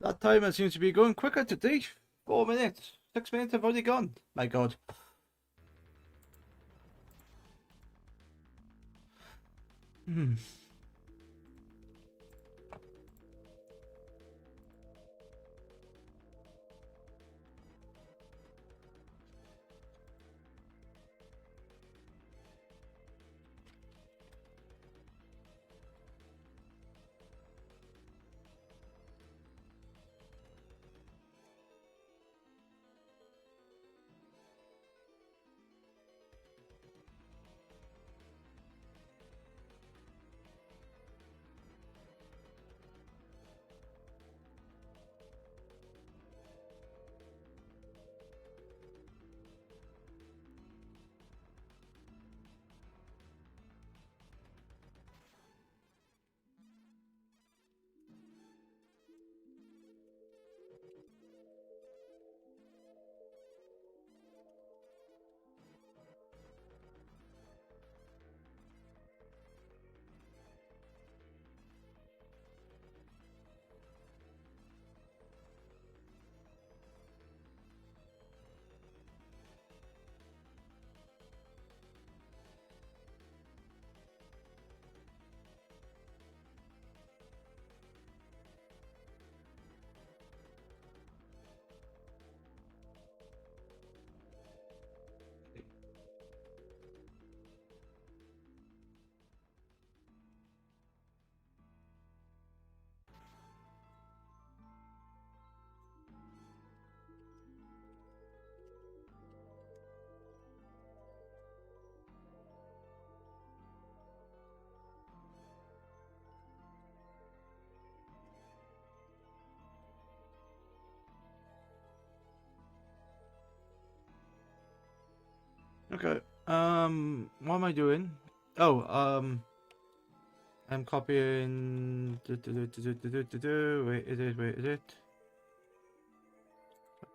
That timer seems to be going quicker today. 4 minutes. 6 minutes have already gone. My god. Hmm. Okay. What am I doing? Oh, I'm copying. Wait, is it? Wait, is it?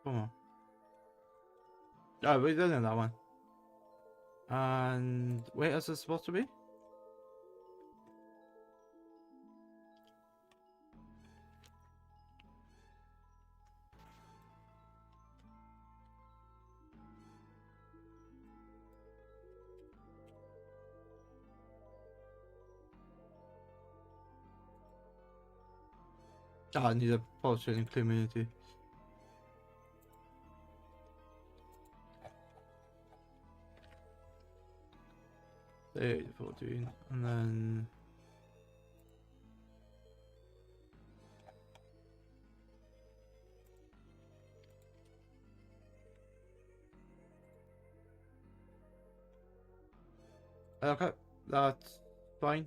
Come on. Oh, wait, isn't that one? And wait, is it supposed to be? Ah, I need a post in community. There, 14, and then. Okay, that's fine.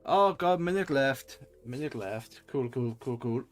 Oh god, minute left. Minute left. Cool, cool, cool, cool.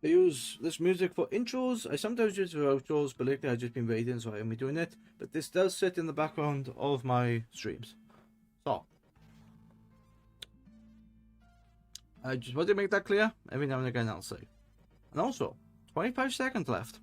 I use this music for intros. I sometimes use it for outros, but lately I've just been waiting, so I am doing it. But this does sit in the background of my streams. So, I just want to make that clear. Every now and again I'll say. And also, 25 seconds left.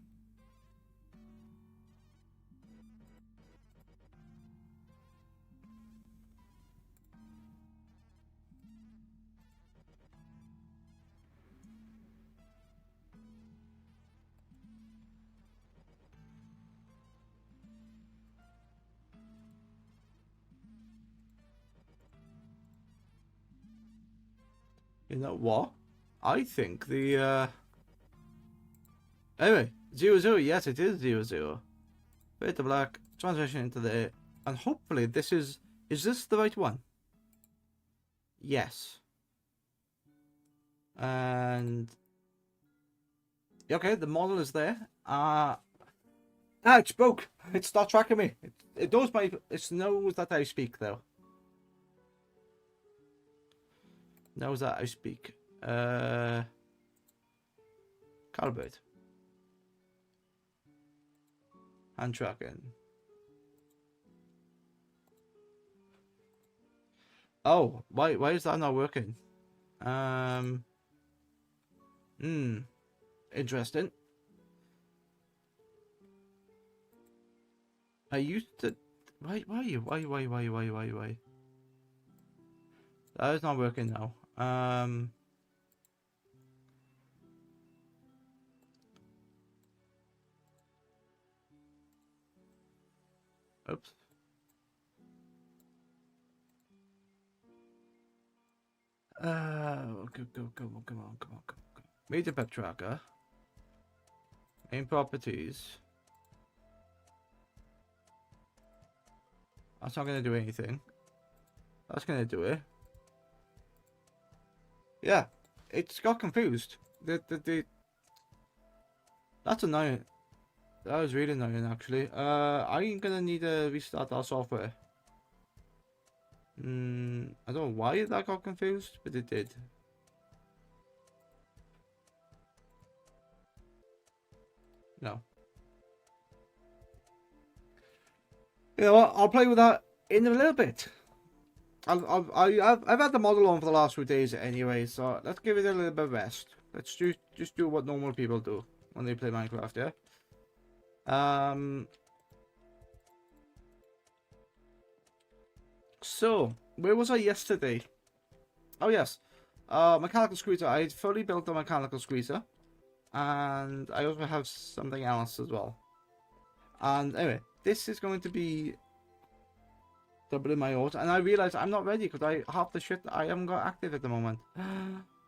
You know what? I think the anyway, 00, yes it is 00. Fade to black, transition into the and hopefully this is this the right one? Yes. And okay, the model is there. It spoke. It stopped tracking me. It knows it knows that I speak though. Knows that I speak. Calibrate. Hand tracking. Oh, why is that not working? Interesting. I used to. Why? That is not working now. Oops. Come on. Media pep tracker. Main properties. That's not gonna do anything. That's gonna do it. Yeah, it's got confused. That's annoying. That was really annoying, actually. I'm gonna need to restart our software. I don't know why that got confused, but it did. No. You know what? I'll play with that in a little bit. I've had the model on for the last few days anyway, so let's give it a little bit of rest. Let's just do what normal people do when they play Minecraft, yeah? So, where was I yesterday? Oh yes, mechanical squeezer. I fully built the mechanical squeezer, and I also have something else as well. And anyway, this is going to be doubling my odds, and I realize I'm not ready because I half the shit I haven't got active at the moment.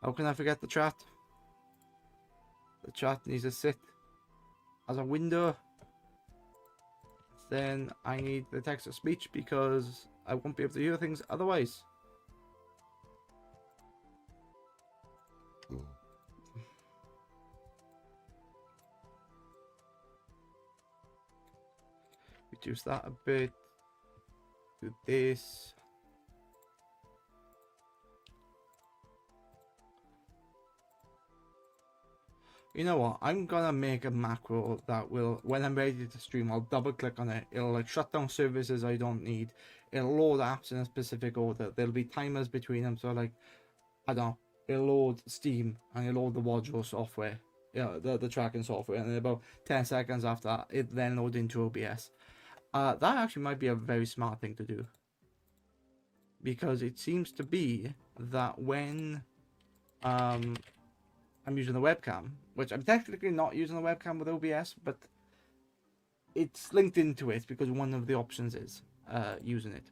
How can I forget the chat? The chat needs to sit as a window. Then I need the text to speech because I won't be able to hear things otherwise. Reduce that a bit. Do this. You know what? I'm gonna make a macro that will, when I'm ready to stream, I'll double click on it. It'll like shut down services I don't need. It'll load apps in a specific order. There'll be timers between them. So like, I don't know, it'll load Steam and it'll load the wardrobe software. Yeah, the tracking software. And then about 10 seconds after that, it then loads into OBS. That actually might be a very smart thing to do. Because it seems to be that when I'm using the webcam, which I'm technically not using the webcam with OBS, but it's linked into it because one of the options is using it.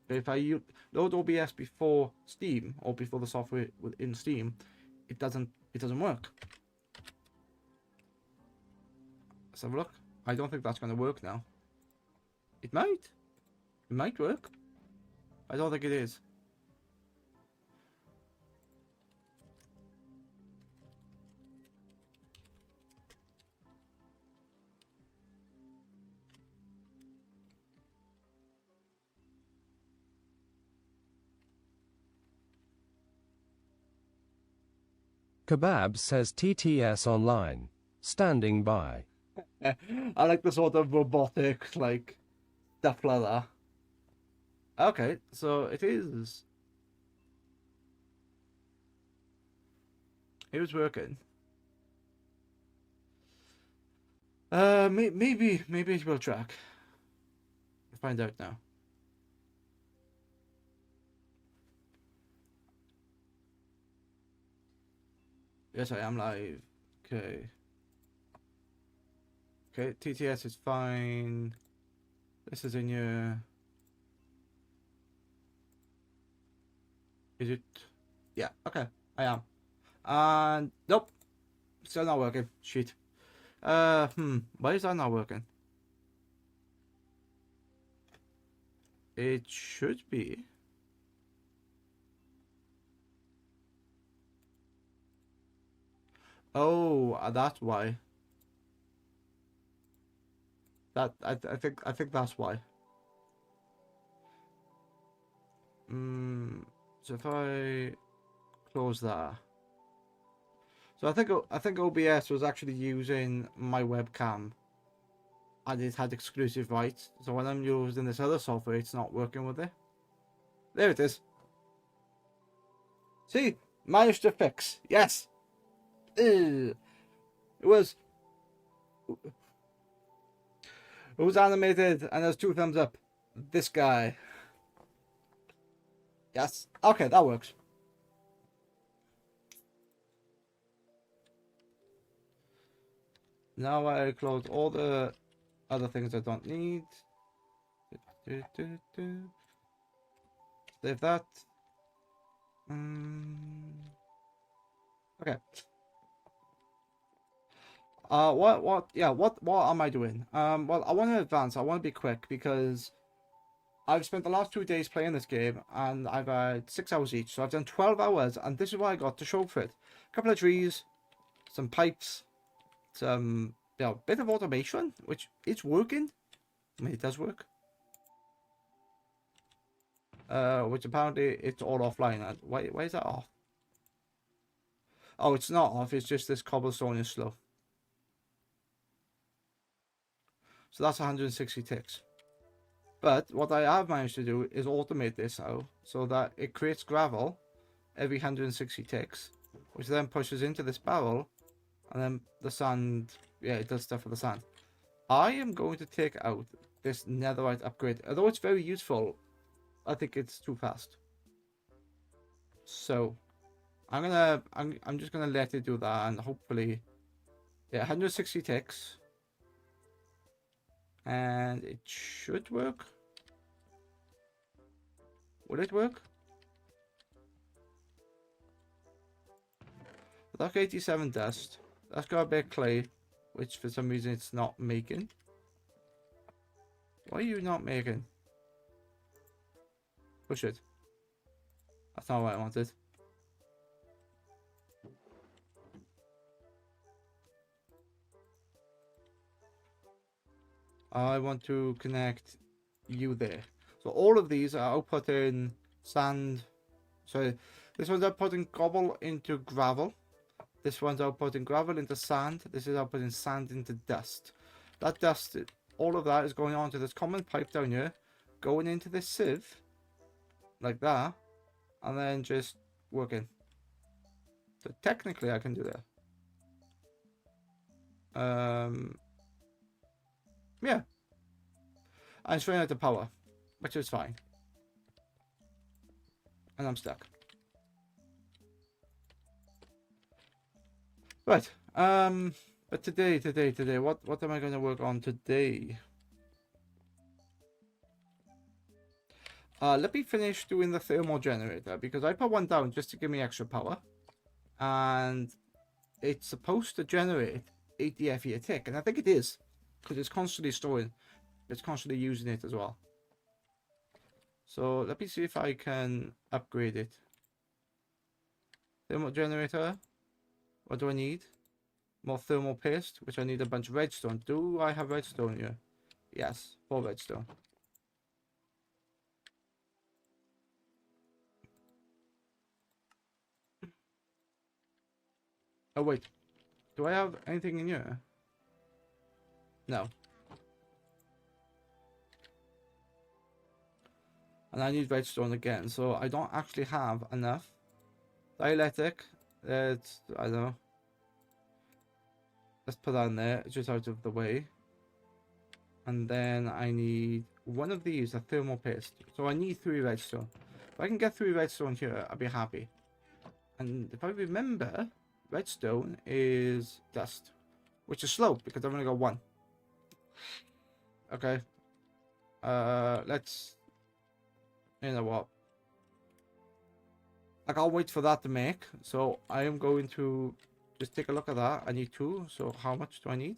But if I load OBS before Steam or before the software within Steam, it doesn't work. Let's have a look. I don't think that's going to work now. It might. It might work. I don't think it is. Kebab says TTS online. Standing by. I like the sort of robotic, like, stuff like that. Okay, so it is. It was working. Maybe it will track. We'll find out now. Yes, I am live. Okay. Okay, TTS is fine. This is in your... Is it? Yeah, okay, I am. And nope, still not working. Shit. Why is that not working? It should be. Oh, that's why. I think that's why. So if I close that, so I think OBS was actually using my webcam, and it had exclusive rights. So when I'm using this other software, it's not working with it. There it is. See, managed to fix. Yes. It was animated, and there's 2 thumbs up. This guy. Yes. Okay, that works. Now I close all the other things I don't need. Save that. Okay. What am I doing? Well, I want to advance. I want to be quick because I've spent the last 2 days playing this game, and I've had 6 hours each, so I've done 12 hours, and this is what I got to show for it. A couple of trees, some pipes, some, bit of automation, which is working. I mean, it does work. Which apparently it's all offline. Why is that off? Oh, it's not off. It's just this cobblestone is slow. So that's 160 ticks. But what I have managed to do is automate this now so that it creates gravel every 160 ticks, which then pushes into this barrel, and then the sand, it does stuff with the sand. I am going to take out this netherite upgrade. Although it's very useful, I think it's too fast. So I'm just gonna let it do that, and hopefully, 160 ticks. And it should work. Will it work? That's 87 dust. That's got a bit of clay, which for some reason it's not making. Why are you not making? Push it. That's not what I wanted. I want to connect you there. So all of these are outputting sand. So this one's outputting cobble into gravel. This one's outputting gravel into sand. This is outputting sand into dust. That dust, all of that is going on to this common pipe down here, going into this sieve, like that, and then just working. So technically I can do that. Yeah. And it's running out of power, which is fine. And I'm stuck. Right. But today, what am I going to work on today? Let me finish doing the thermal generator, because I put one down just to give me extra power. And it's supposed to generate 80 FE a tick, and I think it is, because it's constantly storing. It's constantly using it as well. So let me see if I can upgrade it. Thermal generator. What do I need? More thermal paste, which I need a bunch of redstone. Do I have redstone here? Yes, 4 redstone. Oh wait, do I have anything in here? No. And I need redstone again, so I don't actually have enough. Dielectric, it's, I don't know. Let's put that in there, it's just out of the way. And then I need one of these, a thermal paste. So I need 3 redstone. If I can get 3 redstone here, I'll be happy. And if I remember, redstone is dust, which is slow because I've only got 1. Okay. Let's, you know what? I can't wait for that to make. So I am going to just take a look at that. I need 2. So how much do I need?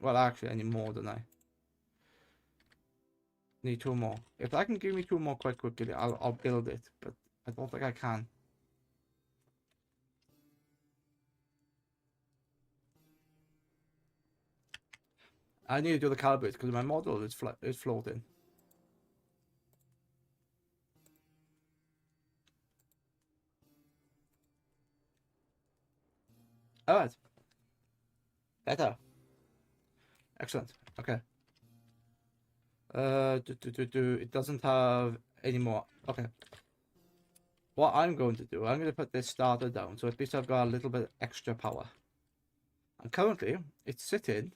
Well, actually, I need more than I need 2 more. If I can give me 2 more quite quickly, I'll build it. But I don't think I can. I need to do the calibrate because my model is floating. All right. Better. Excellent. Okay. It doesn't have any more. Okay. What I'm going to do, I'm going to put this starter down, so at least I've got a little bit extra power. And currently, it's sitting.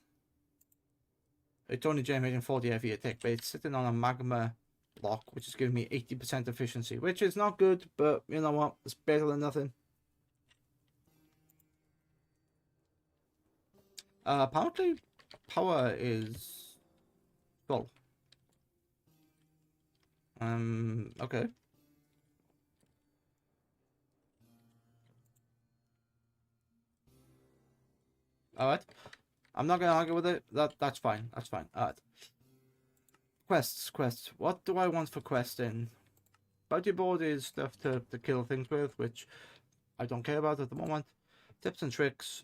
It's only generating 40 FE a tick, but it's sitting on a magma block, which is giving me 80% efficiency, which is not good, but you know what? It's better than nothing. Apparently, power is full. Okay. Alright. I'm not gonna argue with it. That's fine. That's fine. Alright. Quests. What do I want for questing? Bounty board is stuff to kill things with, which I don't care about at the moment. Tips and tricks.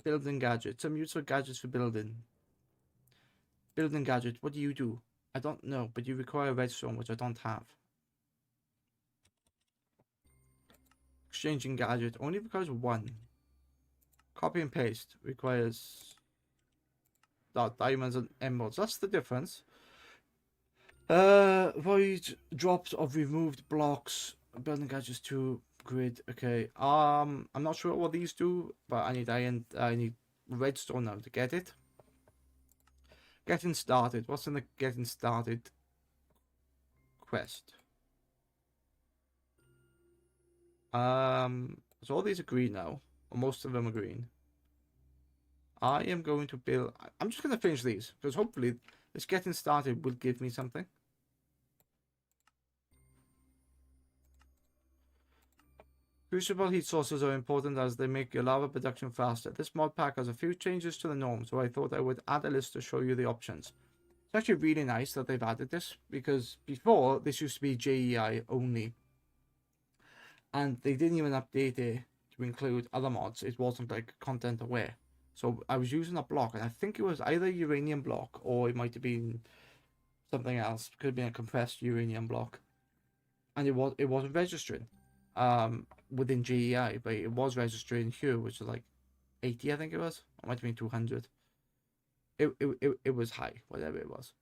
Building gadgets. Some useful gadgets for building. Building gadget. What do you do? I don't know, but you require redstone, which I don't have. Exchanging gadget only requires one. Copy and paste requires diamonds and emeralds. That's the difference. Void drops of removed blocks. Building gadgets to grid. Okay. I'm not sure what these do, but I need iron. I need redstone now to get it. Getting started. What's in the getting started quest? So all these are green now. Or most of them are green. I am going to build. I'm just going to finish these because hopefully this getting started will give me something. Crucible heat sources are important as they make your lava production faster. This mod pack has a few changes to the norm, so I thought I would add a list to show you the options. It's actually really nice that they've added this because before this used to be JEI only. And they didn't even update it to include other mods. It wasn't like content aware. So I was using a block, and I think it was either uranium block or it might have been something else. It could have been a compressed uranium block, and it wasn't registering within GEI, but it was registering here, which is like 80, I think it was. It might have been 200. It was high, whatever it was.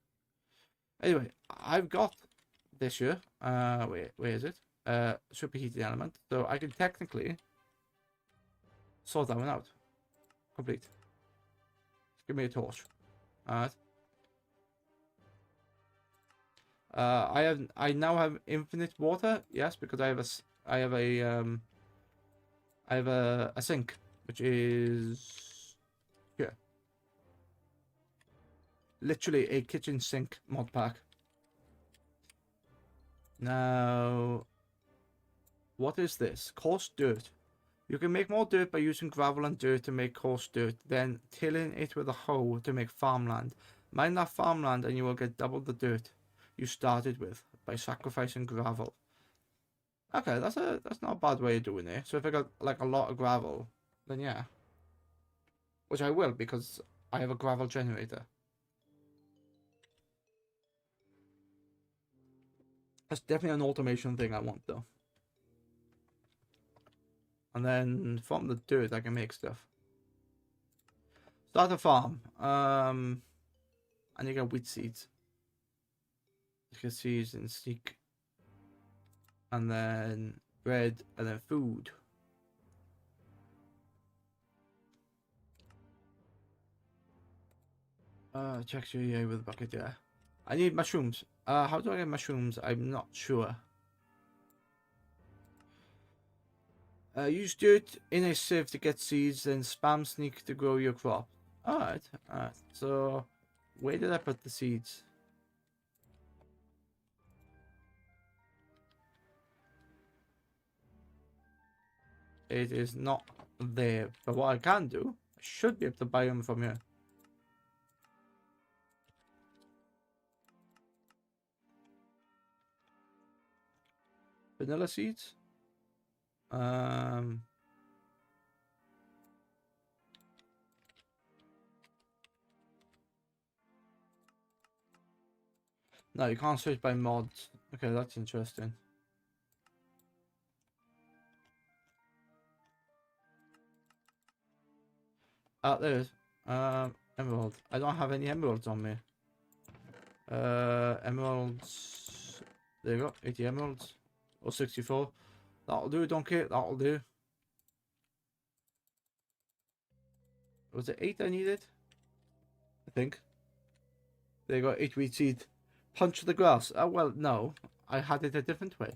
Anyway, I've got this here. Where is it? Superheated element, so I can technically sort that one out. Complete. Give me a torch. Alright. I now have infinite water. Yes, because I have a sink, which is here. Literally a kitchen sink mod pack. Now, what is this? Coarse dirt. You can make more dirt by using gravel and dirt to make coarse dirt, then tilling it with a hoe to make farmland. Mine that farmland and you will get double the dirt you started with by sacrificing gravel. Okay, that's not a bad way of doing it. So if I got like a lot of gravel, then yeah. Which I will because I have a gravel generator. That's definitely an automation thing I want though. And then from the dirt I can make stuff. Start a farm. And you get wheat seeds. You get seeds and sneak. And then bread and then food. Check your with a bucket, yeah. I need mushrooms. How do I get mushrooms? I'm not sure. Use dirt in a sieve to get seeds, then spam sneak to grow your crop. Alright. So, where did I put the seeds? It is not there. But what I can do, I should be able to buy them from here. Vanilla seeds? No, you can't search by mods. Okay, that's interesting. There's emerald. I don't have any emeralds on me. Emeralds. There you go. 80 emeralds. Or 64. That'll do, donkey. That'll do. Was it 8 I needed? I think. There you go. 8 wheat seed. Punch the grass. Oh, well, no. I had it a different way.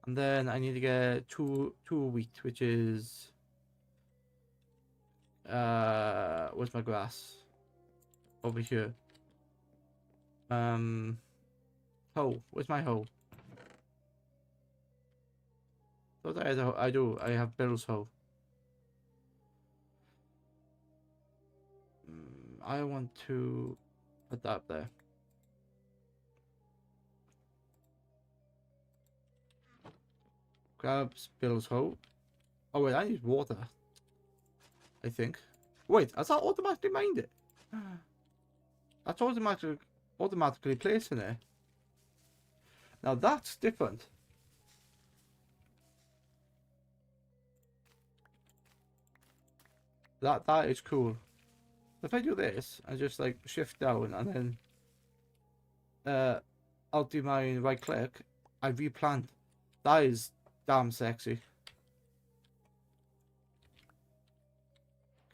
And then I need to get two wheat, which is... where's my grass? Over here. Hoe. Where's my hoe? Thought I had a hoe. I do. I have Bill's hoe. I want to put that there. Grabs Bill's hoe. Oh wait, I need water. I think. Wait, has that automatically mined it? That's automatically placed in there. Now that's different. That is cool. If I do this, I just like shift down and then I'll do my right click. I replant. That is damn sexy.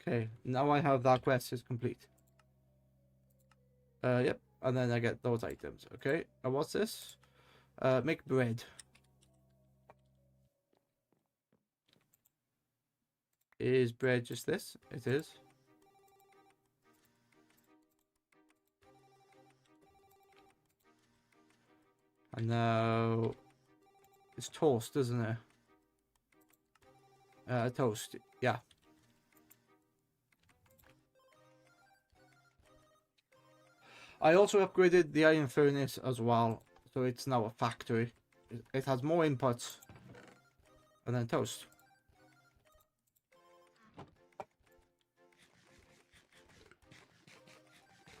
Okay, now I have that quest is complete. Yep, and then I get those items. Okay, and what's this? Make bread. Is bread just this? It is. And now it's toast, isn't it? Toast, yeah. I also upgraded the iron furnace as well, so it's now a factory. It has more inputs. And then toast.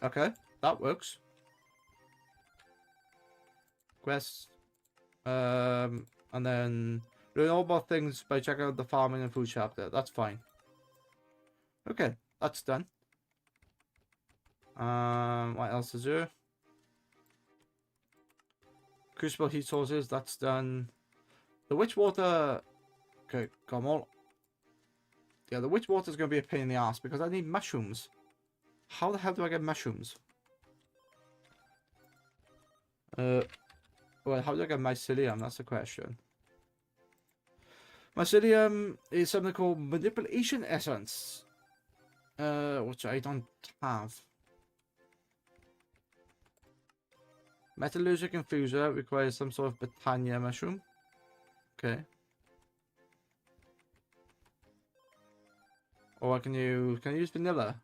Okay, that works. Quest. And then learn all about things by checking out the farming and food chapter. That's fine. Okay, that's done. What else is there? Crucible heat sources, that's done. The witch water. Okay, come on. Yeah, the witch water is going to be a pain in the ass because I need mushrooms. How the hell do I get mushrooms? Well, how do I get mycelium? That's the question. Mycelium is something called manipulation essence, which I don't have. Metallurgic infuser requires some sort of Botania mushroom. Okay. Or can you use vanilla?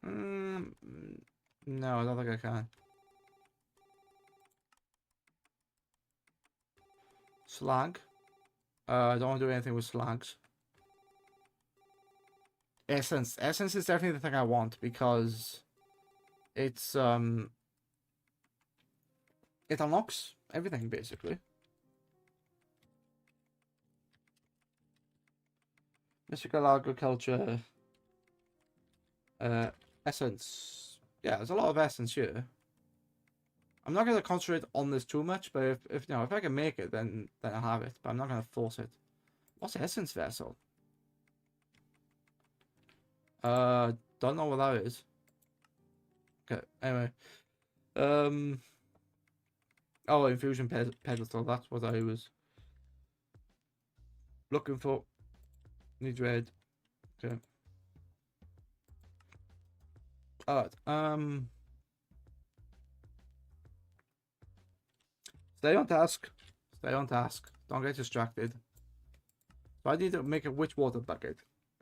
No, I don't think I can. Slag. I don't want to do anything with slags. Essence. Essence is definitely the thing I want because it's it unlocks everything basically. Mystical agriculture. Essence. Yeah, there's a lot of essence here. I'm not going to concentrate on this too much, but if you know, if I can make it, then I'll have it. But I'm not going to force it. What's essence vessel? Don't know what that is. Okay, anyway. Oh, infusion pedestal. That's what I was looking for. Need red. Okay. Alright. Stay on task. Stay on task. Don't get distracted. So I need to make a witch water bucket.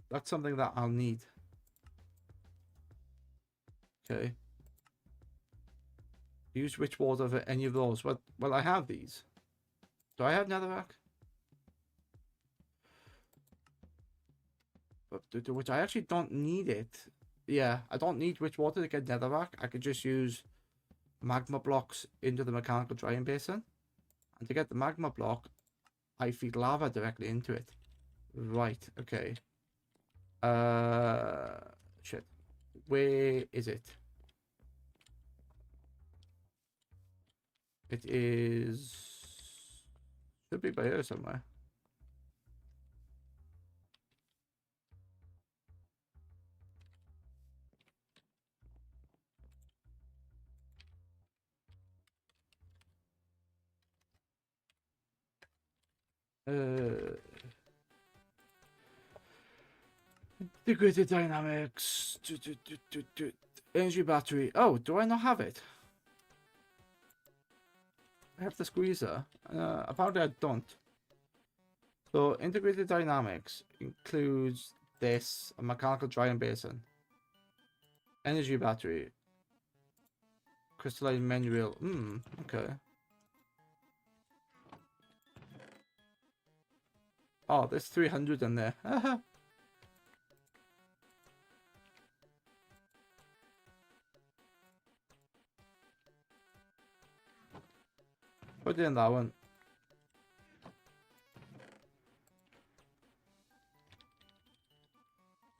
That's something that I'll need. Okay. Use witch water for any of those. Well, I have these. Do I have netherrack? But which I actually don't need it. yeah, I don't need witch water to get netherrack. I could just use magma blocks into the mechanical drying basin. And to get the magma block, I feed lava directly into it. Right, okay. Shit. Where is it? It is... should be by here somewhere. Integrated dynamics. Energy battery. Oh, do I not have it? I have the squeezer. Apparently I don't. So integrated dynamics includes this, a mechanical drying basin, energy battery, crystalline mineral. Okay. Oh, there's 300 in there. Put it in that one.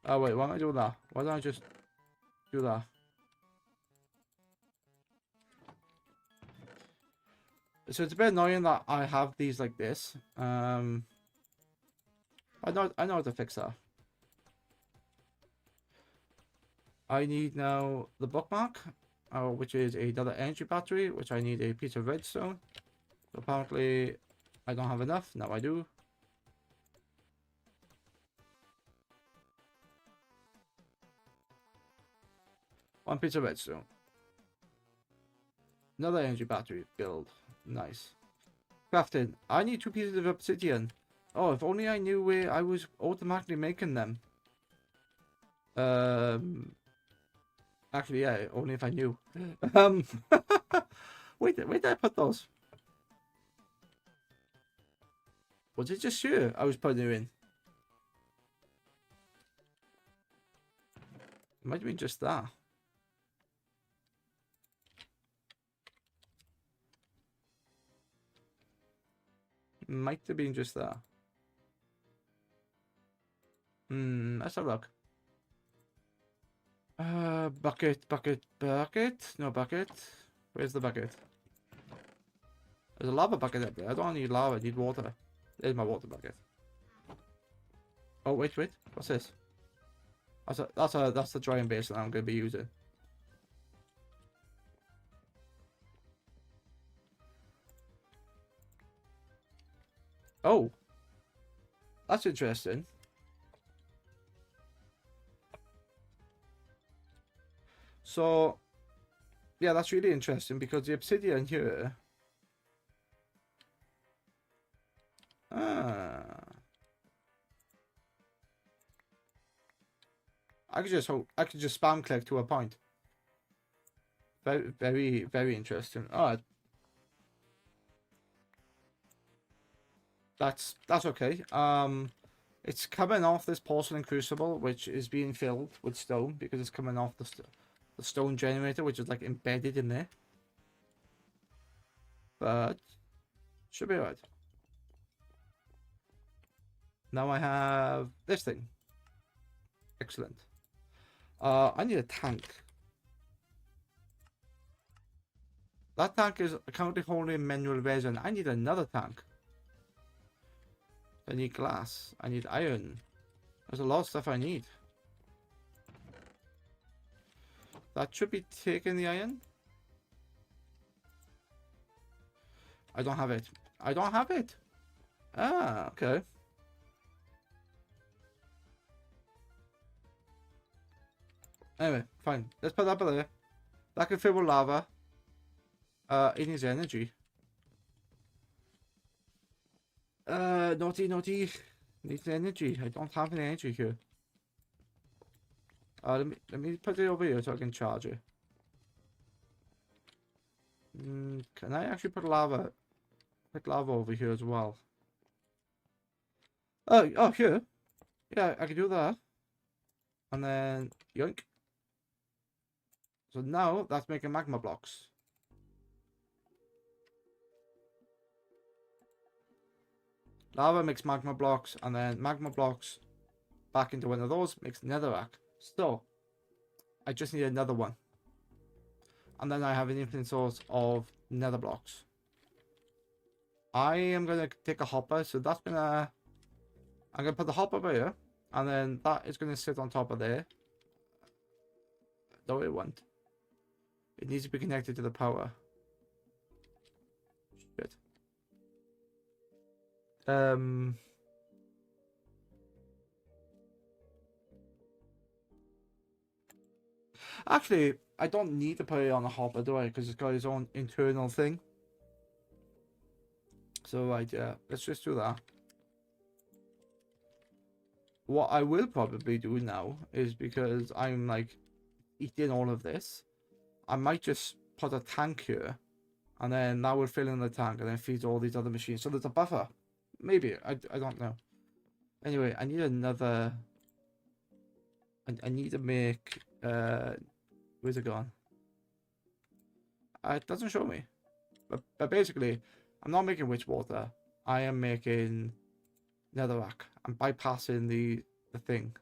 Oh wait, why don't I do that? Why don't I just do that? So it's a bit annoying that I have these like this. I know how to fix that. I need now the bookmark, which is another energy battery, which I need a piece of redstone. So apparently I don't have enough. Now I do. One piece of redstone. Another energy battery build. Nice. Crafting. I need 2 pieces of obsidian. Oh, if only I knew where I was automatically making them. Actually, yeah, only if I knew. Wait, where did I put those? Was it just here I was putting it in? It might have been just that. Might have been just that. Let's have a look. Bucket. No bucket. Where's the bucket? There's a lava bucket up there. I don't need lava, I need water. There's my water bucket. Oh, wait. What's this? That's the drying basin I'm going to be using. Oh. That's interesting. So, yeah, that's really interesting because the obsidian here... I could just spam click to a point. Very interesting. Alright. That's okay. It's coming off this porcelain crucible, which is being filled with stone because it's coming off the stone generator, which is like embedded in there. But should be alright. Now I have this thing. Excellent. I need a tank. That tank is currently holding mineral resin. I need another tank. I need glass. I need iron. There's a lot of stuff I need. That should be taking the iron. I don't have it. I don't have it. Ah, okay. Anyway, fine. Let's put that there. That can fill with lava. It needs energy. Naughty. Needs energy. I don't have any energy here. Let me put it over here so I can charge it. Can I actually put lava? Put lava over here as well. Oh, here. Yeah, I can do that. And then yoink. So now that's making magma blocks. Lava makes magma blocks, and then magma blocks back into one of those makes netherrack. So I just need another one. And then I have an infinite source of nether blocks. I am gonna take a hopper, so I'm gonna put the hopper over here, and then that is gonna sit on top of there. No, it won't. It needs to be connected to the power. Shit. Actually, I don't need to put it on a hopper, do I? Because it's got its own internal thing. So, right, yeah, let's just do that. What I will probably do now is, because I'm like eating all of this, I might just put a tank here, and then that will fill in the tank and then feeds all these other machines. So there's a buffer. Maybe. I don't know. Anyway, I need another... I need to make... Where's it gone? It doesn't show me. But basically, I'm not making witch water. I am making netherrack. I'm bypassing the thing.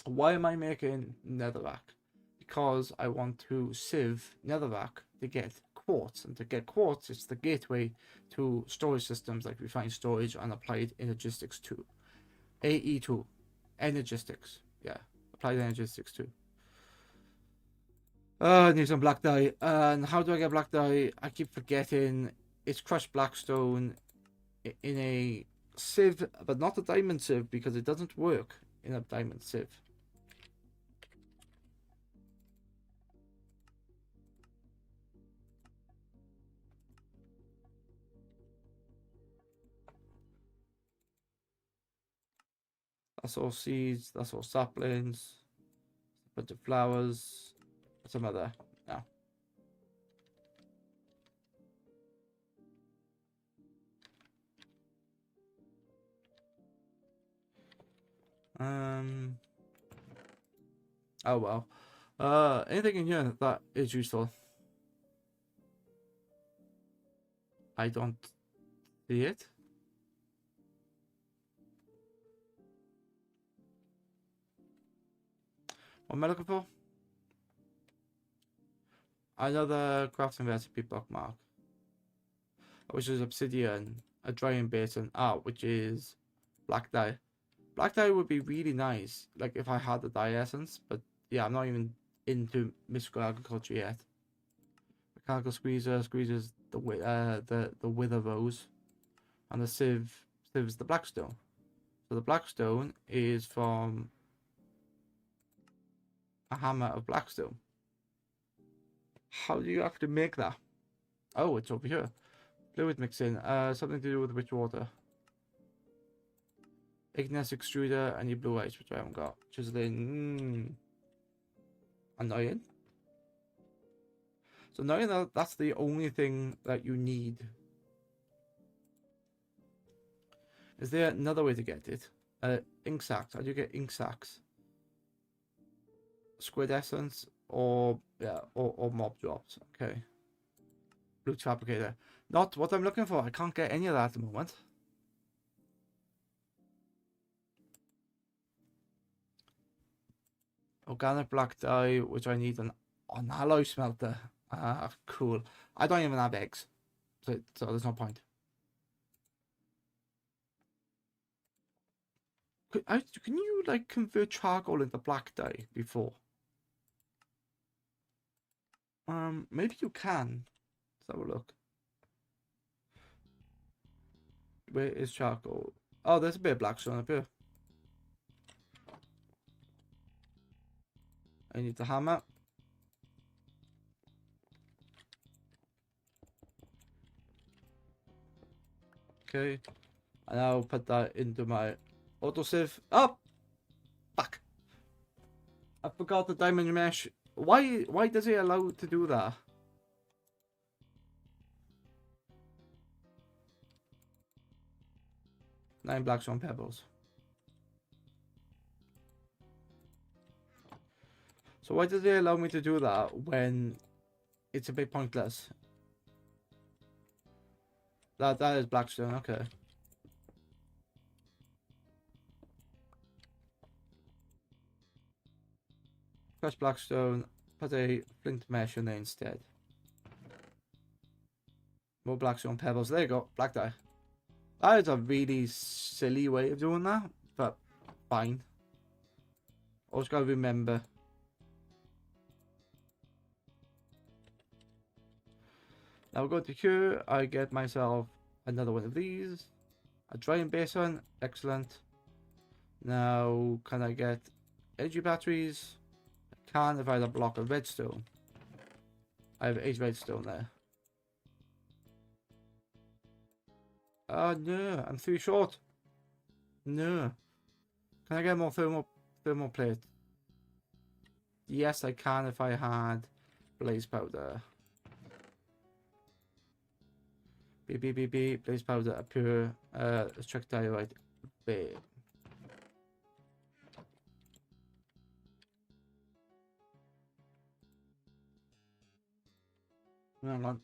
Why am I making netherrack? Because I want to sieve netherrack to get quartz. And to get quartz, it's the gateway to storage systems like refined storage and applied energistics 2. AE2. Energistics. Yeah. Applied energistics 2. I need some black dye. And how do I get black dye? I keep forgetting. It's crushed blackstone in a sieve, but not a diamond sieve, because it doesn't work in a diamond sieve. That's all seeds, that's all saplings, a bunch of flowers, some other. No. Oh well. Anything in here that is useful? I don't see it. What am I looking for? Another crafting recipe bookmark, which is obsidian, a drying basin, which is black dye. Black dye would be really nice, like if I had the dye essence, but yeah, I'm not even into mystical agriculture yet. Mechanical squeezer squeezes the wither rose, and the sieve sieves the blackstone. So the blackstone is from a hammer of blackstone. How do you actually make that? Oh, it's over here. Fluid mixing. Something to do with witch water. Igneous extruder. I need blue ice, which I haven't got. Chiseling. Annoying. So knowing that that's the only thing that you need. Is there another way to get it? Ink sacks. How do you get ink sacks? Squid essence or mob drops. Okay. Blue fabricator. Not what I'm looking for. I can't get any of that at the moment. Organic black dye, which I need an alloy smelter. Cool. I don't even have eggs, so there's no point. Can you like convert charcoal into black dye before? Maybe you can. Let's have a look. Where is charcoal? Oh, there's a bit of blackstone up here. I need the hammer. Okay. And I'll put that into my autosave. Oh! Fuck. I forgot the diamond mesh. Why does it allow to do that? Nine blackstone pebbles. So why does it allow me to do that when it's a bit pointless? That is Blackstone, okay. Press Blackstone, put a flint mesh in there instead. More Blackstone pebbles. There you go, black dye. That is a really silly way of doing that, but fine. Always gotta remember. Now we go to here, I get myself another one of these. A drying basin, excellent. Now, can I get energy batteries? I can if I have a block of redstone. I have 8 redstone there. Oh no, I'm 3 short. No. Can I get more thermal plate? Yes, I can if I had blaze powder. Beep, blaze powder, a pure, let's check diorite. There. Hang on.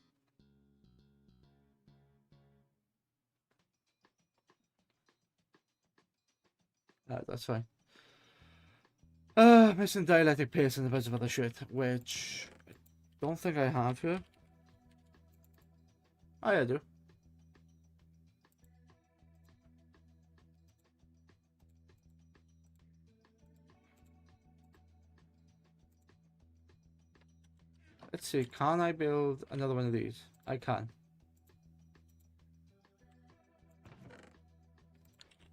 That's fine. Missing dielectric paste and a bunch of other shit, which I don't think I have here. Oh, yeah, I do. Let's see, can I build another one of these? I can.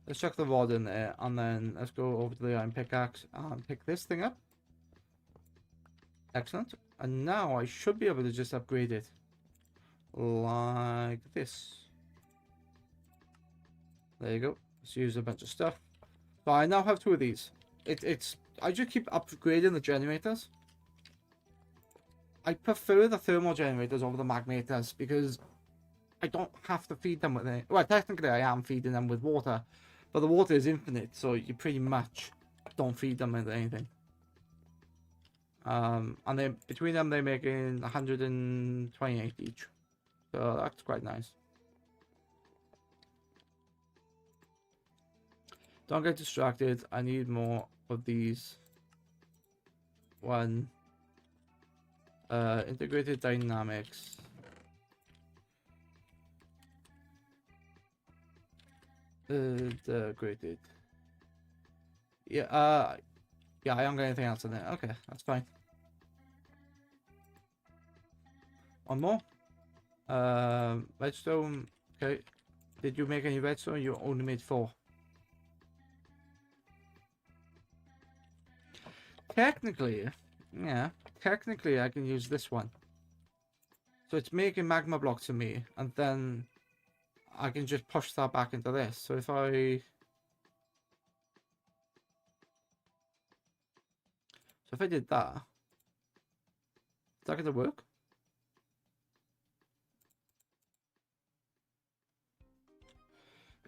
Let's chuck the rod in there, and then let's go over to the iron pickaxe and pick this thing up. Excellent. And now I should be able to just upgrade it. Like this. There you go. Let's use a bunch of stuff. So I now have 2 of these. I just keep upgrading the generators. I prefer the thermal generators over the magnetors because I don't have to feed them with it. Well, technically I am feeding them with water, but the water is infinite, so you pretty much don't feed them with anything. And then between them they're making 128 each, so that's quite nice. Don't get distracted. I need more of these. One. Integrated dynamics. Integrated. Yeah, yeah, I don't get anything else in there. Okay, that's fine. One more. Redstone. Okay. Did you make any redstone? You only made 4. Technically, yeah. Technically, I can use this one. So it's making magma blocks to me, and then I can just push that back into this. So if I did that, is that going to work?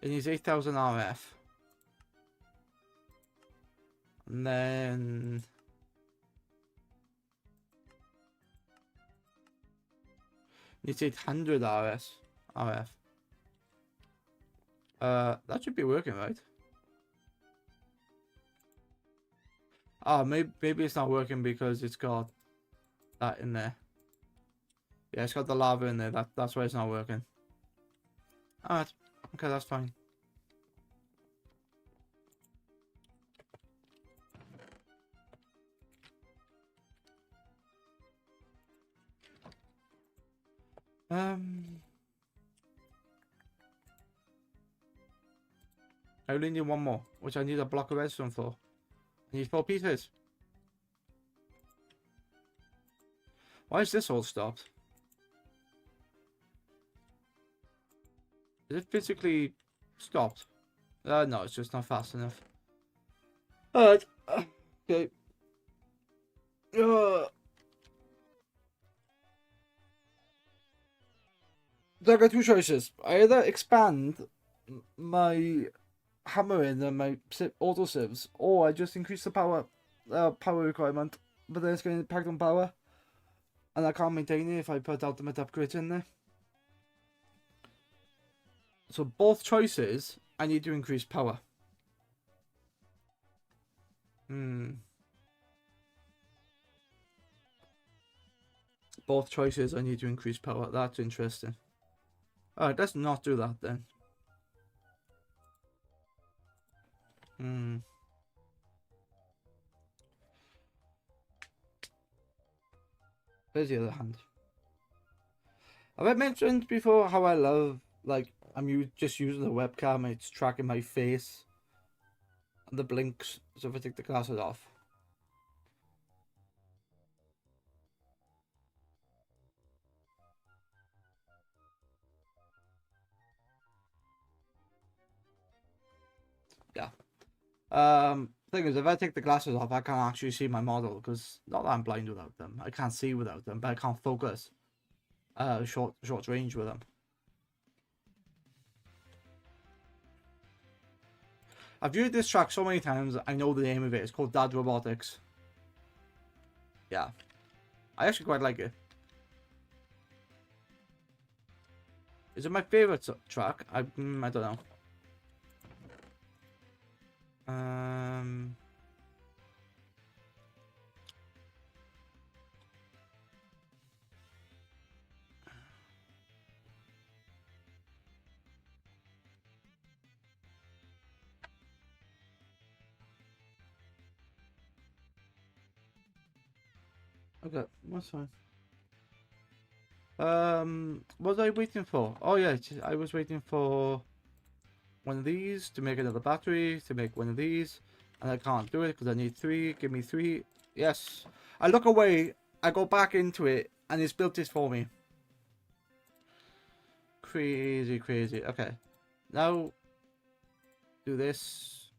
It needs 8,000 RF. And then needs 800 RF. That should be working, right? Oh, maybe it's not working because it's got that in there. Yeah, it's got the lava in there. That's why it's not working. Alright. Okay, that's fine. I only need 1 more, which I need a block of redstone for. I need 4 pieces. Why is this all stopped? Is it physically stopped? No, it's just not fast enough. Alright. Okay. So I got 2 choices. I either expand my hammering and my auto sieves, or I just increase the power requirement but then it's going to impact on power, and I can't maintain it if I put ultimate upgrades in there. So both choices, I need to increase power. Both choices, I need to increase power. That's interesting. Alright, let's not do that then. Where's the other hand? Have I mentioned before how I love, like, I'm just using the webcam, it's tracking my face and the blinks, so if I take the glasses off. Yeah. Thing is, if I take the glasses off, I can't actually see my model, because not that I'm blind without them. I can't see without them, but I can't focus short range with them. I've viewed this track so many times, I know the name of it. It's called Dad Robotics. Yeah. I actually quite like it. Is it my favorite track? I don't know. Okay, that's fine. What was I waiting for? Oh yeah, I was waiting for one of these to make another battery, to make one of these, and I can't do it because I need 3. Give me 3. Yes. I look away, I go back into it, and it's built this for me. Crazy, crazy. Okay. Now, do this.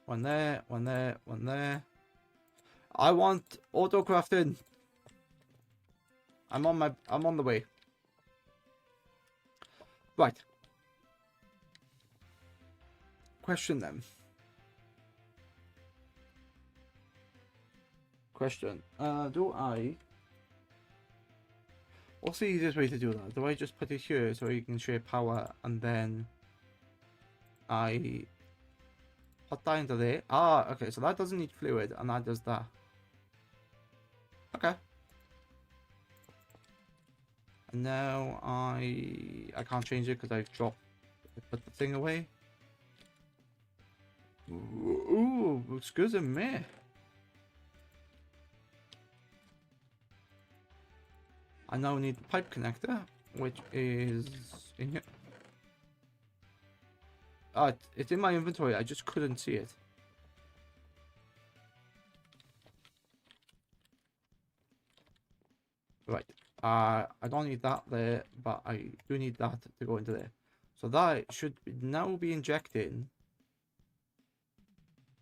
One there, one there, one there. I want auto crafting. I'm on the way. Right. Question then. Question. What's the easiest way to do that? Do I just put it here so you can share power and then I put that into there? Ah, okay, so that doesn't need fluid and that does that. Okay. And now I can't change it because I've put the thing away. Ooh, excuse me. I now need the pipe connector, which is in here. Ah, it's in my inventory. I just couldn't see it. Right. I don't need that there, but I do need that to go into there. So that should now be injecting.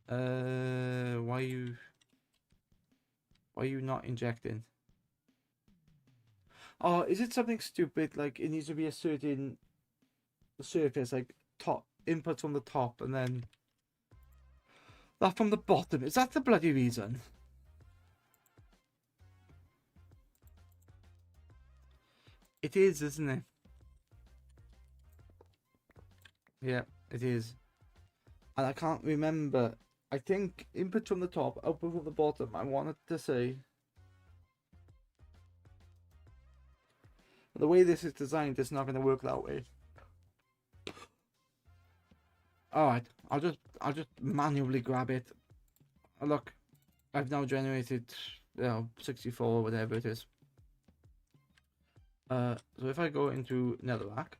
Why are you not injecting? Oh, is it something stupid? Like it needs to be a certain surface, like top inputs on the top, and then that from the bottom. Is that the bloody reason? It is, isn't it? Yeah, it is. And I can't remember. I think input from the top, output from the bottom. I wanted to say. The way this is designed, it's not going to work that way. Alright, I'll just manually grab it. Look, I've now generated 64 whatever it is. So if I go into netherrack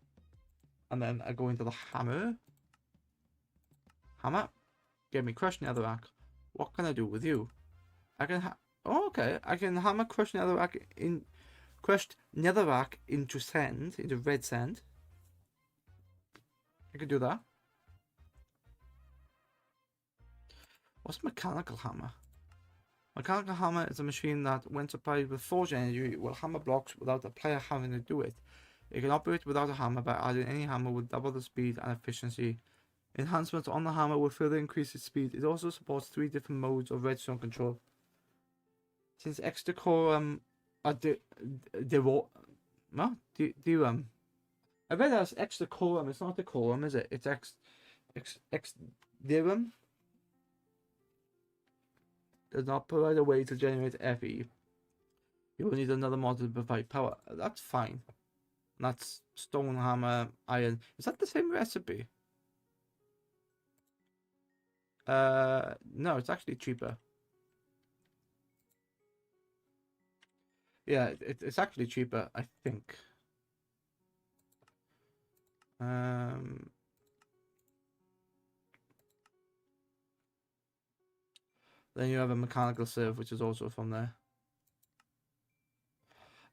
and then I go into the hammer, get me crushed netherrack. What can I do with you? I can okay, I can hammer crushed netherrack into sand, into red sand. I could do that. What's mechanical hammer? Mechanical hammer is a machine that, when supplied with forge energy, will hammer blocks without the player having to do it. It can operate without a hammer by adding any hammer with double the speed and efficiency. Enhancements on the hammer will further increase its speed. It also supports 3 different modes of redstone control. Since extra quorum, I read that as extra quorum. It's not the quorum, is it? It's ex theorem does not provide a way to generate Fe. You will need another model to provide power. That's fine. That's stone, hammer, iron. Is that the same recipe? No, it's actually cheaper. Yeah, it's actually cheaper, I think. Then you have a mechanical sieve, which is also from there.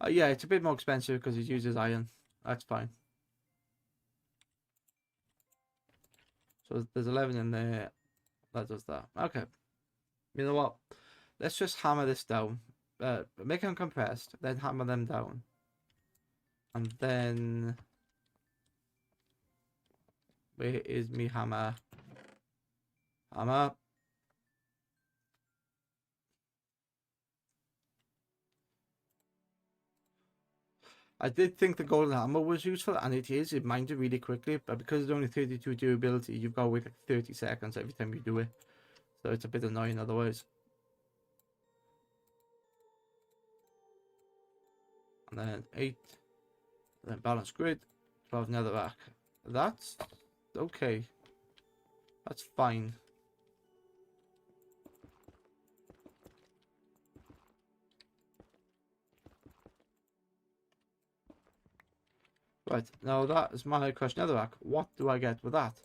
Yeah, it's a bit more expensive because it uses iron. That's fine. So there's 11 in there. That does that. Okay. You know what? Let's just hammer this down. Make them compressed, then hammer them down. And then... Where is me hammer? Hammer. I did think the golden hammer was useful, and it is. It mines it really quickly, but because it's only 32 durability, you've got to wait like 30 seconds every time you do it. So it's a bit annoying otherwise. And then 8. And then balance grid. 12 netherrack. That's okay. That's fine. Right, now that is my question. Netherrack. What do I get with that?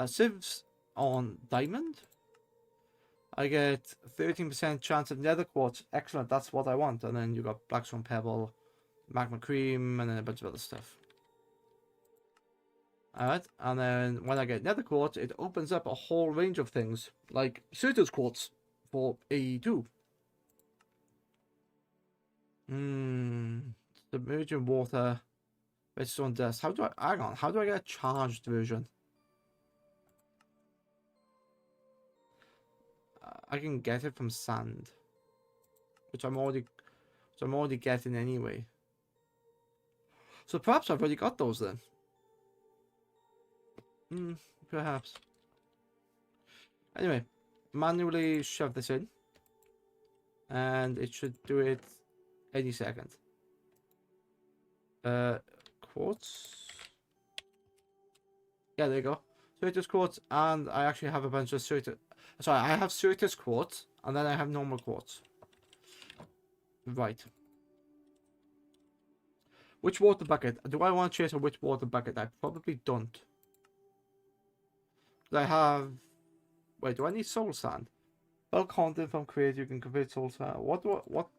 Sieves on diamond. I get 13% chance of nether quartz. Excellent, that's what I want. And then you got blackstone pebble, magma cream, and then a bunch of other stuff. Alright, and then when I get nether quartz, it opens up a whole range of things, like Surtur's quartz for AE2. Submerging water, redstone dust. How do I get a charged version? I can get it from sand, which I'm already getting anyway. So perhaps I've already got those then. Perhaps. Anyway, manually shove this in, and it should do it any second. Quartz. Yeah, there you go. Surtur's quartz, and I actually have a bunch of Surtur. Sorry, I have Surtur's quartz, and then I have normal quartz. Right. Which water bucket? Do I want to chase a which water bucket? I probably don't. I have... Wait, do I need soul sand? Well, content from create, you can convert soul sand. What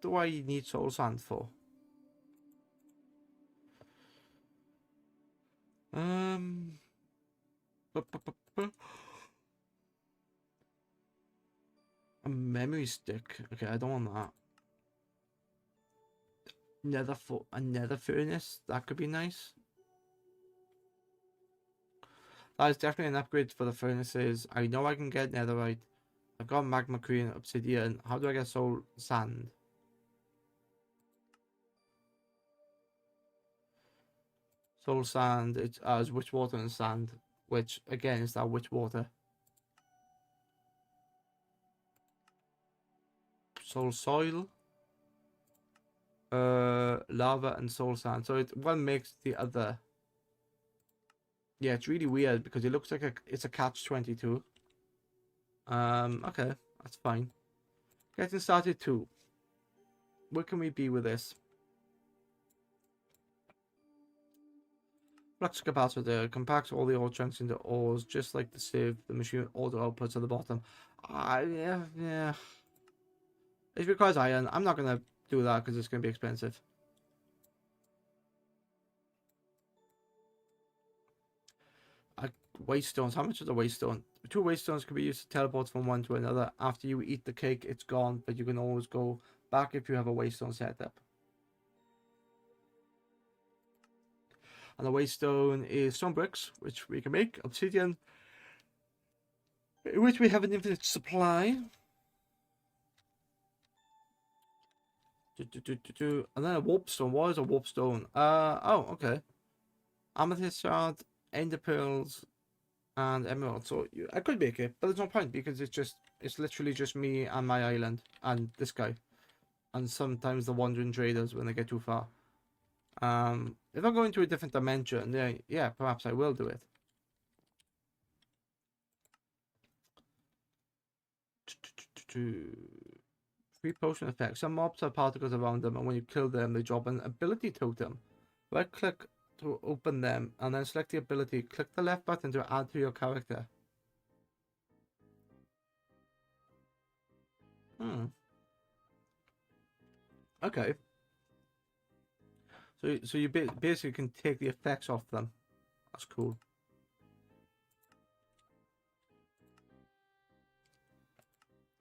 do I need soul sand for? A memory stick. Okay, I don't want that. A nether furnace. That could be nice. That is definitely an upgrade for the furnaces. I know I can get netherite. I've got magma cream, obsidian. How do I get soul sand? Soul sand. It's as witch water and sand, which again is that witch water. Soul soil. Lava and soul sand. So one makes the other. Yeah, it's really weird because it looks like it's a catch-22. Okay, that's fine. Getting started too. Where can we be with this? Flux capacitor compacts all the ore chunks into ores, just like the sieve. The machine auto outputs at the bottom. Yeah. It requires iron. I'm not gonna do that because it's gonna be expensive. Waste stones. How much is a waste stone? 2 waste stones can be used to teleport from one to another. After you eat the cake, it's gone, but you can always go back if you have a waste stone set up. And the waste stone is stone bricks, which we can make, obsidian, which we have an infinite supply. And then a warp stone. What is a warp stone? Oh, okay. Amethyst shard, ender pearls, and emerald. So I could make it, but there's no point because it's literally just me and my island and this guy, and sometimes the wandering traders when they get too far. If I go into a different dimension, then yeah, perhaps I will do it. Free potion effect. Some mobs have particles around them, and when you kill them, they drop an ability totem. Right click to open them, and then select the ability. Click the left button to add to your character. Okay. So you basically can take the effects off them. That's cool.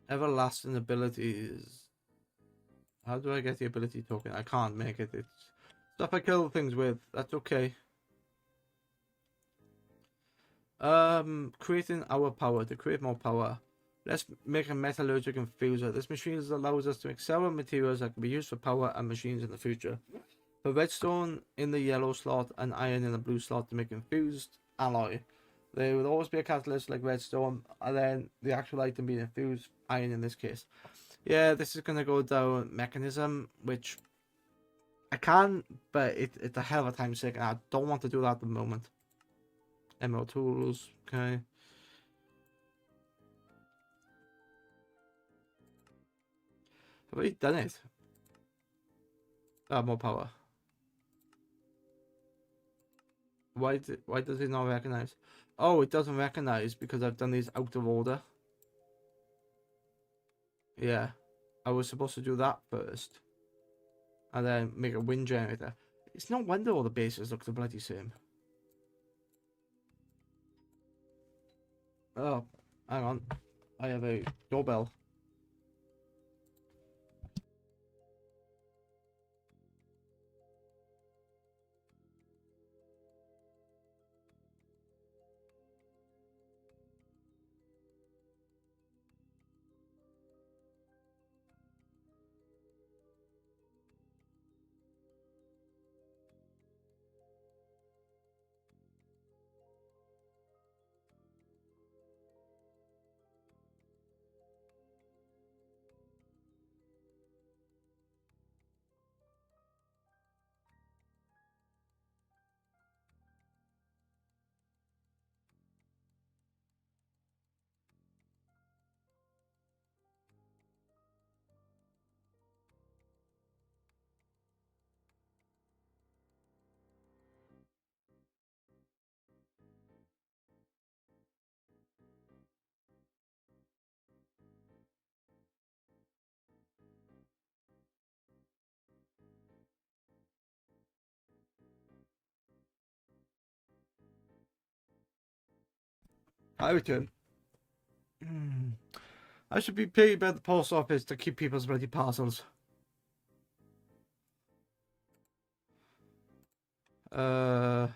Everlasting abilities. How do I get the ability token? I can't make it. It's stuff I kill things with. That's okay. Creating our power. To create more power, let's make a metallurgic infuser. This machine allows us to make several materials that can be used for power and machines in the future. Put redstone in the yellow slot and iron in the blue slot to make infused alloy. There would always be a catalyst like redstone, and then the actual item being infused, iron in this case. Yeah, this is going to go down mechanism, which I can, but it's a hell of a time sink, and I don't want to do that at the moment. Emerald tools, okay. Have we done it? More power. Why does it not recognize? Oh, it doesn't recognize because I've done these out of order. Yeah, I was supposed to do that first, and then make a wind generator. It's no wonder all the bases look the bloody same. Oh, hang on, I have a doorbell. I return. I should be paid by the post office to keep people's bloody parcels. Hang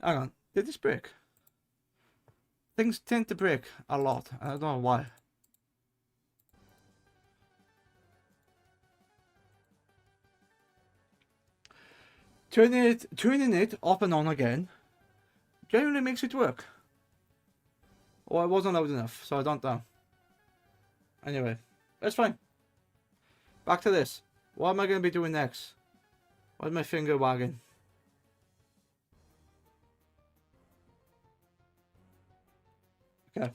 on. Did this break? Things tend to break a lot. I don't know why. Turning it off and on again generally makes it work. Or I wasn't loud enough, so I don't know. Anyway, that's fine. Back to this. What am I going to be doing next? Why's my finger wagging? Okay.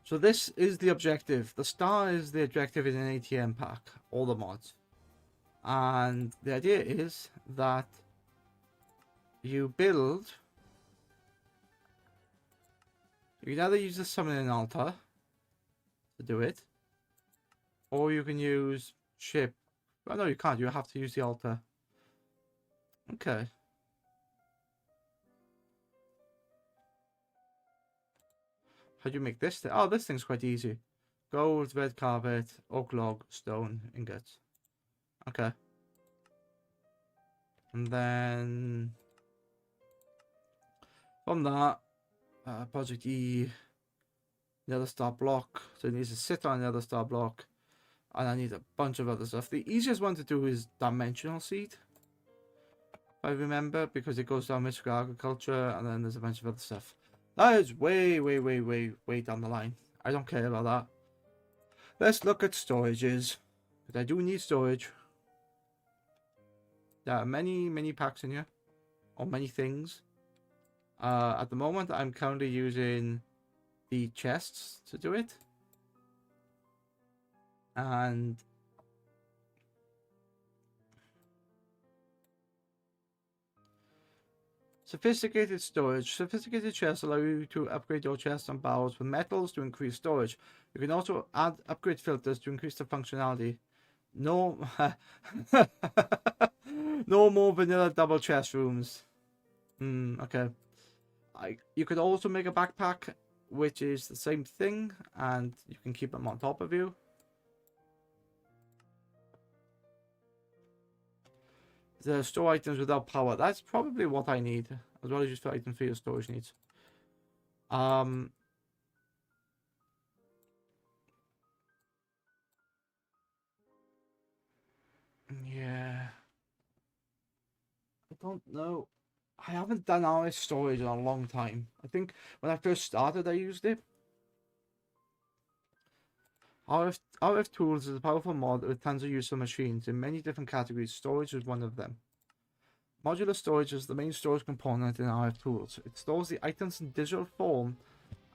So this is the objective. The star is the objective in an ATM pack. All the mods. And the idea is that you build... You can either use the summoning altar to do it, or you can use ship. Oh, no, you can't. You have to use the altar. Okay. How do you make this thing? Oh, this thing's quite easy. Gold, red carpet, oak log, stone, ingots. Okay. And then from that, project E, the other start block. So it needs to sit on the other start block. And I need a bunch of other stuff. The easiest one to do is dimensional seed, if I remember, because it goes down mystical agriculture, and then there's a bunch of other stuff. That is way, way, way, way, way down the line. I don't care about that. Let's look at storages, because I do need storage. There are many, many packs in here, or many things. At the moment, I'm currently using the chests to do it. And sophisticated storage. Sophisticated chests allow you to upgrade your chests and barrels with metals to increase storage. You can also add upgrade filters to increase the functionality. No, no more vanilla double chest rooms. Okay. You could also make a backpack, which is the same thing, and you can keep them on top of you. The store items without power. That's probably what I need, as well as just items for your storage needs. Yeah. I don't know. I haven't done RF storage in a long time. I think when I first started, I used it. RF Tools is a powerful mod with tons of use of machines in many different categories. Storage is one of them. Modular storage is the main storage component in RF Tools. It stores the items in digital form,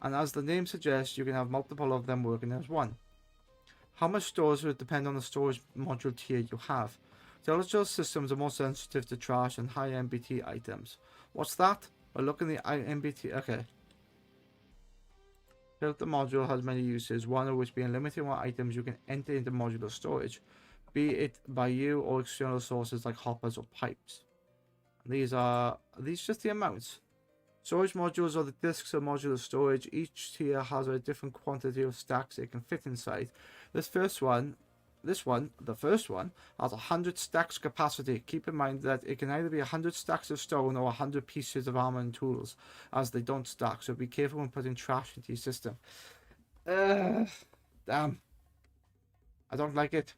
and as the name suggests, you can have multiple of them working as one. How much storage will depend on the storage module tier you have. Digital systems are more sensitive to trash and high MBT items. What's that? Well, look in the MBT. Okay. Filter module has many uses, one of which being limiting what items you can enter into modular storage, be it by you or external sources like hoppers or pipes. These just the amounts. Storage modules are the disks of modular storage. Each tier has a different quantity of stacks it can fit inside. The first one, has 100 stacks capacity. Keep in mind that it can either be 100 stacks of stone or 100 pieces of armor and tools, as they don't stack, so be careful when putting trash into your system. Damn. I don't like it.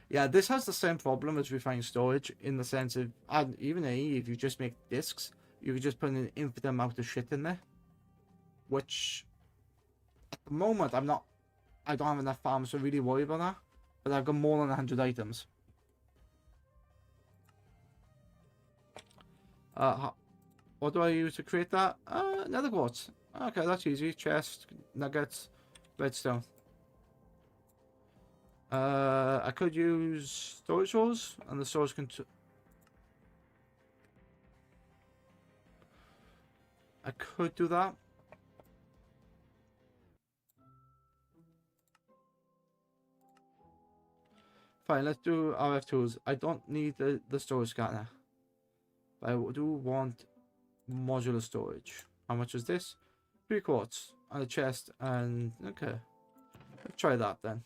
Yeah, this has the same problem as refined storage, in the sense of, and even AE, if you just make disks, you can just put an infinite amount of shit in there. Which, at the moment, I don't have enough farms to really worry about that. But I've got more than 100 items. What do I use to create that? Nether quartz. Okay, that's easy. Chest, nuggets, redstone. I could use storage ores, and the storage can. I could do that. Fine, let's do RF tools. I don't need the storage scanner. But I do want modular storage. How much is this? 3 quartz and a chest, and okay. Let's try that then.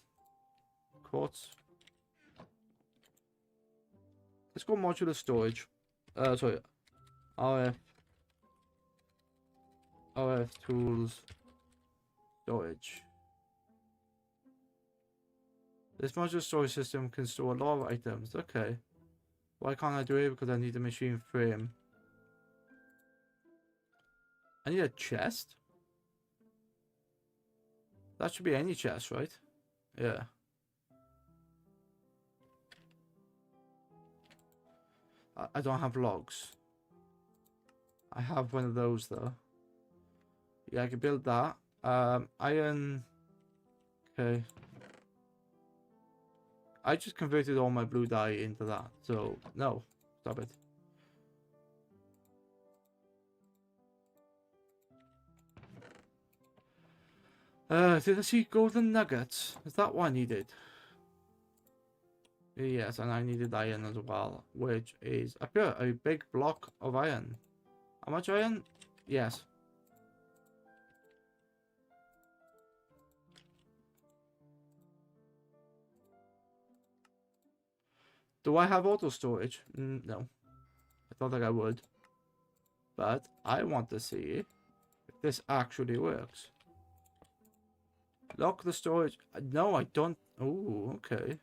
Quartz. Let's go modular storage. Sorry. RF tools storage. This modular storage system can store a lot of items. Okay. Why can't I do it? Because I need a machine frame. I need a chest? That should be any chest, right? Yeah. I don't have logs. I have one of those though. Yeah, I can build that. Iron. Okay. I just converted all my blue dye into that. So, no. Stop it. Did I see golden nuggets? Is that what I needed? Yes, and I needed iron as well, which is a big block of iron. How much iron? Yes. Do I have auto storage? No. I don't think I would. But I want to see if this actually works. Lock the storage. No, I don't. Oh, okay.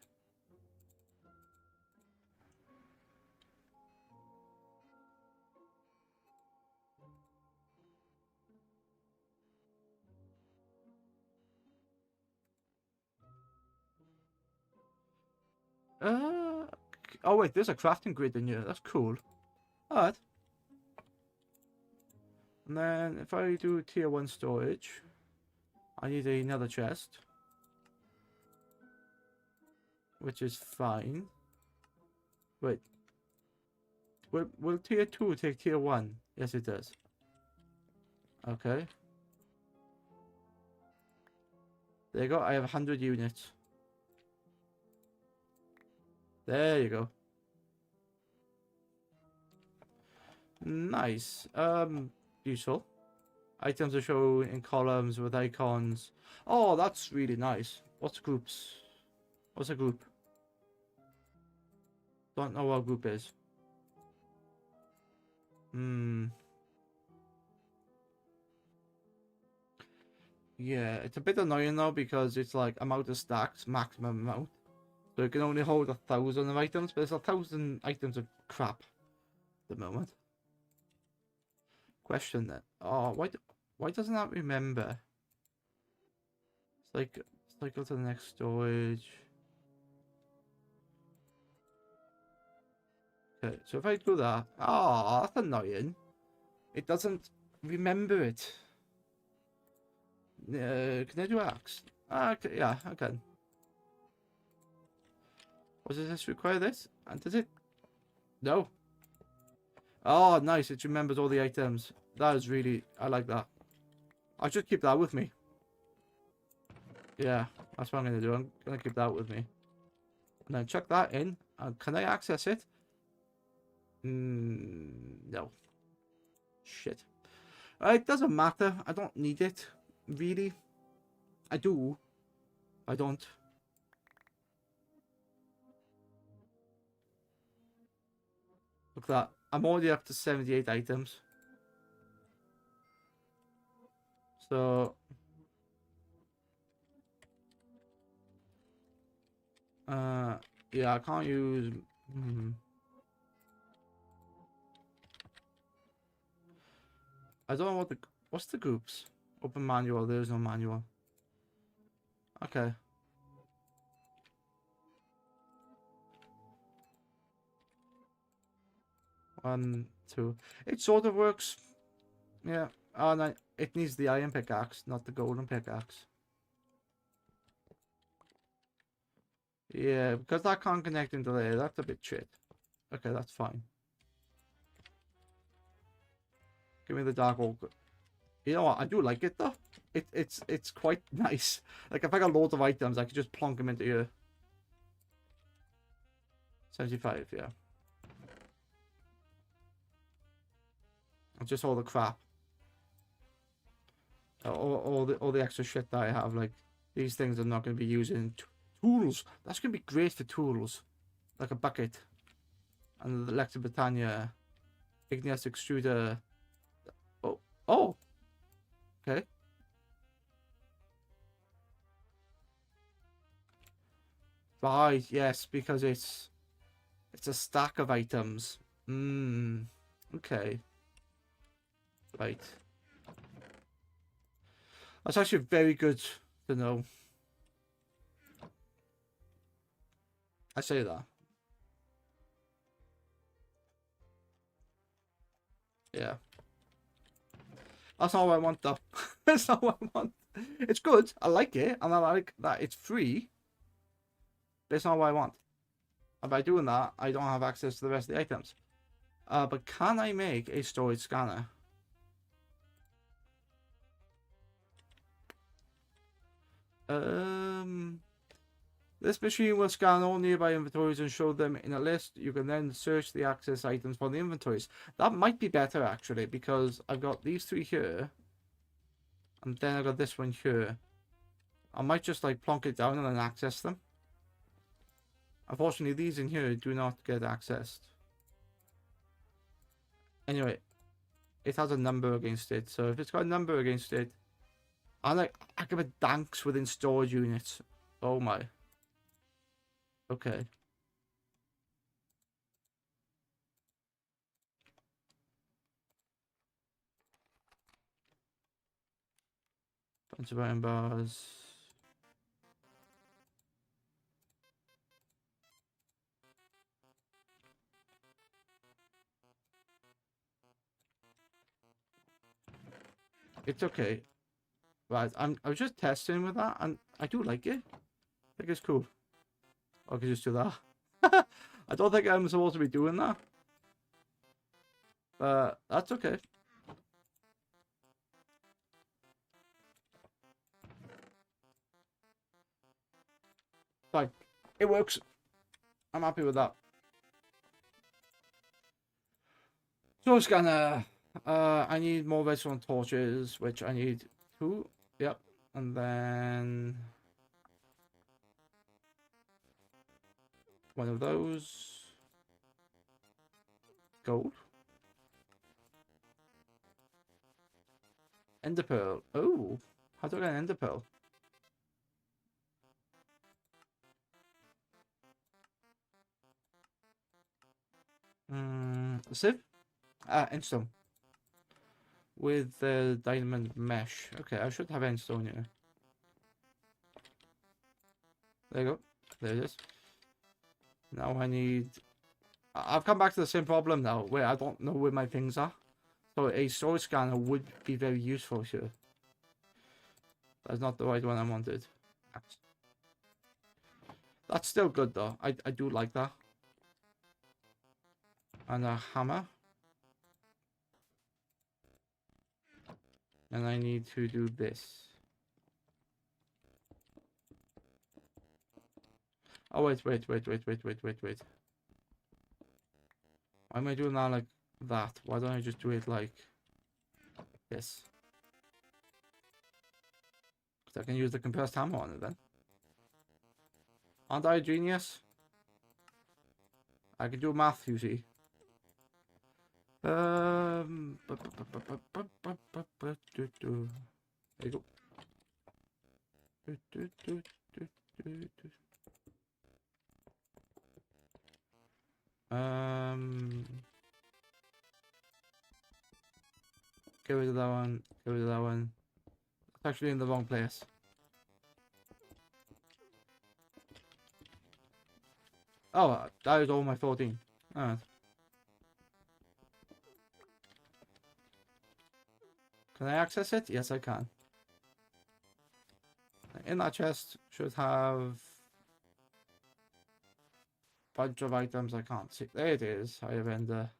Oh wait, there's a crafting grid in here. That's cool. Alright. And then if I do tier 1 storage, I need another chest. Which is fine. Wait. Will tier 2 take tier 1? Yes, it does. Okay. There you go. I have 100 units. There you go. Nice. Useful. Items are shown in columns with icons. Oh, that's really nice. What's groups? What's a group? Don't know what a group is. Yeah, it's a bit annoying though because it's like amount of stacks, maximum amount. So it can only hold 1,000 of items, but it's 1,000 items of crap at the moment. Question then. Oh, why doesn't that remember? It's like cycle to the next storage. Okay, so if I do that, oh, that's annoying. It doesn't remember it. Can I do axe? Okay, yeah, I can. Does this require this? And does it? No. Oh, nice. It remembers all the items. That is really... I like that. I'll just keep that with me. Yeah, that's what I'm going to do. I'm going to keep that with me. And then chuck that in. And can I access it? No. Shit. It doesn't matter. I don't need it. Really. I do. I don't. Look at that. I'm already up to 78 items. So... yeah, I can't use... I don't know what the... What's the groups? Open manual. There's no manual. Okay. 1, 2. It sort of works. Yeah. Oh, no. It needs the iron pickaxe, not the golden pickaxe. Yeah, because that can't connect into there. That's a bit shit. Okay, that's fine. Give me the dark oak. You know what? I do like it though. It's quite nice. Like if I got loads of items, I could just plonk them into here. 75, yeah. Just all the crap. All the extra shit that I have. Like these things I'm not going to be using. Tools. That's going to be great for tools. Like a bucket. And the Lecter Britannia. Igneous extruder. Oh. Oh. Okay. Right, yes, because it's a stack of items. Okay. Right. That's actually very good to know. I say that. Yeah. That's not what I want though. That's not what I want. It's good. I like it. And I like that it's free. But it's not what I want. And by doing that, I don't have access to the rest of the items. But can I make a storage scanner? This machine will scan all nearby inventories and show them in a list. You can then search the access items for the inventories. That might be better actually, because I've got these 3 here. And then I've got this one here. I might just like plonk it down and then access them. Unfortunately, these in here do not get accessed. Anyway, it has a number against it. So if it's got a number against it, I like activate danks within storage units. Oh my. Okay. Bunch of iron bars. It's okay. Right, I was just testing with that, and I do like it. I think it's cool. I can just do that. I don't think I'm supposed to be doing that. But that's okay. Fine. It works. I'm happy with that. So scanner. I need more redstone torches, which I need 2. Yep. And then one of those. Gold. Ender pearl. Oh, how do I get an ender pearl? Sieve? Endstone. With the diamond mesh. Okay, I should have endstone here. There you go. There it is. Now I need... I've come back to the same problem now, where I don't know where my things are. So a storage scanner would be very useful here. That's not the right one I wanted. That's still good though. I do like that. And a hammer. And I need to do this. Oh, wait. Why am I doing that like that? Why don't I just do it like this? Because I can use the compressed hammer on it then. Aren't I a genius? I can do math, you see. There you go. Get rid of that one. Get rid of that one. It's actually in the wrong place. Oh, that is all my 14. Alright. Can I access it? Yes, I can. In that chest should have a bunch of items I can't see. There it is. I have ender.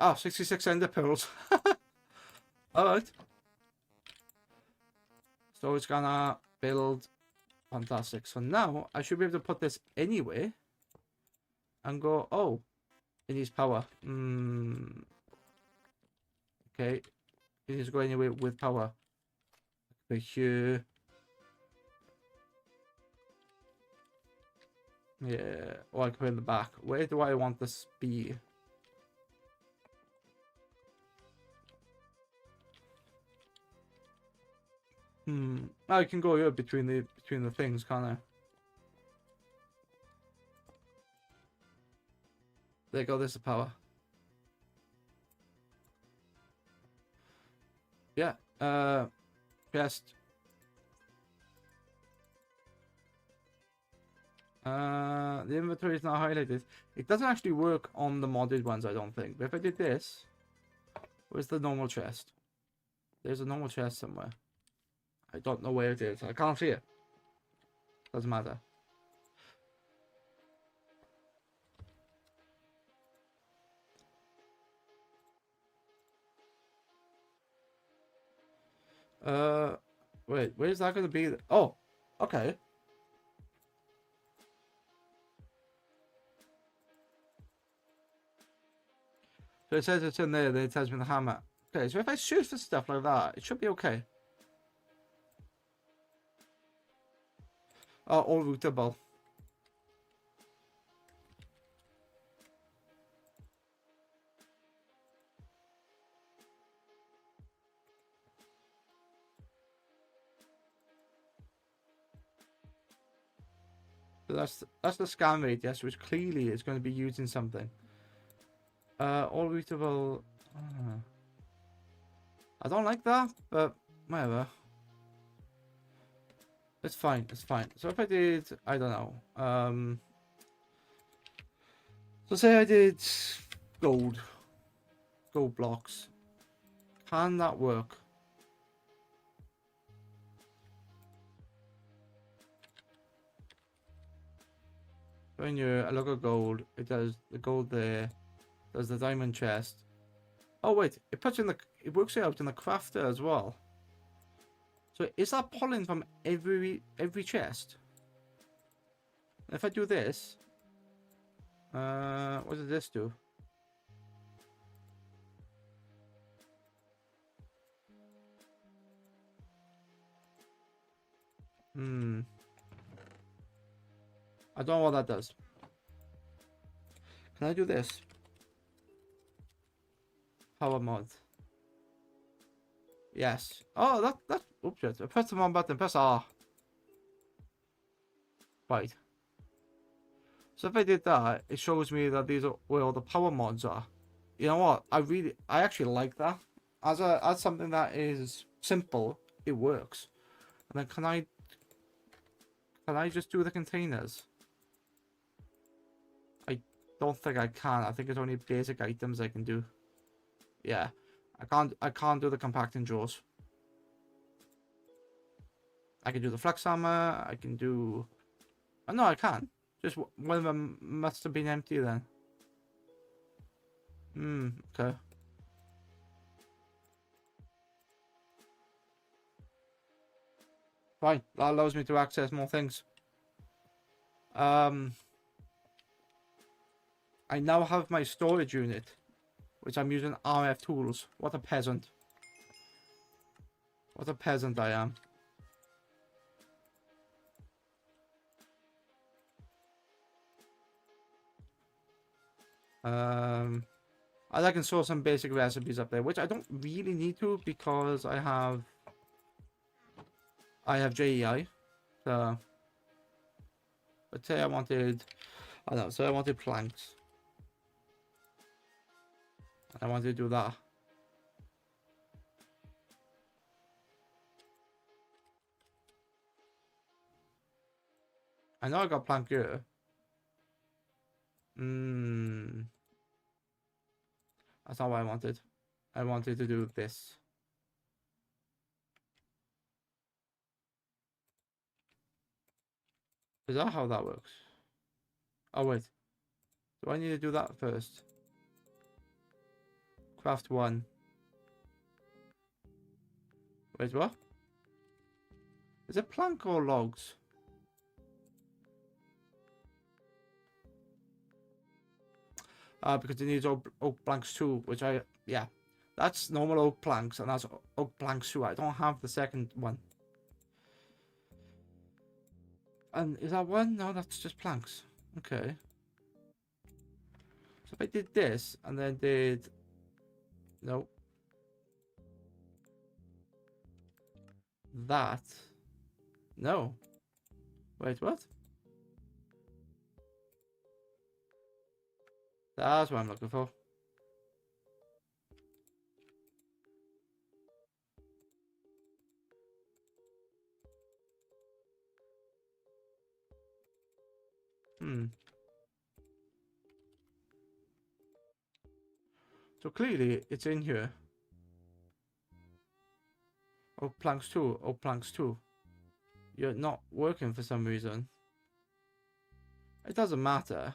Oh, 66 ender pearls. Alright. So it's gonna build. Fantastic. So now I should be able to put this anywhere and go, oh, it needs power. Okay. It needs to go anywhere with power. Over here. Yeah. Or I can put it in the back. Where do I want this be? I can go here between the things, can't I? There you go, there's the power. Yeah, chest. The inventory is not highlighted. It doesn't actually work on the modded ones, I don't think. But if I did this, where's the normal chest? There's a normal chest somewhere. I don't know where it is. I can't see it. Doesn't matter. Wait, where's that gonna be? Oh, okay. So it says it's in there, then it tells me the hammer. Okay, so if I shoot for stuff like that, it should be okay. Oh, all routable. So that's the scan radius, which clearly is going to be using something. All reachable. I don't like that, but whatever. It's fine. It's fine. So if I did, I don't know. So say I did gold blocks. Can that work? When I look at gold, it does the gold there, does the diamond chest. Oh wait, it works it out in the crafter as well. So is that pulling from every chest? If I do this, what does this do? I don't know what that does. Can I do this? Power mod. Yes. Oh, that. Oops, I pressed the wrong button. Press R. Right. So if I did that, it shows me that these are where all the power mods are. You know what? I actually like that. As something that is simple, it works. And then can I just do the containers? I don't think I can. I think it's only basic items I can do. Yeah. I can't do the compacting drawers. I can do the flux hammer, I can do... Oh, no, I can. Just one of them must have been empty then. Okay. Fine, that allows me to access more things. I now have my storage unit, which I'm using RF tools. What a peasant. What a peasant I am. I can store some basic recipes up there, which I don't really need to because I have JEI. So, but say I wanted, I don't know, so I wanted planks. I wanted to do that. I know I got plank here. That's not what I wanted. I wanted to do this. Is that how that works? Oh wait. Do I need to do that first? Craft one. Wait, what? Is it plank or logs? Because it needs oak planks too, which yeah. That's normal oak planks, and that's oak planks too. I don't have the second one. And is that one? No, that's just planks. Okay. So if I did this, and then did... No. That. No. Wait, what? That's what I'm looking for. So clearly it's in here. Oh, planks too. Oh, planks too. You're not working for some reason. It doesn't matter.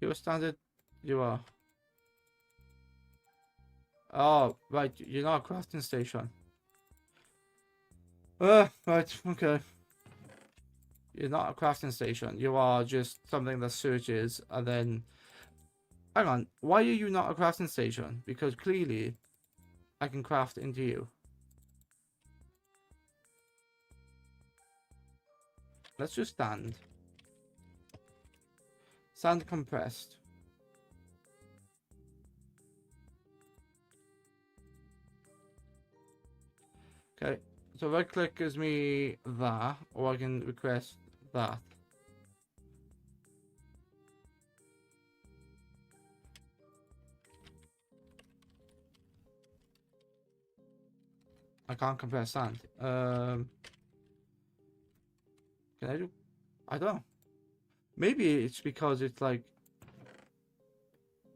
You're standard. You are. Oh, right. You're not a crafting station. Right. Okay. You're not a crafting station. You are just something that searches and then... Hang on. Why are you not a crafting station? Because clearly I can craft into you. Let's just stand. Sand compressed. Okay, so right click gives me that, or I can request that. I can't compress sand. Can I do? I don't know. Maybe it's because it's like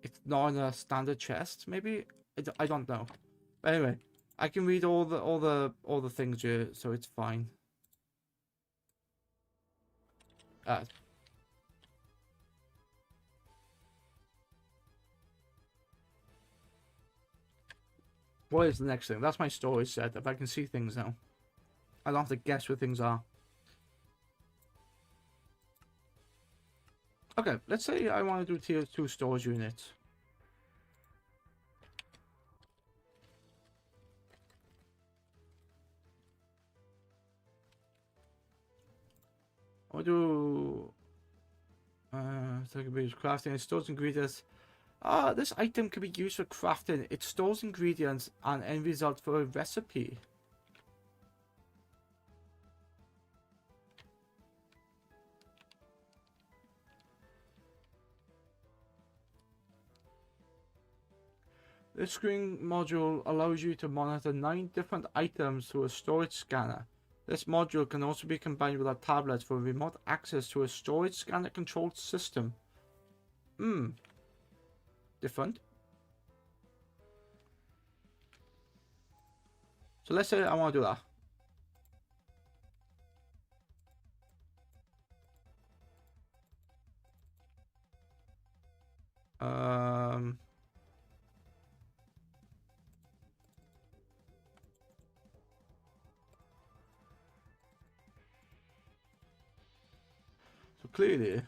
it's not in a standard chest. Maybe I don't know. But anyway, I can read all the things here, so it's fine. Uh, what is the next thing? That's my storage setup. I can see things now. I don't have to guess where things are. Okay, let's say I want to do tier 2 storage units. I'll do crafting. It stores ingredients. Ah, this item can be used for crafting. It stores ingredients and end result for a recipe. This screen module allows you to monitor 9 different items through a storage scanner. This module can also be combined with a tablet for remote access to a storage scanner controlled system. Different. So let's say I want to do that. So clearly,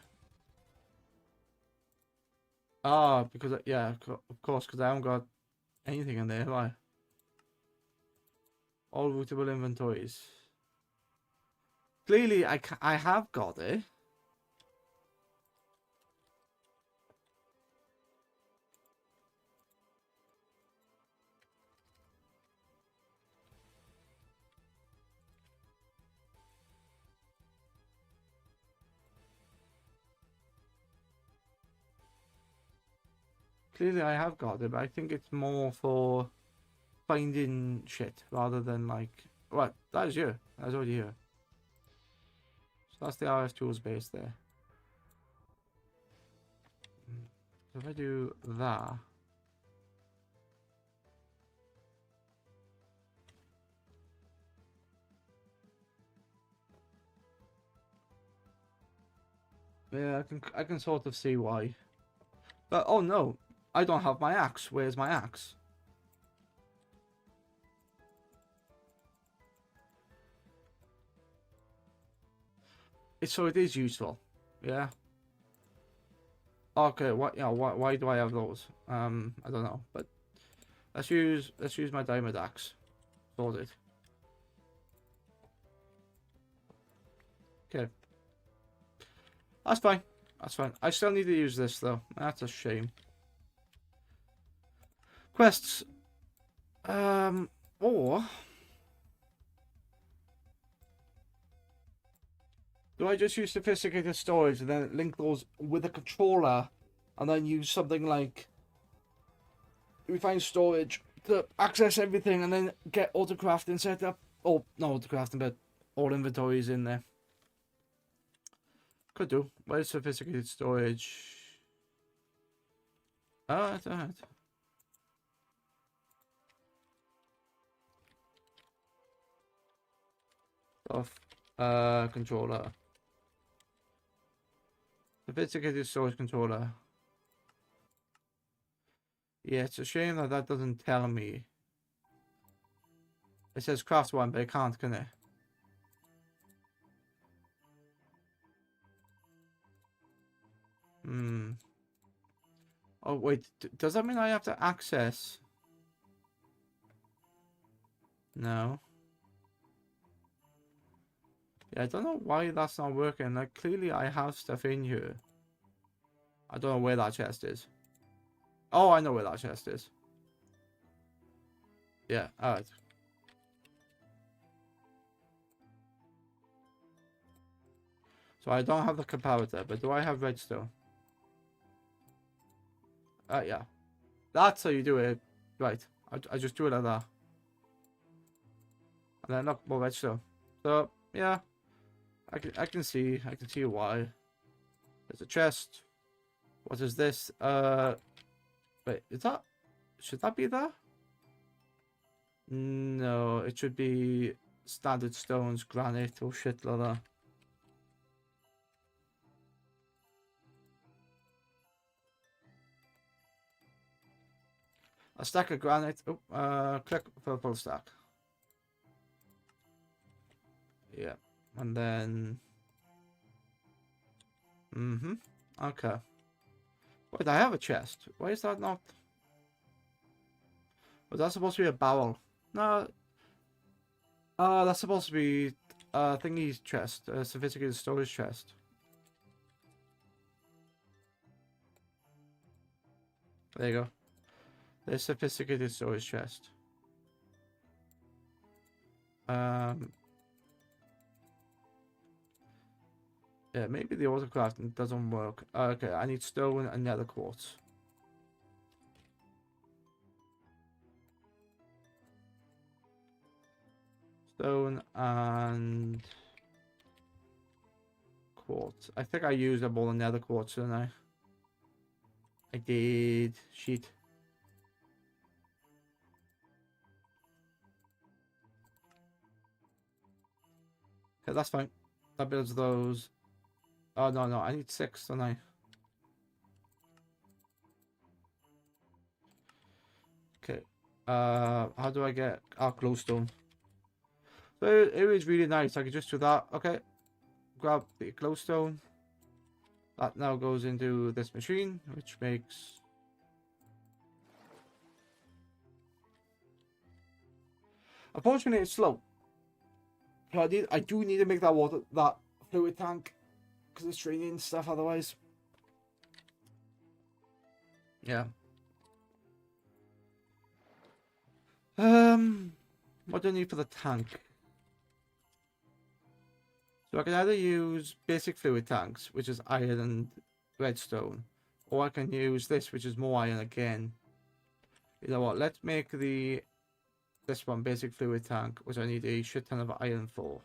because yeah, of course, because I haven't got anything in there, have I? All routable inventories. Clearly, I have got it. Clearly, I have got it, but I think it's more for finding shit rather than like. What? That is you. That's already here. So that's the RF tools base there. So if I do that. Yeah, I can sort of see why. But oh no, I don't have my axe. Where's my axe? So it is useful. Yeah. Okay, what yeah, why do I have those? I don't know, but let's use my diamond axe. Sorted. Okay. That's fine. That's fine. I still need to use this though. That's a shame. Quests. Or do I just use sophisticated storage and then link those with a controller and then use something like refined storage to access everything and then get auto crafting set up? Oh, not auto crafting, but all inventories in there. Could do. Where's sophisticated storage? Alright. Off. Controller. Sophisticated storage controller. Yeah, it's a shame that that doesn't tell me. It says craft one, but it can't, can it? Oh, wait. Does that mean I have to access? No. Yeah, I don't know why that's not working. Like, clearly I have stuff in here. I don't know where that chest is. Oh, I know where that chest is. Yeah, alright. So I don't have the comparator, but do I have redstone? Yeah. That's how you do it. Right. I just do it like that. And then look, more redstone. So yeah, I can see why. There's a chest. What is this? Wait, is that, should that be there? No, it should be standard stones, granite, or shit like that. A stack of granite. Oh, click purple stack. Yeah, and then. Okay. Wait, I have a chest. Why is that not? Was that supposed to be a barrel? No. That's supposed to be thingy's chest, a sophisticated storage chest. There you go. There's sophisticated storage chest. Yeah, maybe the autocrafting doesn't work. Okay, I need stone and nether quartz. Stone and quartz. I think I used up all the nether quartz, didn't I? I did. Shit. Okay, that's fine. That builds those. Oh, no, no. I need 6, don't I? Okay. How do I get our glowstone? So it was really nice. I could just do that. Okay. Grab the glowstone. That now goes into this machine, which makes... Unfortunately, it's slow. So I do need to make that fluid tank, because it's draining and stuff otherwise. Yeah. What do I need for the tank? So I can either use basic fluid tanks, which is iron and redstone, or I can use this, which is more iron again. You know what? Let's make this one basic fluid tank, which I need a shit ton of iron for.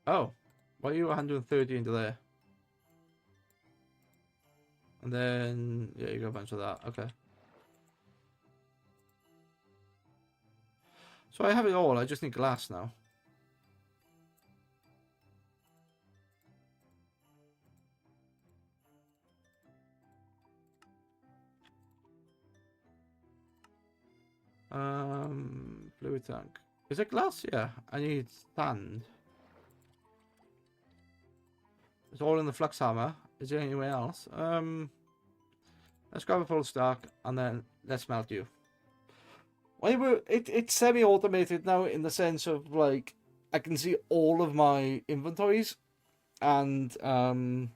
Oh, why are you 130 into there? And then, yeah, you got a bunch of that. Okay. So I have it all. I just need glass now. Fluid tank. Is it glass? Yeah. I need sand. It's all in the flux hammer. Is there anywhere else? Let's grab a full stack and then let's melt you. It's semi-automated now in the sense of like I can see all of my inventories, and I don't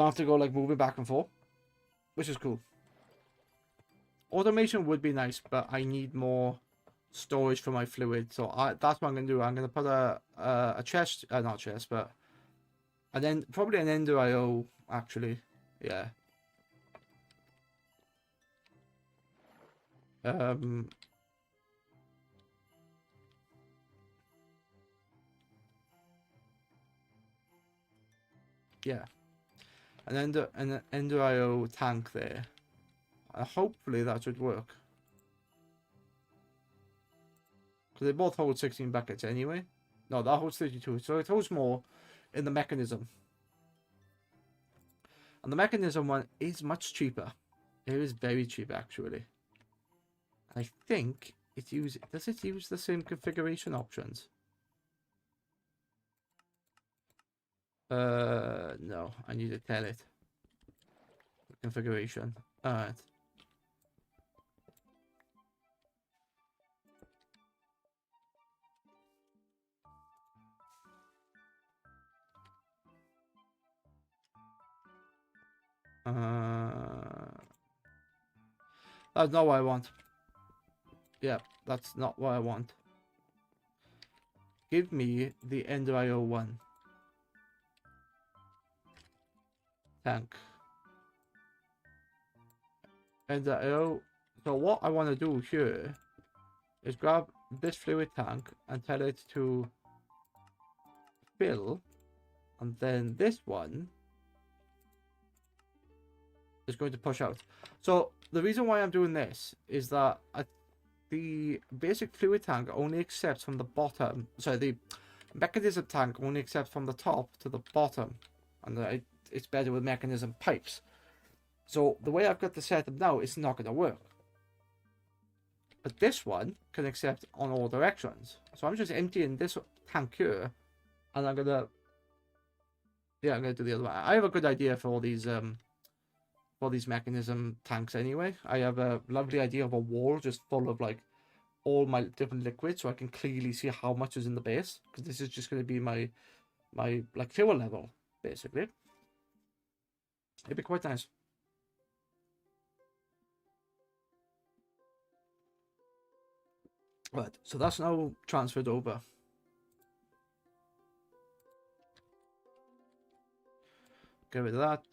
have to go like moving back and forth, which is cool. Automation would be nice, but I need more storage for my fluid, so that's what I'm gonna do. I'm gonna put a chest, not chest, but and then probably an Ender IO actually, yeah. Yeah, an Ender IO tank there. Hopefully that should work. Because they both hold 16 buckets anyway. No, that holds 32, so it holds more in the mechanism. And the mechanism one is much cheaper. It is very cheap actually. I think does it use the same configuration options? No, I need to tell it. Configuration. Alright. That's not what I want. Yeah, that's not what I want. Give me the Ender IO one. Tank. Ender IO. So what I want to do here is grab this fluid tank and tell it to fill, and then this one is going to push out. So the reason why I'm doing this is that the basic fluid tank only accepts from the bottom. Sorry, the mechanism tank only accepts from the top to the bottom, and it's better with mechanism pipes. So the way I've got the setup now, it's not going to work. But this one can accept on all directions. So I'm just emptying this tank here, and I'm gonna do the other one. I have a good idea for all these mechanism tanks anyway. I have a lovely idea of a wall just full of like all my different liquids, so I can clearly see how much is in the base, because this is just going to be my like fuel level basically. It'd be quite nice. Right, so that's now transferred over. Get rid of that.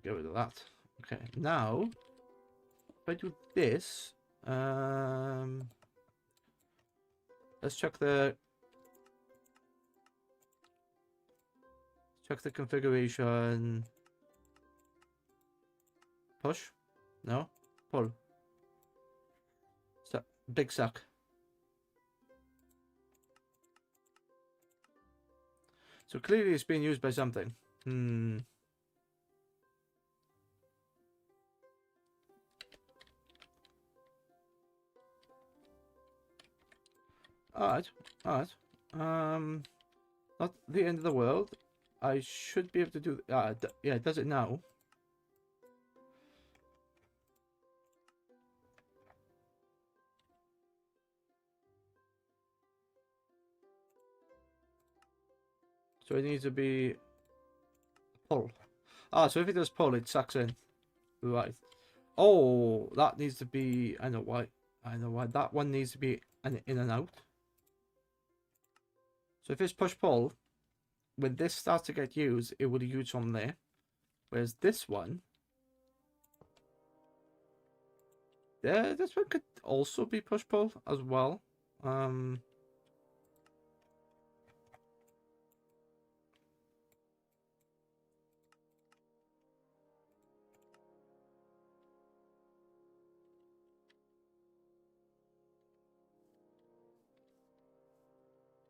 Get rid of that. Okay, now if I do this, let's check the configuration. Push? No? Pull. Big suck. So clearly it's being used by something. Alright. Not the end of the world. I should be able to do... yeah, it does it now. So it needs to be... pull. So if it does pull, it sucks in. Right. Oh, that needs to be... I know why. That one needs to be an in and out. So if it's push-pull, when this starts to get used, it will use from there. Whereas this one... yeah, this one could also be push-pull as well.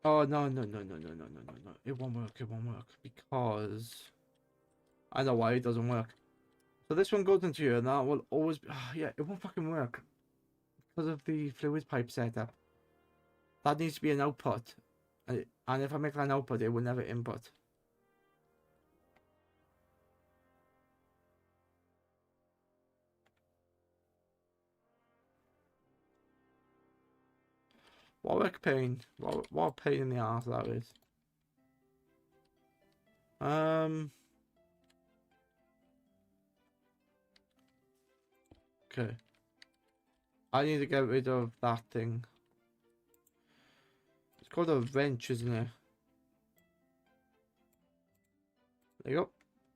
Oh, no. It won't work, because... I know why it doesn't work. So this one goes into here, and that will always be... yeah, it won't fucking work. Because of the fluid pipe setup. That needs to be an output. And if I make that an output, it will never input. What a pain. What a pain in the ass that is. Okay. I need to get rid of that thing. It's called a wrench, isn't it? There you go.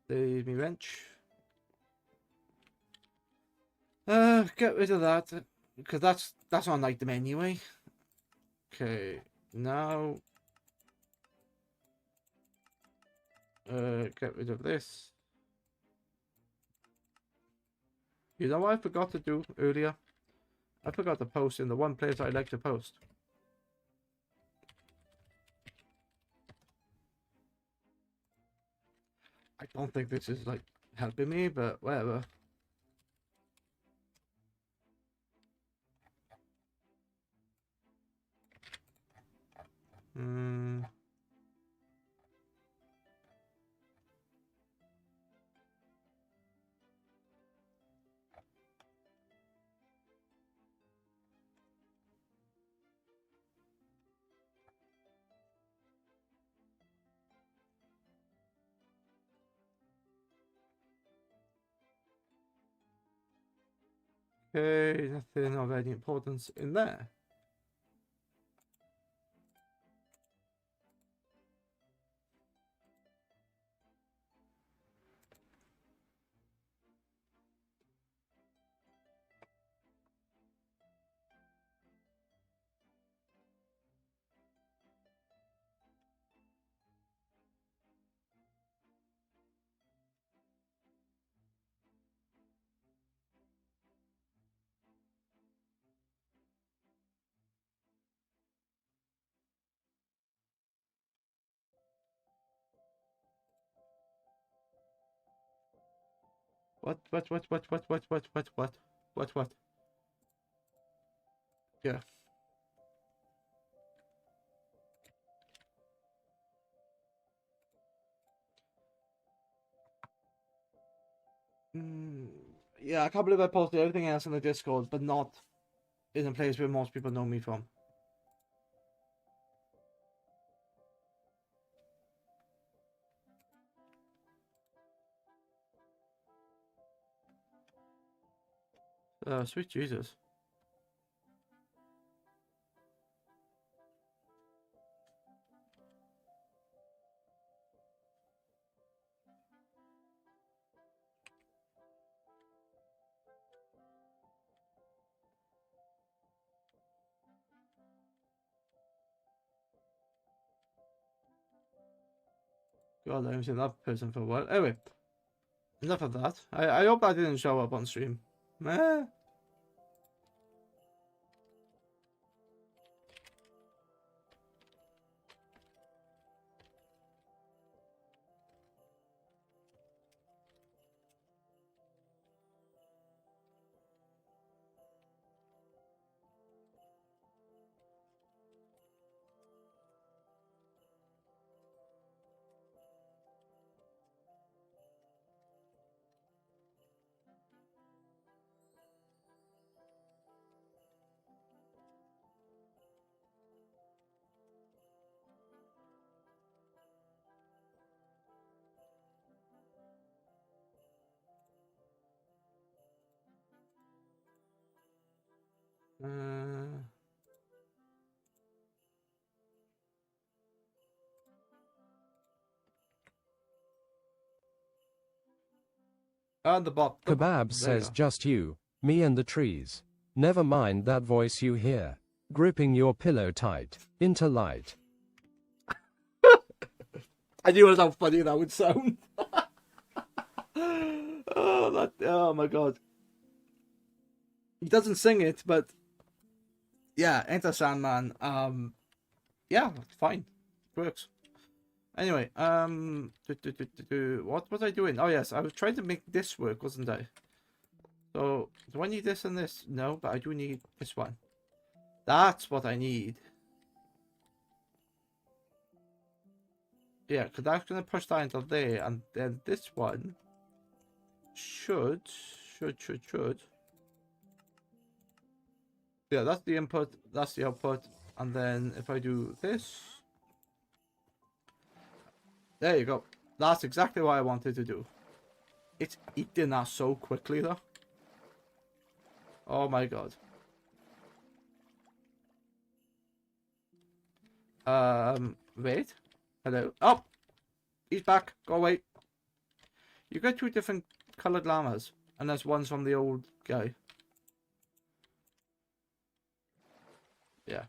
There's my wrench. Get rid of that. Because that's not an item anyway. Okay. Now... get rid of this. You know what I forgot to do earlier? I forgot to post in the one place I like to post. I don't think this is like helping me, but whatever. Okay, nothing of any importance in there. What? Yeah. Yeah, I can't believe I posted everything else in the Discord, but not in a place where most people know me from. Sweet Jesus. God, I haven't seen that person for a while. Anyway, enough of that. I hope I didn't show up on stream. Eh. And the bot. Kebab says just you, me and the trees. Never mind that voice you hear. Gripping your pillow tight, into light. I knew how funny that would sound. Oh my god. He doesn't sing it, but yeah, Enter Sandman. Yeah, fine, works. Anyway, what was I doing? Oh yes, I was trying to make this work, wasn't I? So, do I need this and this? No, but I do need this one. That's what I need. Yeah, because that's going to push that into there, and then this one should. Yeah, that's the input, that's the output, and then if I do this, there you go. That's exactly what I wanted to do. It's eating that so quickly, though. Oh my god. Wait. Hello. Oh! He's back. Go away. You got two different coloured llamas, and there's one's from the old guy. Yeah.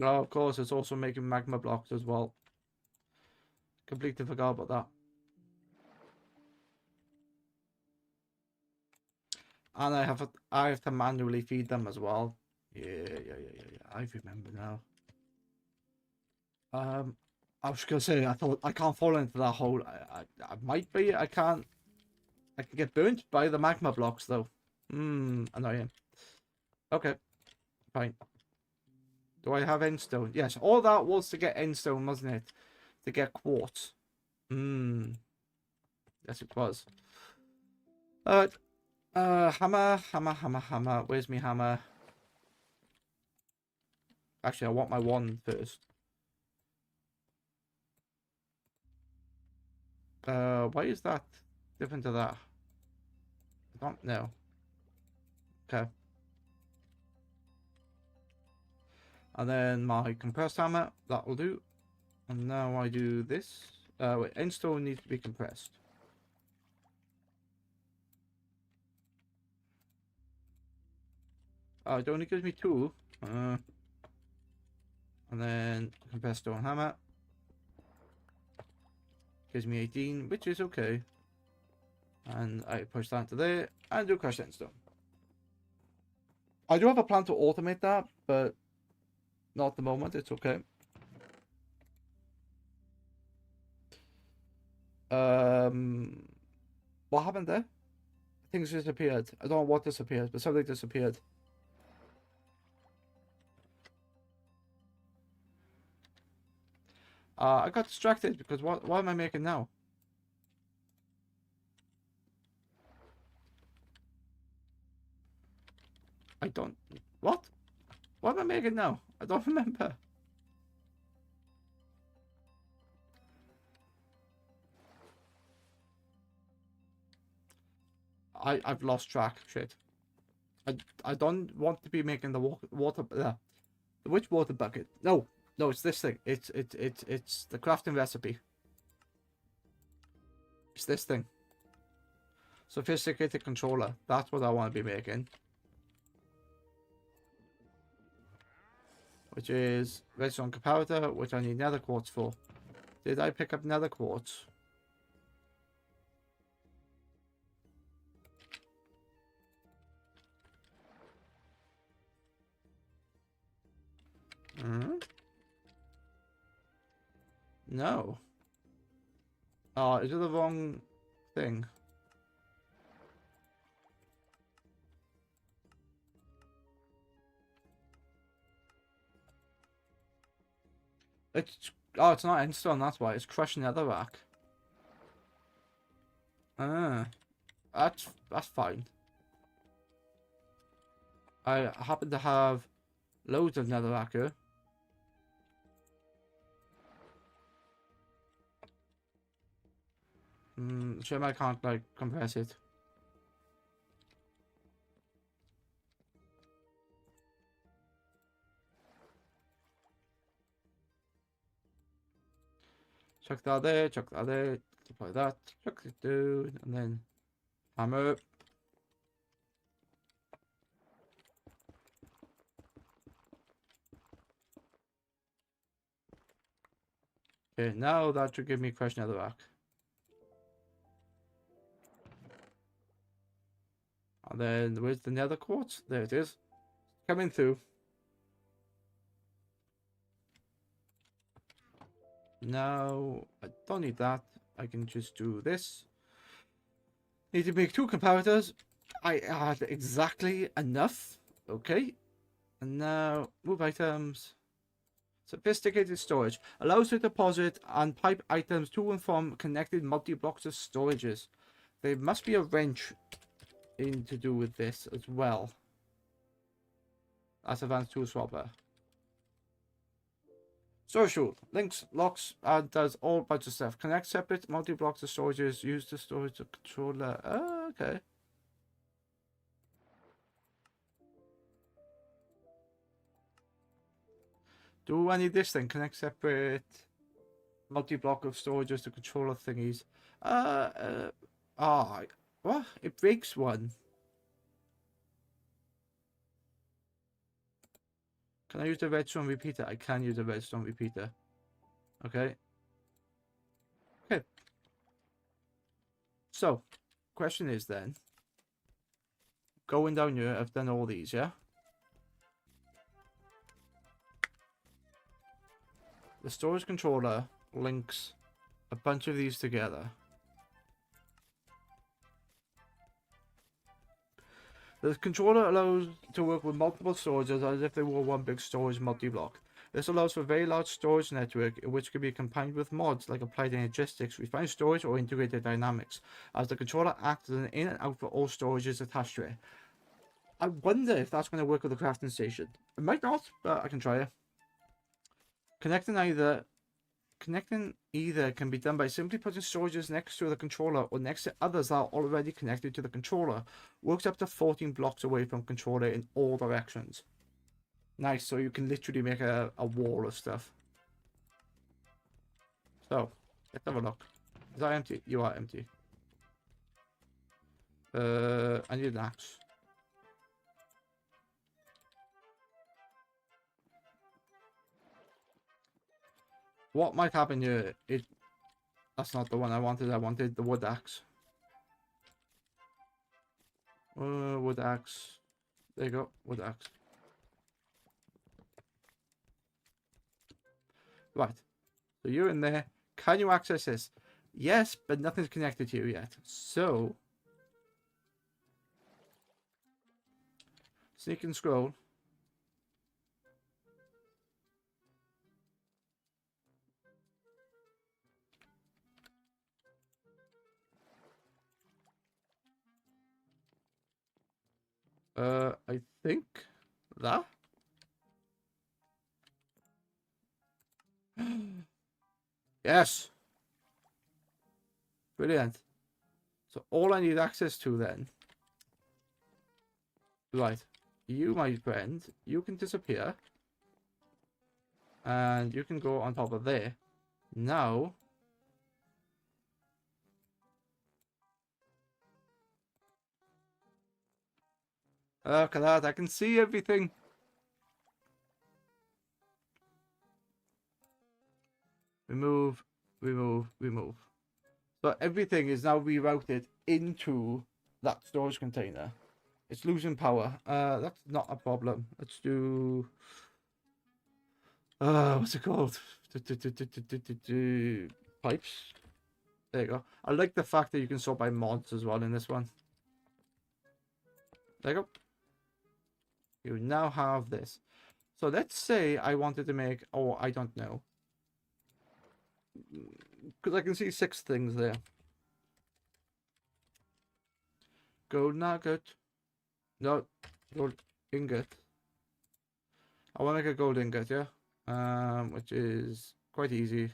No, of course, it's also making magma blocks as well. Completely forgot about that. And I have to manually feed them as well. Yeah. I remember now. I was gonna say, I thought I can't fall into that hole. I might be. I can't. I can get burnt by the magma blocks though. Annoying. Okay, fine. Do I have endstone? Yes, all that was to get endstone, wasn't it? To get quartz. Yes, it was. Hammer. Where's my hammer? Actually, I want my wand first. Why is that different to that? I don't know. Okay. And then my compressed hammer, that will do. And now I do this. Wait, endstone needs to be compressed. Oh, it only gives me 2. And then compressed stone hammer. Gives me 18, which is okay. And I push that to there and do crushed endstone. I do have a plan to automate that, but not at the moment. It's okay. What happened there? Things disappeared. I don't know what disappeared, but something disappeared. I got distracted because what am I making now? I don't... What? What am I making now? I don't remember. I've lost track. Shit. I don't want to be making the water... which water bucket? No. No, it's this thing. It's the crafting recipe. It's this thing. Sophisticated controller. That's what I want to be making. Which is redstone comparator, which I need nether quartz for. Did I pick up nether quartz? No. Oh, is it the wrong thing? It's... Oh, it's not endstone, that's why. It's crushing netherrack. That's fine. I happen to have loads of netherrack here. Shame I can't, like, compress it. Chuck that there, apply that, chuck it down, and then hammer. Okay, now that should give me crushed netherrack. And then where's the nether quartz? There it is. Coming through. Now I don't need that. I can just do this. Need to make 2 comparators. I had exactly enough. Okay. And now move items. Sophisticated storage allows you to deposit and pipe items to and from connected multi-blocks of storages. There must be a wrench in to do with this as well. That's advanced tool swapper. Storage tool links, locks, and does all bunch of stuff. Connect separate multi-blocks of storages. Use the storage controller. Oh, okay. Do I need this thing? Connect separate multi-block of storages to controller thingies. What? It breaks one. Can I use the redstone repeater? I can use the redstone repeater. Okay. Okay. So, question is then, going down here, I've done all these, yeah? The storage controller links a bunch of these together. The controller allows to work with multiple storages as if they were one big storage multi-block. This allows for a very large storage network which can be combined with mods like applied energistics, refined storage, or integrated dynamics, as the controller acts as an in and out for all storages attached to it. I wonder if that's going to work with the crafting station. It might not, but I can try it. Connecting either Connecting either can be done by simply putting storages next to the controller or next to others that are already connected to the controller. Works up to 14 blocks away from controller in all directions. Nice, so you can literally make a wall of stuff. So, let's have a look. Is that empty? You are empty. I need an axe. What might happen here? That's not the one I wanted. I wanted the wood axe. Wood axe. There you go. Wood axe. Right. So you're in there. Can you access this? Yes, but nothing's connected to you yet. So sneak and scroll. I think that. Yes. Brilliant. So all I need access to then. Right. You, my friend, you can disappear. And you can go on top of there. Now. Look at that. I can see everything. Remove, remove, remove. So everything is now rerouted into that storage container. It's losing power. That's not a problem. Let's do... what's it called? Pipes. There you go. I like the fact that you can sort by mods as well in this one. There you go. You now have this. So let's say I wanted to make... Oh, I don't know. Because I can see 6 things there. Gold nugget. No, gold ingot. I want to make a gold ingot, yeah? Which is quite easy.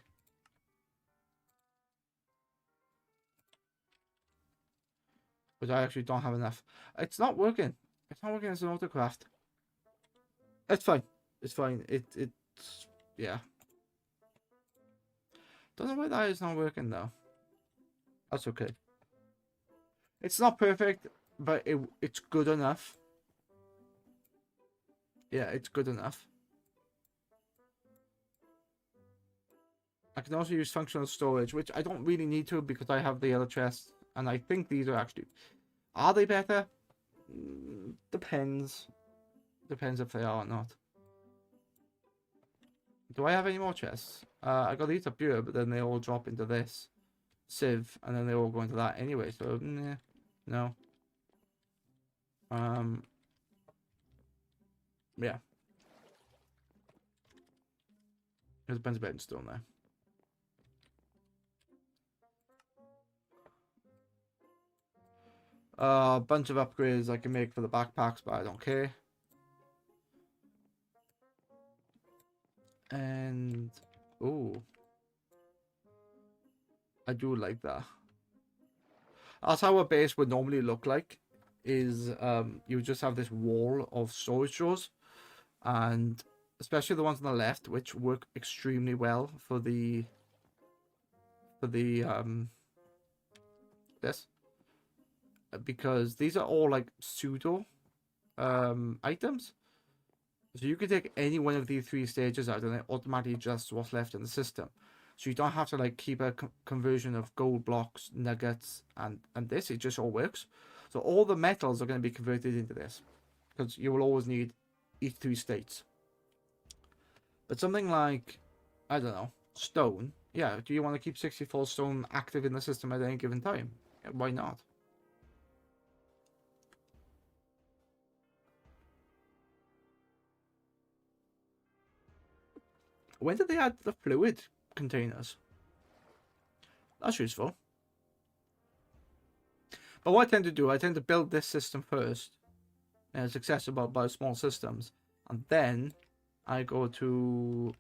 But I actually don't have enough. It's not working. It's not working as an autocraft. It's fine. It's fine. It's yeah. Don't know why that is not working though. That's okay. It's not perfect, but it's good enough. Yeah, it's good enough. I can also use functional storage, which I don't really need to because I have the other chests, and I think these are actually... Are they better? Depends. Depends if they are or not. Do I have any more chests? I got these up here, but then they all drop into this sieve, and then they all go into that anyway. So nah, no. Yeah. There's a bunch of bed still there. A bunch of upgrades I can make for the backpacks, but I don't care. And oh, I do like that. That's how a base would normally look like. Is you just have this wall of storage drawers, and especially the ones on the left, which work extremely well for the this, because these are all like pseudo items. So you can take any one of these 3 stages out and it automatically adjusts what's left in the system. So you don't have to like keep a conversion of gold blocks, nuggets, and this. It just all works. So all the metals are going to be converted into this, because you will always need each 3 states. But something like, I don't know, stone. Yeah, do you want to keep 64 stone active in the system at any given time? Yeah, why not? When did they add the fluid containers? That's useful. But what I tend to do, I tend to build this system first, and it's accessible by small systems, and then I go to...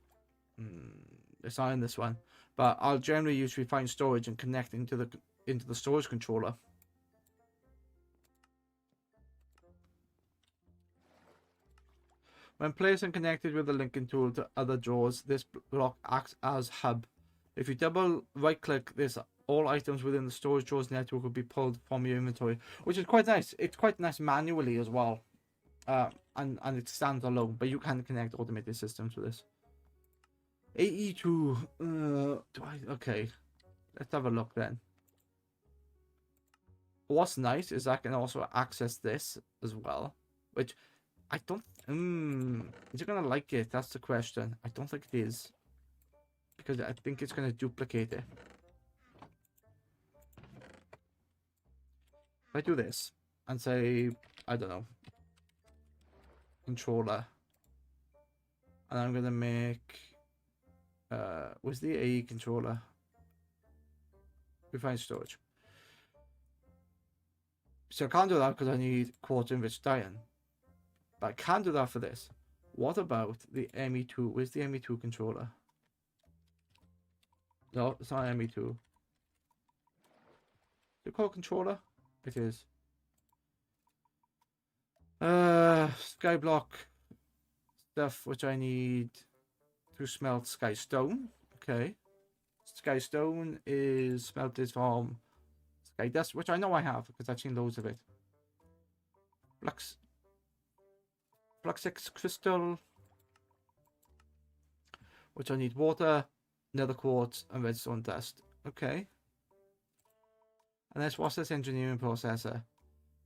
it's not in this one. but I'll generally use refined storage and connect into the storage controller. When placed and connected with the linking tool to other drawers, this block acts as hub. If you double right click this, all items within the storage drawers network will be pulled from your inventory, which is quite nice. It's quite nice manually as well. And it stands alone, but you can connect automated systems with this. AE2, okay, let's have a look then. What's nice is I can also access this as well, which I don't, is it gonna like it? That's the question. I don't think it is, because I think it's gonna duplicate it. If I do this and say, I don't know, controller, and I'm gonna make, where's the AE controller? Refined storage. So I can't do that because I need quartz enriched iron. But I can do that for this. What about the ME2? Where's the ME2 controller? No, it's not ME2. Is it called controller? It is. Skyblock stuff which I need to smelt skystone. Okay. Skystone is smelted from sky dust, which I know I have because I've seen loads of it. Fluxix crystal, which I need water, nether quartz, and redstone dust. Okay. And let's watch this engineering processor.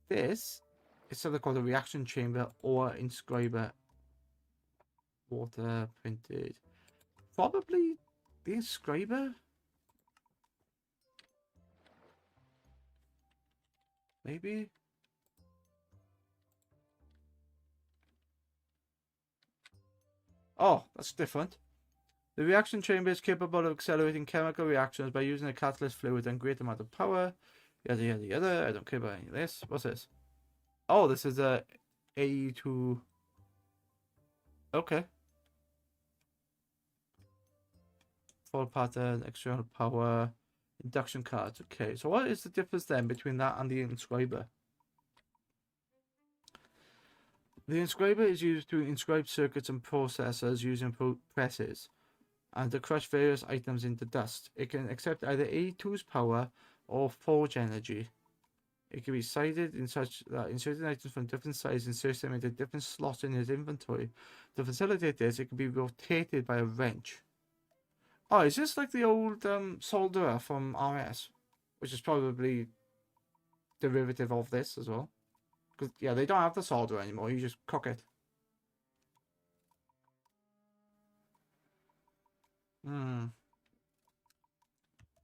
This is something called a reaction chamber or inscriber. Water printed. Probably the inscriber. Maybe. Oh, that's different. The reaction chamber is capable of accelerating chemical reactions by using a catalyst fluid and great amount of power. Yada yada yada. I don't care about any of this. What's this? Oh, this is a AE2. Okay. Full pattern, external power, induction cards. Okay, so what is the difference then between that and the inscriber? The inscriber is used to inscribe circuits and processors using presses and to crush various items into dust. It can accept either AE2's power or forge energy. It can be sited in such that inserting items from different sizes inserts them into different slots in his inventory. To facilitate this, it can be rotated by a wrench. Oh, is this like the old solderer from RS? Which is probably derivative of this as well. Because, yeah, they don't have the solder anymore. You just cook it.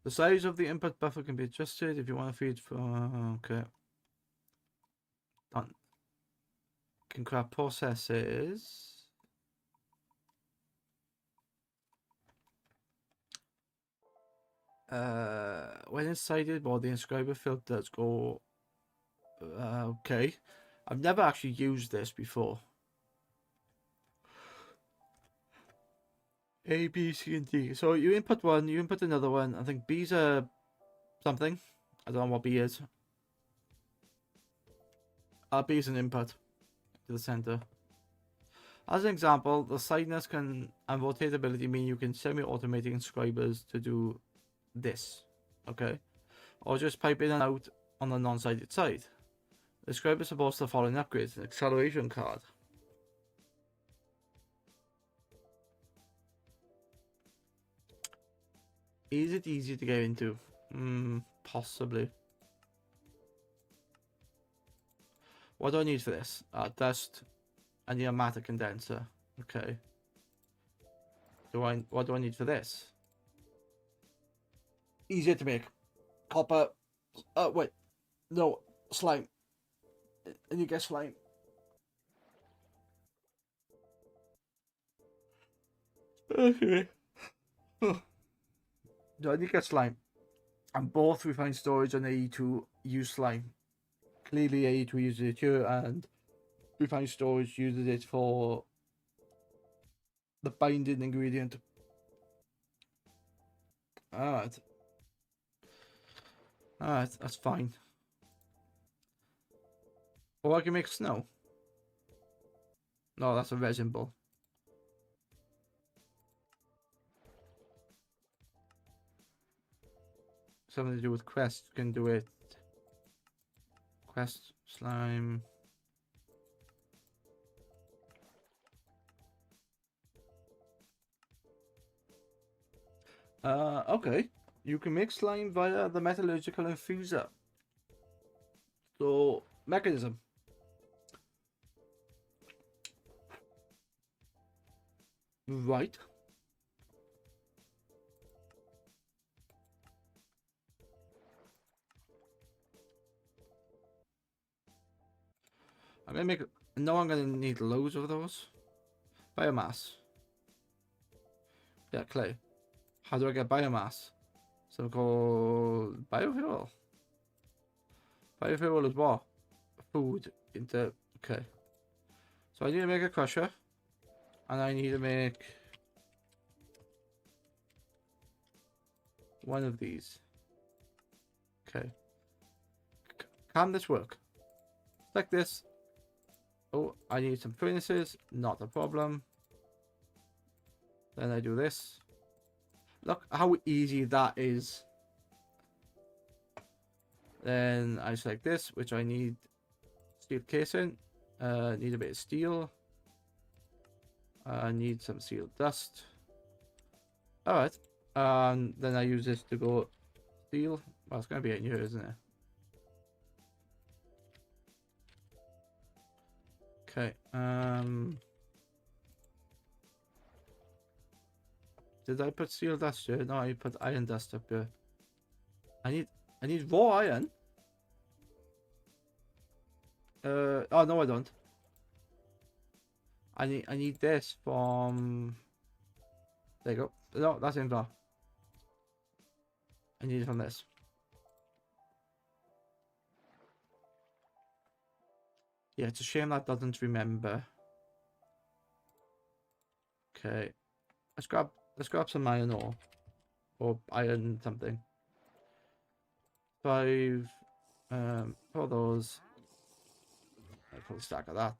The size of the input buffer can be adjusted if you want to feed from... Okay. Done. Can craft processes. When incited, while the inscriber filters go... okay. I've never actually used this before. A, B, C, and D. So you input one, you input another one. I think B's a something. I don't know what B is. B is an input to the center. As an example, the sideness and rotatability mean you can semi-automatic inscribers to do this. Okay? Or just pipe in and out on the non-sided side. The inscriber supports the following upgrades: an acceleration card. Is it easy to get into? Possibly. What do I need for this? Dust. I need a matter condenser. Okay. What do I need for this? Easier to make. Copper. Wait. No. Slime. And you get slime. Okay. No, I need to get slime. And both refined storage and AE2 use slime. Clearly AE2 uses it here, and refined storage uses it for the binding ingredient. Alright. Alright, that's fine. Or I can make snow. No, that's a resin ball. Something to do with quest. You can do it. Quest slime. Okay. You can make slime via the metallurgical infuser. So, mechanism. Right. I'm gonna make. No, I'm gonna need loads of those. Biomass. Yeah, clay. How do I get biomass? So called biofuel. Biofuel is what? Food into. Okay. So I need to make a crusher, and I need to make one of these. Okay. Can this work? Like this. Oh, I need some furnaces. Not a problem. Then I do this. Look how easy that is. Then I select this, which I need steel casing. Need a bit of steel. I need some steel dust. Alright. Then I use this to go steel. Well, it's going to be in here, isn't it? Okay. Did I put steel dust here? No, I put iron dust up here. I need raw iron. Oh no, I don't. I need this from. There you go. No, that's in there. I need it from this. Yeah, it's a shame that doesn't remember. Okay, let's grab some iron ore, or iron something. 5. For those. A full stack of that.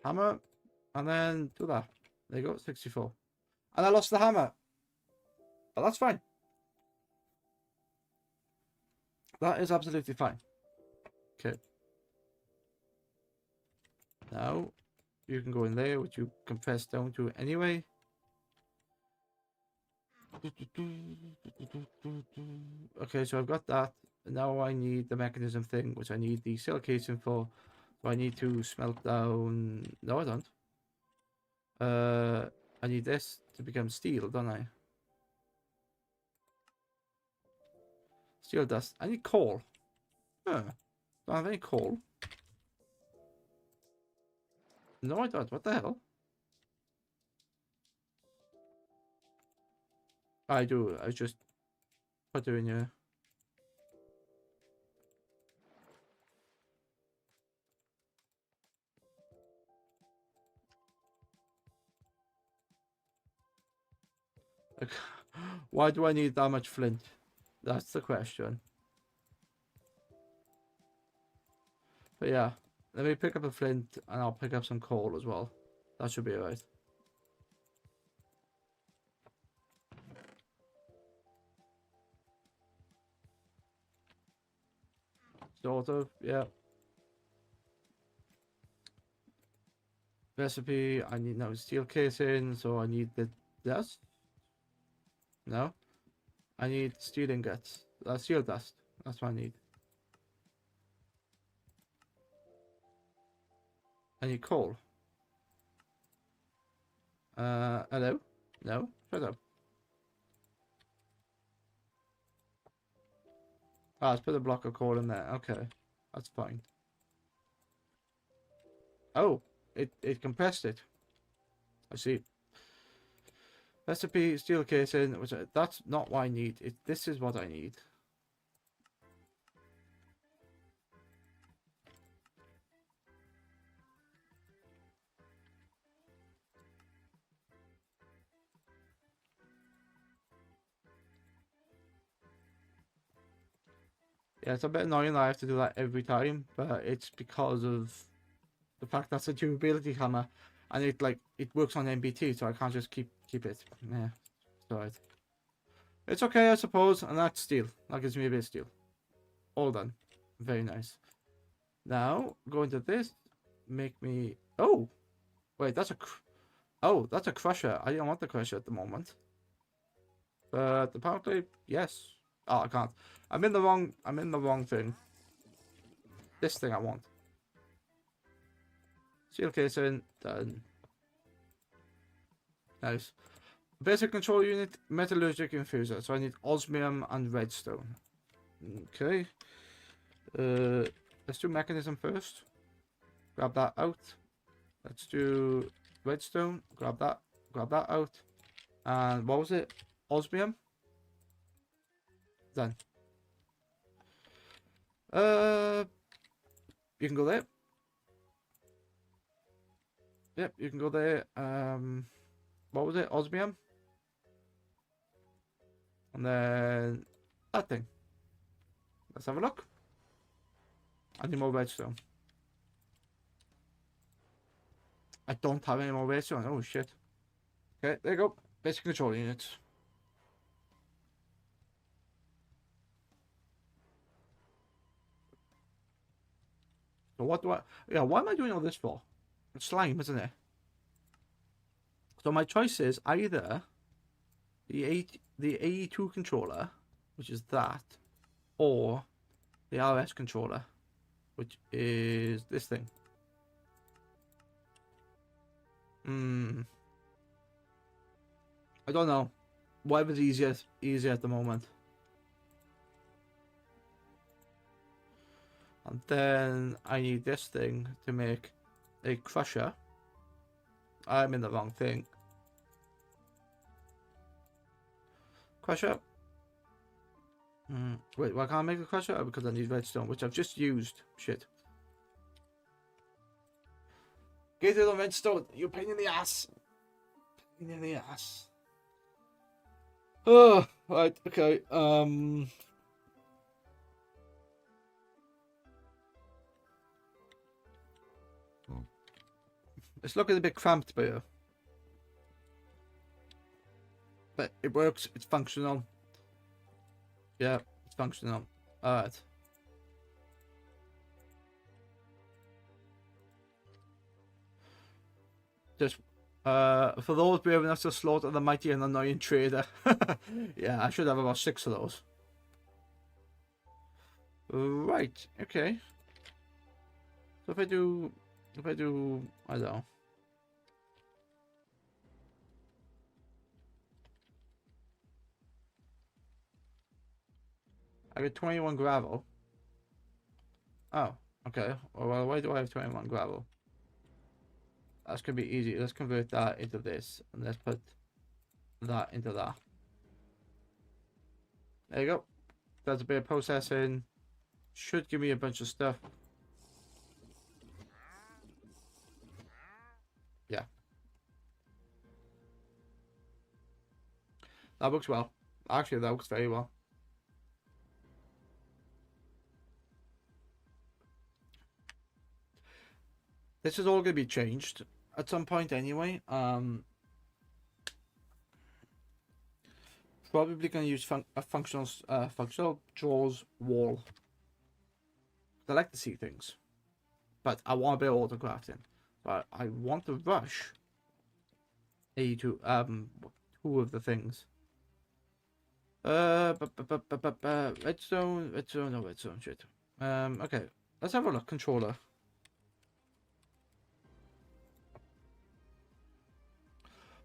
Hammer, and then do that. There you go, 64. And I lost the hammer. But that's fine. That is absolutely fine. Okay. Now, you can go in there, which you can press down to anyway. Okay, so I've got that. Now I need the mechanism thing, which I need the cell casing for. So I need to smelt down. No, I don't. I need this to become steel, don't I? Steel dust. I need coal. Huh. Don't have any coal. No, I don't. What the hell? I do. I just put it in here. Like, why do I need that much flint? That's the question. But yeah, let me pick up a flint and I'll pick up some coal as well. That should be alright. Sort of, yeah. Recipe, I need no steel casing, so I need the dust. No, I need steel ingots. Steel dust. That's what I need. I need coal. Hello? No? Shut up. Ah, let's put a block of coal in there. Okay, that's fine. Oh, it compressed it. I see. Recipe, steel casing, which that's not what I need. This is what I need. Yeah, it's a bit annoying that I have to do that every time, but it's because of the fact that's a durability hammer, and it works on MBT, so I can't just keep it. Yeah, it's alright. It's okay, I suppose, and that's steel. That gives me a bit of steel. All done. Very nice. Now, go into this. Make me... Oh! Wait, that's a... Oh, that's a crusher. I don't want the crusher at the moment. But apparently, yes. Oh, I can't. I'm in the wrong thing. This thing I want. Steel casing, done. Nice. Basic control unit, metallurgic infuser. So I need osmium and redstone. Okay. Let's do mechanism first. Grab that out. Let's do redstone. Grab that out. And what was it? Osmium. Done. You can go there. Yep, you can go there. What was it? Osmium. And then that thing. Let's have a look. I need more redstone. I don't have any more redstone. Oh shit. Okay, there you go. Basic control units. So what do I... Yeah, why am I doing all this for? It's slime, isn't it? So my choice is either the AE2 controller, which is that, or the RS controller, which is this thing. I don't know. Whatever's easier at the moment. And then I need this thing to make a crusher. I'm in the wrong thing. Crusher. Wait, why can't I make a crusher? Oh, because I need redstone, which I've just used. Shit. Get it on redstone. You pain in the ass. Pain in the ass. Oh, right. Okay. It's looking a bit cramped, but it works. It's functional. Yeah, it's functional. Alright. Just for those brave enough to slaughter the mighty and annoying trader. Yeah, I should have about 6 of those. Right, okay. So if I do, I don't know. I get 21 gravel. Oh, okay. Well, why do I have 21 gravel? That's gonna be easy. Let's convert that into this, and let's put that into that. There you go. That's a bit of processing. Should give me a bunch of stuff. Yeah. That works well. Actually, that works very well. This is all going to be changed at some point anyway. Probably going to use a functional drawers wall. I like to see things, but I want a bit of auto crafting. But I want to rush two of the things. Redstone, no redstone, shit. Okay, let's have a look. Controller.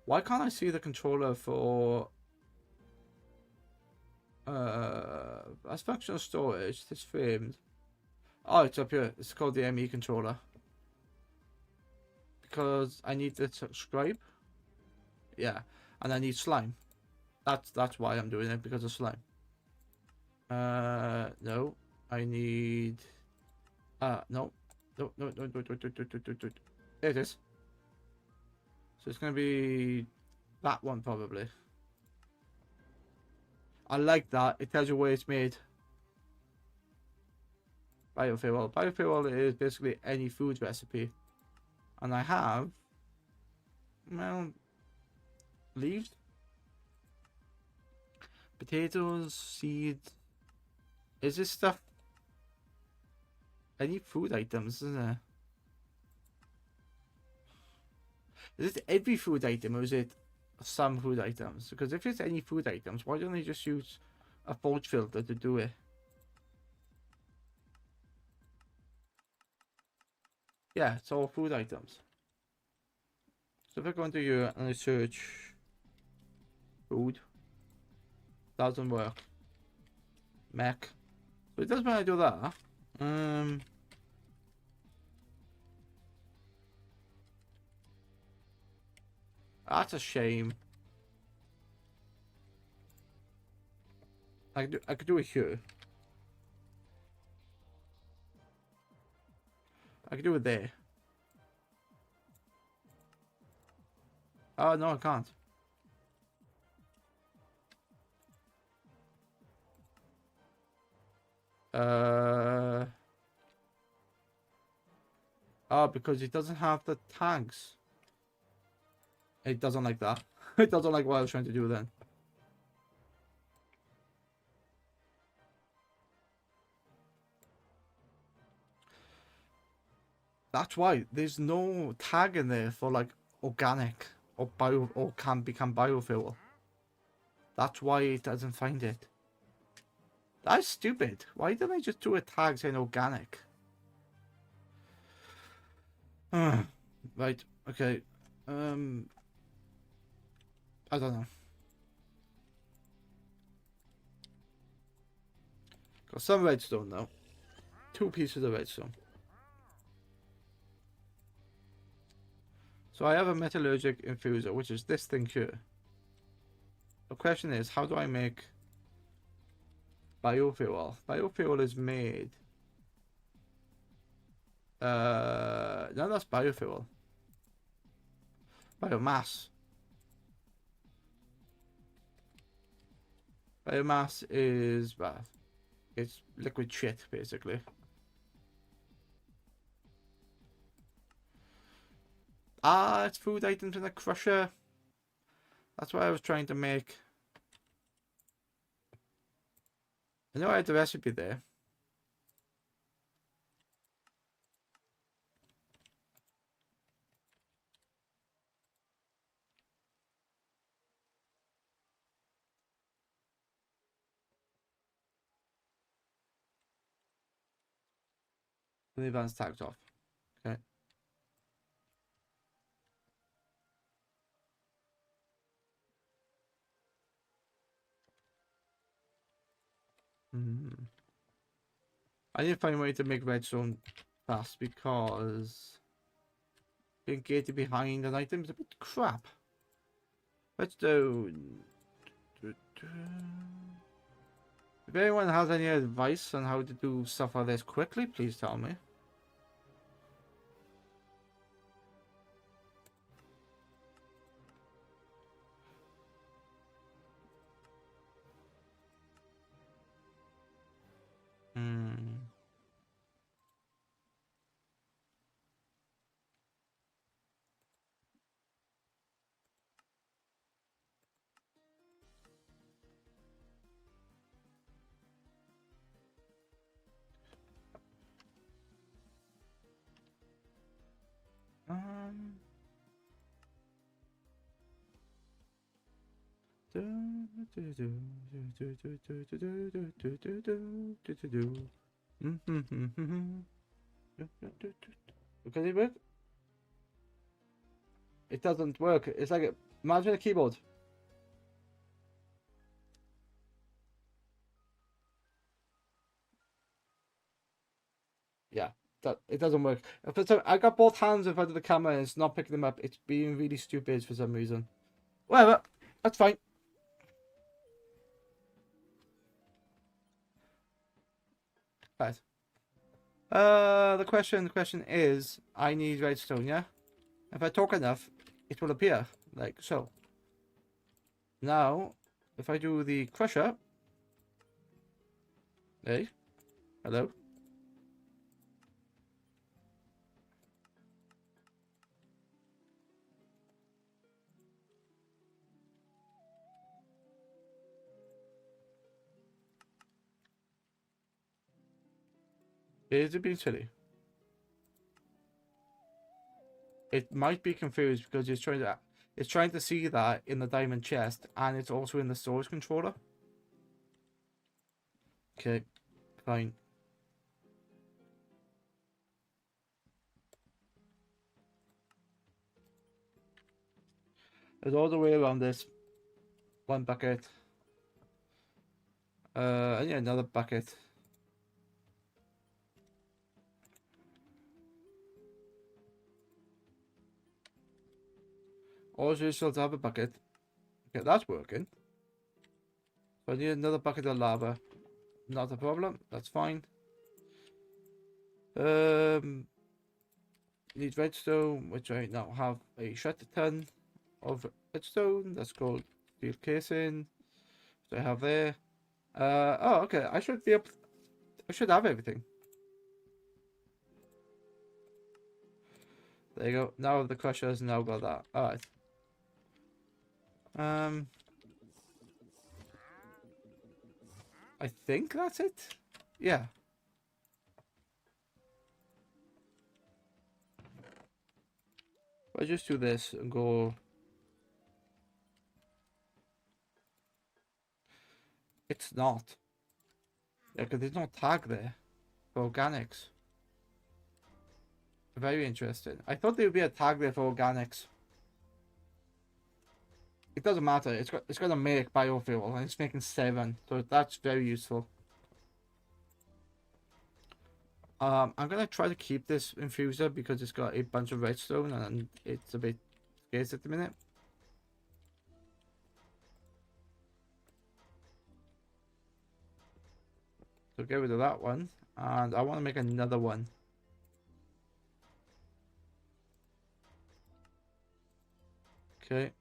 Why can't I see the controller for as functional storage? This framed. Oh, it's up here. It's called the ME controller. Because I need to subscribe. Yeah, and I need slime. That's why I'm doing it, because of slime. No, I need. No. There it is. So it's gonna be that one probably. I like that. It tells you where it's made. biofuel. Biofuel is basically any food recipe. And I have, well, leaves, potatoes, seeds. Is this stuff any food items, isn't it? Is it every food item or is it some food items? Because if it's any food items, why don't they just use a forge filter to do it? Yeah, it's all food items. So if I go into here and I search food, doesn't work. Mech. So it does when I do that. That's a shame. I could do it here. I could do it there. Oh no, I can't. Oh, because it doesn't have the tags. It doesn't like that. It doesn't like what I was trying to do then. That's why there's no tag in there for like organic or bio or can become biofuel. That's why it doesn't find it. That's stupid. Why didn't I just do a tag saying organic? Right, okay. I don't know. Got some redstone though. 2 pieces of redstone. So I have a metallurgic infuser, which is this thing here. The question is, how do I make biofuel? Biofuel is made. No, that's biofuel. Biomass. Biomass is, well, it's liquid shit, basically. Ah, it's food items in a crusher. That's what I was trying to make. I know I had the recipe there. The advanced tags off. Okay. I need to find a way to make redstone fast because being gated behind an item is a bit crap. Redstone. If anyone has any advice on how to do stuff like this quickly, please tell me. Can it work? It doesn't work. It's like imagine a keyboard. Yeah, it doesn't work. I got both hands in front of the camera and it's not picking them up. It's being really stupid for some reason. Whatever, that's fine. Right. The question is, I need redstone, yeah? If I talk enough, it will appear, like so. Now, if I do the crusher, hey, hello. Is it being silly? It might be confused because it's trying to see that in the diamond chest, and it's also in the storage controller. Okay, fine. There's all the way around this one bucket. And yeah, another bucket. Also, you still have a bucket. Okay, that's working. So I need another bucket of lava. Not a problem. That's fine. Need redstone, which I now have a shred ton of redstone. That's called steel casing. So I have there. Oh, okay. I should be able. I should have everything. There you go. Now the crusher has now got that. All right. I think that's it. Yeah. I just do this and go. It's not. Yeah, because there's no tag there for organics. Very interesting. I thought there would be a tag there for organics. It doesn't matter. It's gonna make biofuel, and it's making 7, so that's very useful. I'm gonna try to keep this infuser because it's got a bunch of redstone and it's a bit scarce at the minute. So get rid of that one, and I want to make another one. Okay.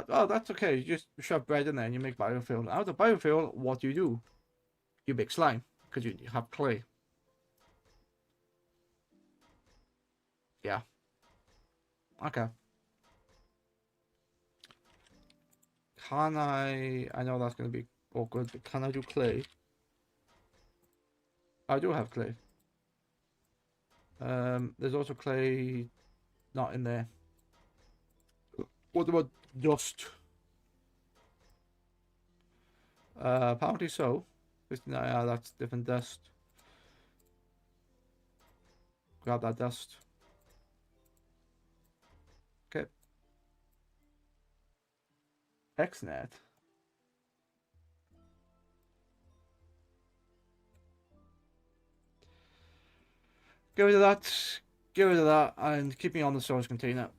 Oh, that's okay. You just shove bread in there and you make biofuel. Out of biofuel, what do? You make slime because you have clay. Yeah. Okay. Can I know that's going to be awkward, but can I do clay? I do have clay. There's also clay not in there. What about dust? Apparently so. Yeah, that's different dust. Grab that dust. Okay. XNet. Get rid of that. Get rid of that and keep me on the storage container.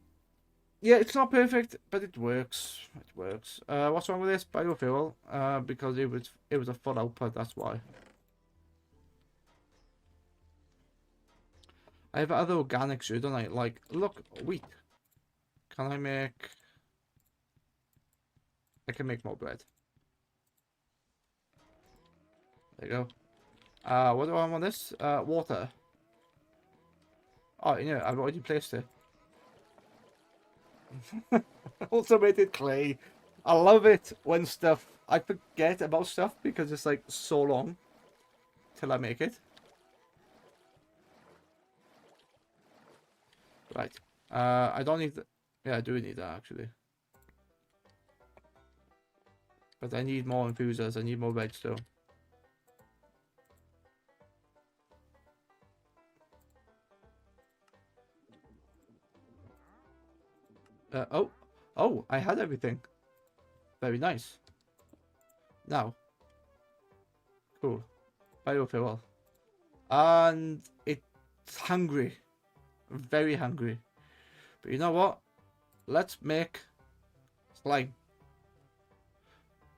Yeah, it's not perfect, but it works. It works. What's wrong with this? Biofuel. Because it was a full output, that's why. I have other organics here, don't I? Like, look, wheat. Can I make... I can make more bread. There you go. What do I want on this? Water. Oh, you know, I've already placed it. Automated clay. I love it when stuff... I forget about stuff because it's like so long till I make it. Right. I don't need... Yeah, I do need that actually. But I need more infusers. I need more redstone. Oh, I had everything. Very nice. Now. Cool. Biofuel. And it's hungry. Very hungry. But you know what? Let's make slime.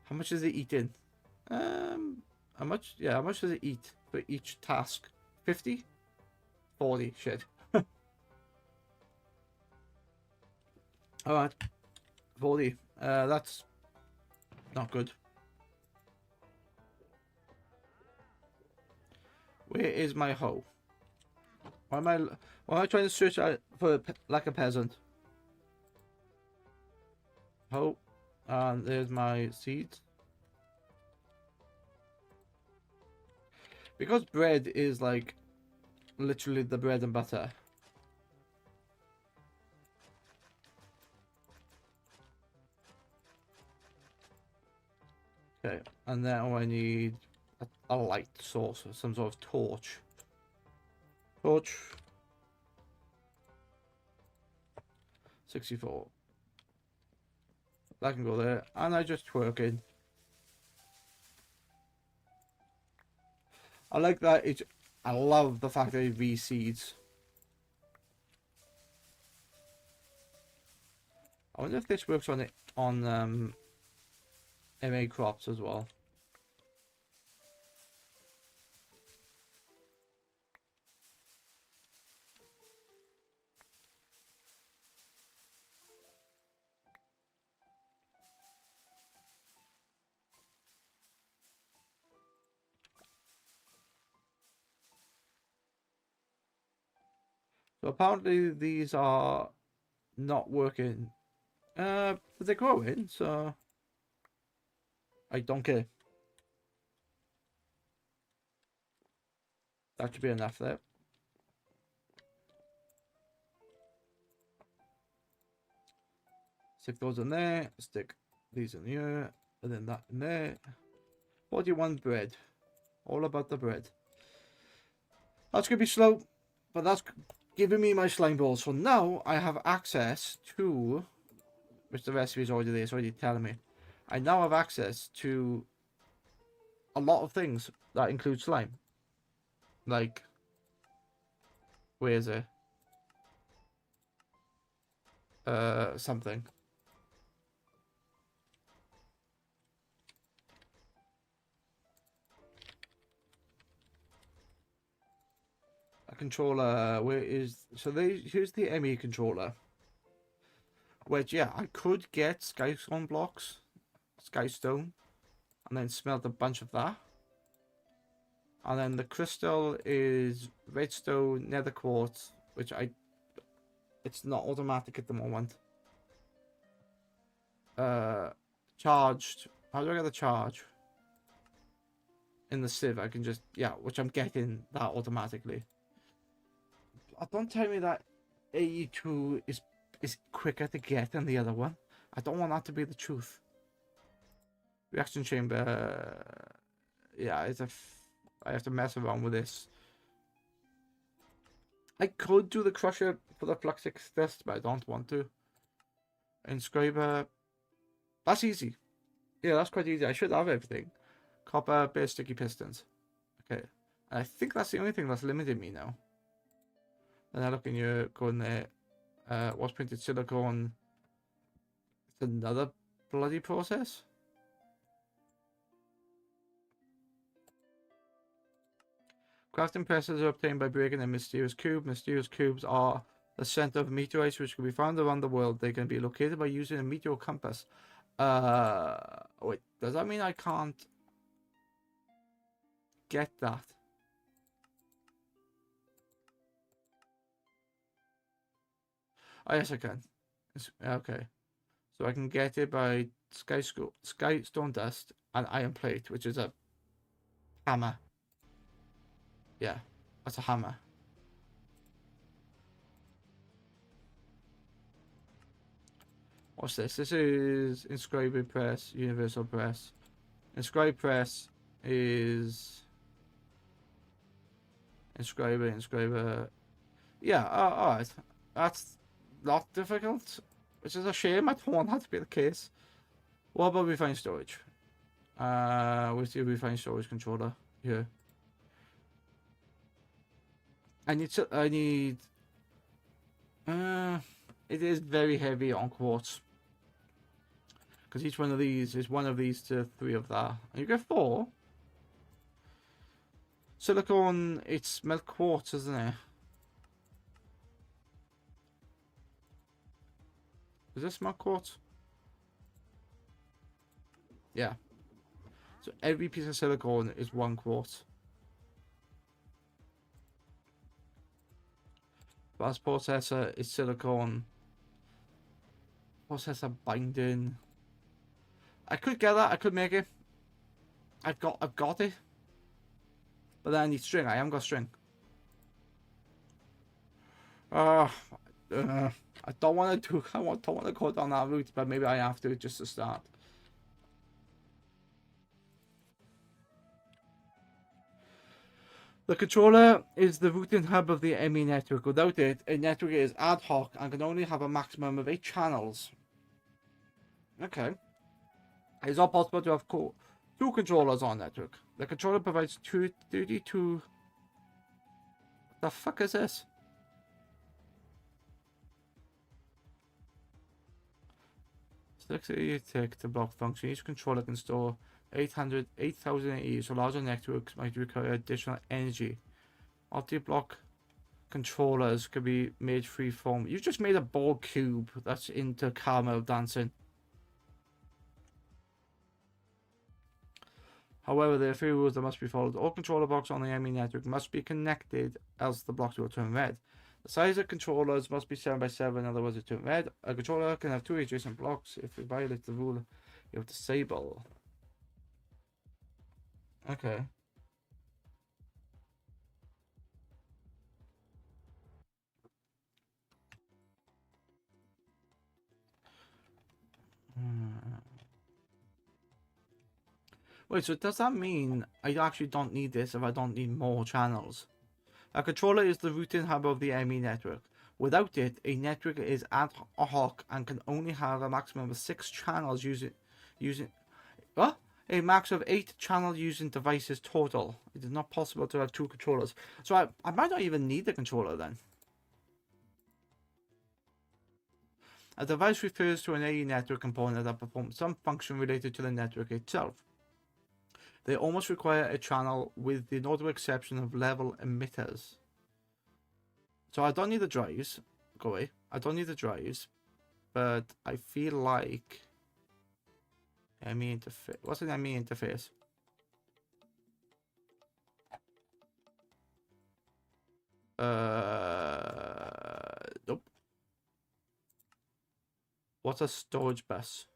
How much is it eating? How much? Yeah, how much does it eat for each task? 50? 40. Shit. Alright. 40. That's not good. Where is my hoe? Why am I trying to search out for like a peasant? Oh, and there's my seeds. Because bread is like literally the bread and butter. Okay, and now I need a light source, some sort of torch. Torch. 64. That can go there, and I just twerk in. I like that. I love the fact that it reseeds. I wonder if this works on MA crops as well. So apparently these are not working. But they're growing, so I don't care. That should be enough there. Stick those in there, stick these in here, and then that in there. 41 bread. All about the bread. That's going to be slow, but that's giving me my slime balls. So now I have access to, which the recipe is already there, it's already telling me. I now have access to a lot of things that include slime. Like, where is it? Something. A controller, where is, so here's the ME controller. Which, yeah, I could get skystone blocks, skystone, and then smelt a bunch of that. And then the crystal is redstone, nether quartz, which it's not automatic at the moment. Charged. How do I get the charge? In the sieve, I can just, yeah, which I'm getting that automatically. Don't tell me that AE2 is quicker to get than the other one. I don't want that to be the truth. Reaction chamber. Yeah, I have to mess around with this. I could do the crusher for the Fluxix test, but I don't want to. Inscriber. That's easy. Yeah, that's quite easy. I should have everything. Copper, bare sticky pistons. Okay. And I think that's the only thing that's limiting me now. Then I look in your going there. What's printed silicone? It's another bloody process. Crafting presses are obtained by breaking a mysterious cube. Mysterious cubes are the center of meteorites which can be found around the world. They can be located by using a meteor compass. Wait, does that mean I can't get that? Oh, yes, I can. Okay. So I can get it by sky stone dust and iron plate, which is a hammer. Yeah, that's a hammer. What's this? This is inscribed press, universal press. Inscribed press is inscriber. Yeah, alright. That's not difficult, which is a shame. I don't want that to be the case. What about refined storage? Where's the refined storage controller? Here. I need. It is very heavy on quartz. Because each one of these is one of these to 3 of that. And you get 4. Silicone, it's melt quartz, isn't it? Is this melt quartz? Yeah. So every piece of silicone is 1 quartz. Fast processor is silicone. Processor binding. I could get that. I could make it. I've got it. But then I need string. I haven't got string. Uh, I don't want to do. Don't want to go down that route, but maybe I have to just to start. The controller is the routing hub of the ME network. Without it, a network is ad hoc and can only have a maximum of 8 channels. Okay. It's not possible to have 2 controllers on network. The controller provides 32. What the fuck is this? Select a tick to block function. Each controller can store 8,000 AE, so larger networks might require additional energy. Multi-block controllers can be made freeform. You just made a ball cube that's into caramel dancing. However, there are 3 rules that must be followed. All controller blocks on the ME network must be connected, else the blocks will turn red. The size of controllers must be 7 by 7, otherwise it turn red. A controller can have 2 adjacent blocks. If it violates the rule, you have disable. Okay. Wait, so does that mean I actually don't need this if I don't need more channels? A controller is the routing hub of the ME network. Without it, a network is ad hoc and can only have a maximum of 6 channels using what? A max of 8 channel using devices total. It is not possible to have 2 controllers. So I might not even need the controller then. A device refers to an AE network component that performs some function related to the network itself. They almost require a channel with the notable exception of level emitters. So I don't need the drives. Go away. I don't need the drives. But I feel like ME interface. What's an ME interface? Nope. What's a storage bus?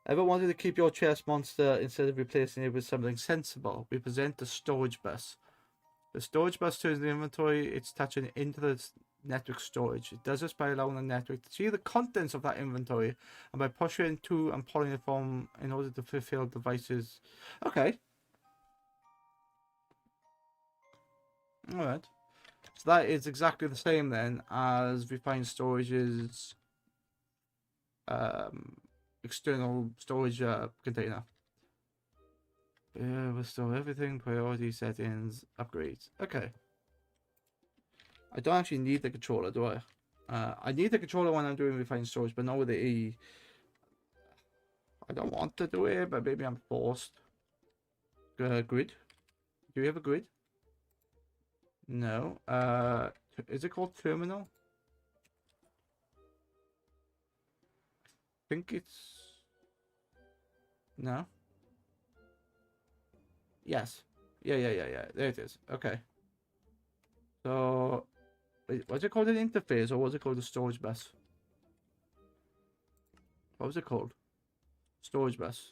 Ever wanted to keep your chest monster instead of replacing it with something sensible? We present the storage bus. The storage bus turns the inventory it's touching into the network storage. It does this by allowing the network to see the contents of that inventory and by pushing to and pulling it from in order to fulfill devices. Okay. Alright. So that is exactly the same then as Refined Storage's external storage container. Yeah, restore everything, priority settings, upgrades. Okay. I don't actually need the controller, do I? I need the controller when I'm doing refined storage, but not with the E. I don't want to do it, but maybe I'm forced. Grid? Do you have a grid? No. Is it called terminal? I think it's... No. Yes. Yeah. There it is. Okay. So, was it called an interface or was it called a storage bus? What was it called? Storage bus.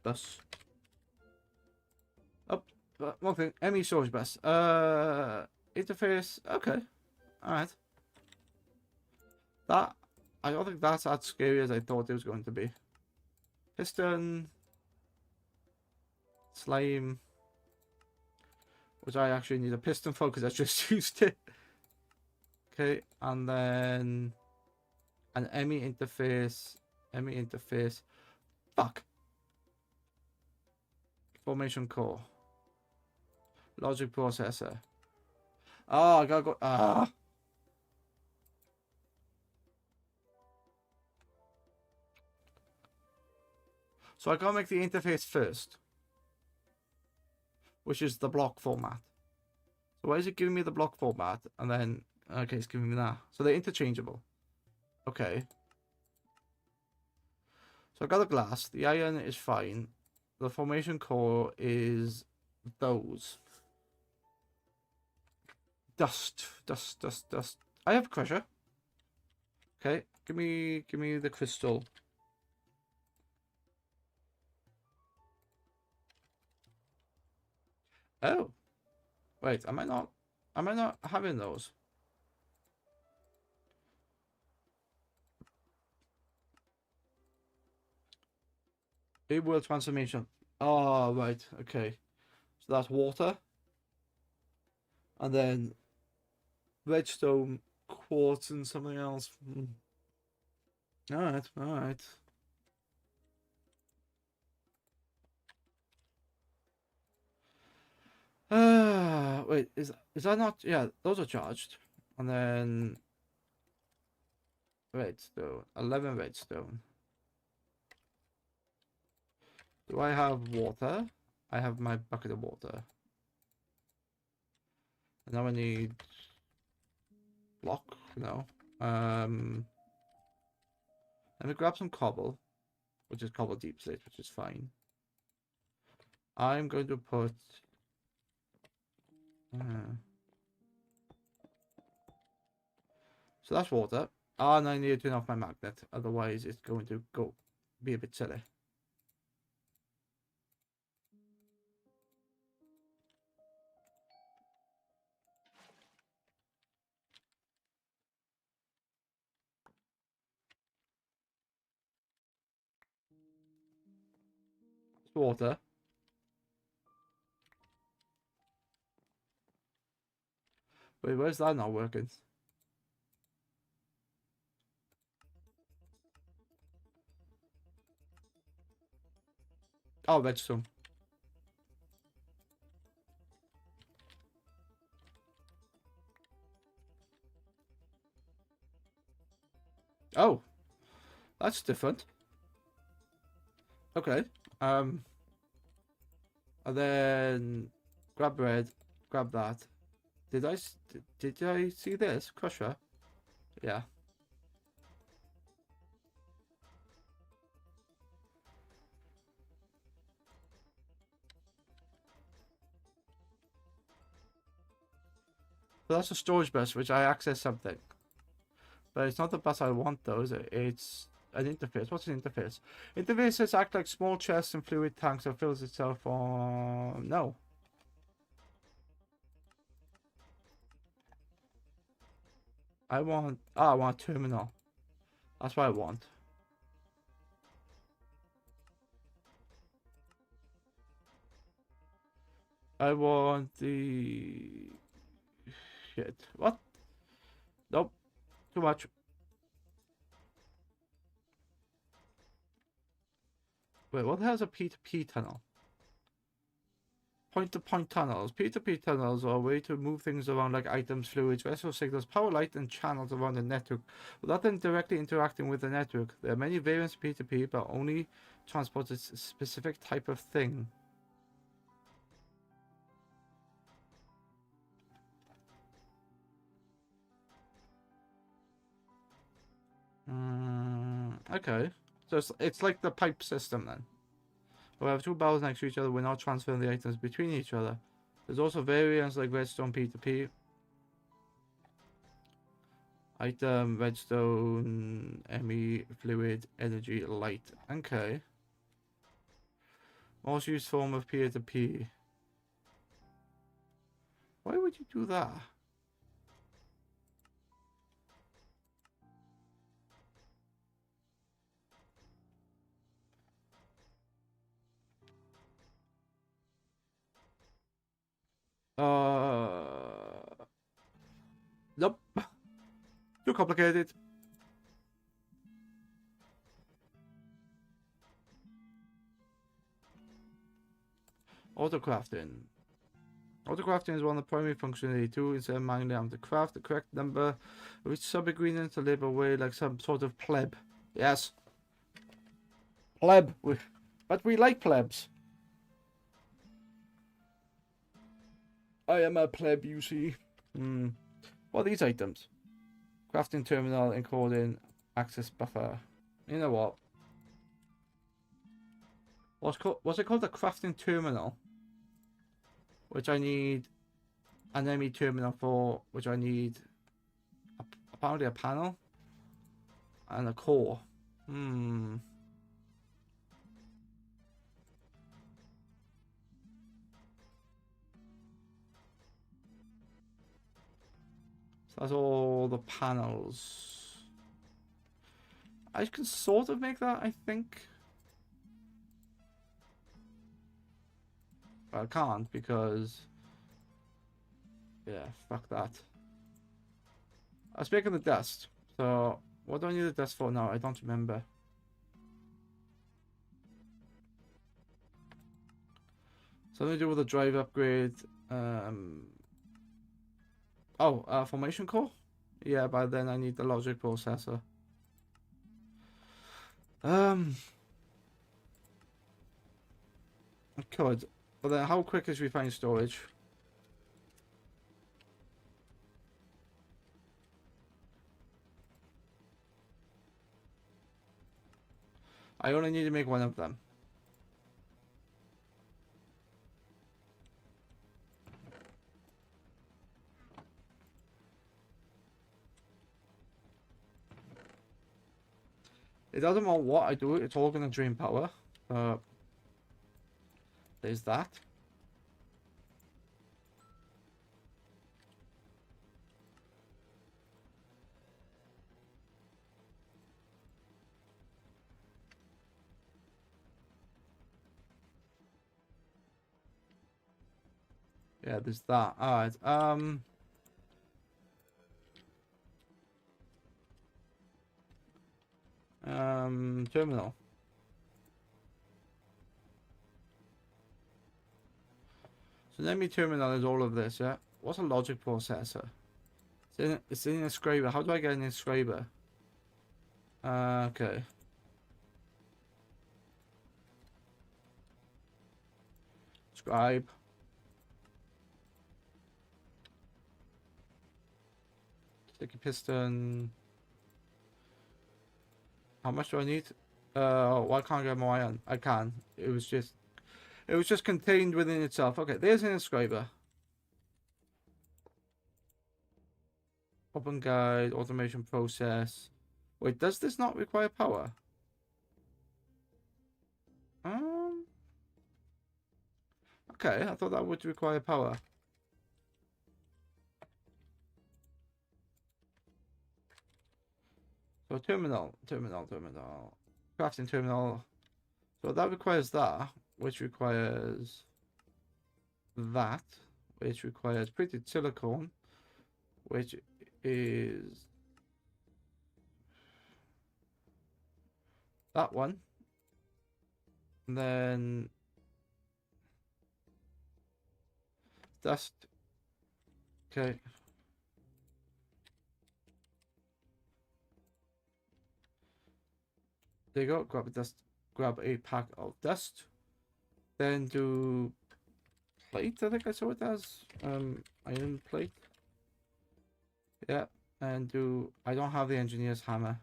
Bus. Oh, one thing. ME storage bus. Interface. Okay. Alright. I don't think that's as scary as I thought it was going to be. Piston. Slime. Which I actually need a piston for because I just used it. Okay, and then an ME interface. ME interface. Fuck. Formation core. Logic processor. Oh, I gotta go. So I gotta make the interface first, which is the block format. So why is it giving me the block format? And then, okay, it's giving me that. So they're interchangeable. Okay. So I got the glass. The iron is fine. The formation core is those. Dust. I have crusher. Okay, give me the crystal. Oh, wait, am I not having those? It will transformation. Oh, right, okay. So that's water. And then redstone, quartz, and something else. Alright, alright. Wait, is that not? Yeah, those are charged. And then redstone, 11 redstone. Do I have water? I have my bucket of water. And now I need block. No. Let me grab some cobble, which is cobble deep slate, which is fine. I'm going to put. So that's water. Ah, and I need to turn off my magnet, otherwise it's going to be a bit silly. It's water. Wait, where's that not working? Oh, redstone. Oh, that's different. Okay. And then grab bread, grab that. Did I see this crusher? Yeah. So that's a storage bus, which I access something. But it's not the bus I want, though, is it? It's an interface. What's an interface? Interfaces act like small chests and fluid tanks that fills itself on... No. I want... Ah, I want a terminal. That's what I want. I want the... Shit. What? Nope. Too much. Wait, what the hell is a P2P tunnel? Point-to-point tunnels. P2P tunnels are a way to move things around like items, fluids, vessel signals, power light, and channels around the network without them directly interacting with the network. There are many variants of P2P, but only transport a specific type of thing. Okay. So it's like the pipe system then. We have two barrels next to each other. We're not transferring the items between each other. There's also variants like redstone P2P. Item, redstone, ME, fluid, energy, light. Okay. Most used form of P2P. Why would you do that? Nope. Too complicated. Autocrafting. Autocrafting is one of the primary functions they do instead of manually having to craft the correct number of each sub-ingredient to live away like some sort of pleb. Yes. Pleb. But we like plebs. I am a pleb, you see. What are these items? Crafting terminal, encoding, access buffer. You know what? What's it called? A crafting terminal. Which I need an ME terminal for, which I need apparently a panel and a core. So that's all the panels. I can sort of make that, I think. But I can't because... yeah, fuck that. I was making the dust. So, what do I need the dust for now? I don't remember. Something to do with the drive upgrade. Formation core? Yeah, but then I need the logic processor. I could. But then how quick is refined storage? I only need to make one of them. It doesn't matter what I do, it's all gonna drain power. There's that. Yeah, there's that. Alright, terminal. So let me terminal is all of this, yeah? What's a logic processor? It's in a inscriber. How do I get an inscriber? Okay. Scribe. Sticky piston. How much do I need? Why can't I get more iron? I can. It was just contained within itself. Okay, there's an inscriber. Open guide, automation process. Wait, does this not require power? Okay, I thought that would require power. So terminal. Crafting terminal. So that requires that, which requires that, which requires printed silicone, which is that one. And then dust. Okay. There you go. Grab a dust. Grab a pack of dust. Then do plate. I think I saw it as iron plate. Yeah, and do. I don't have the engineer's hammer,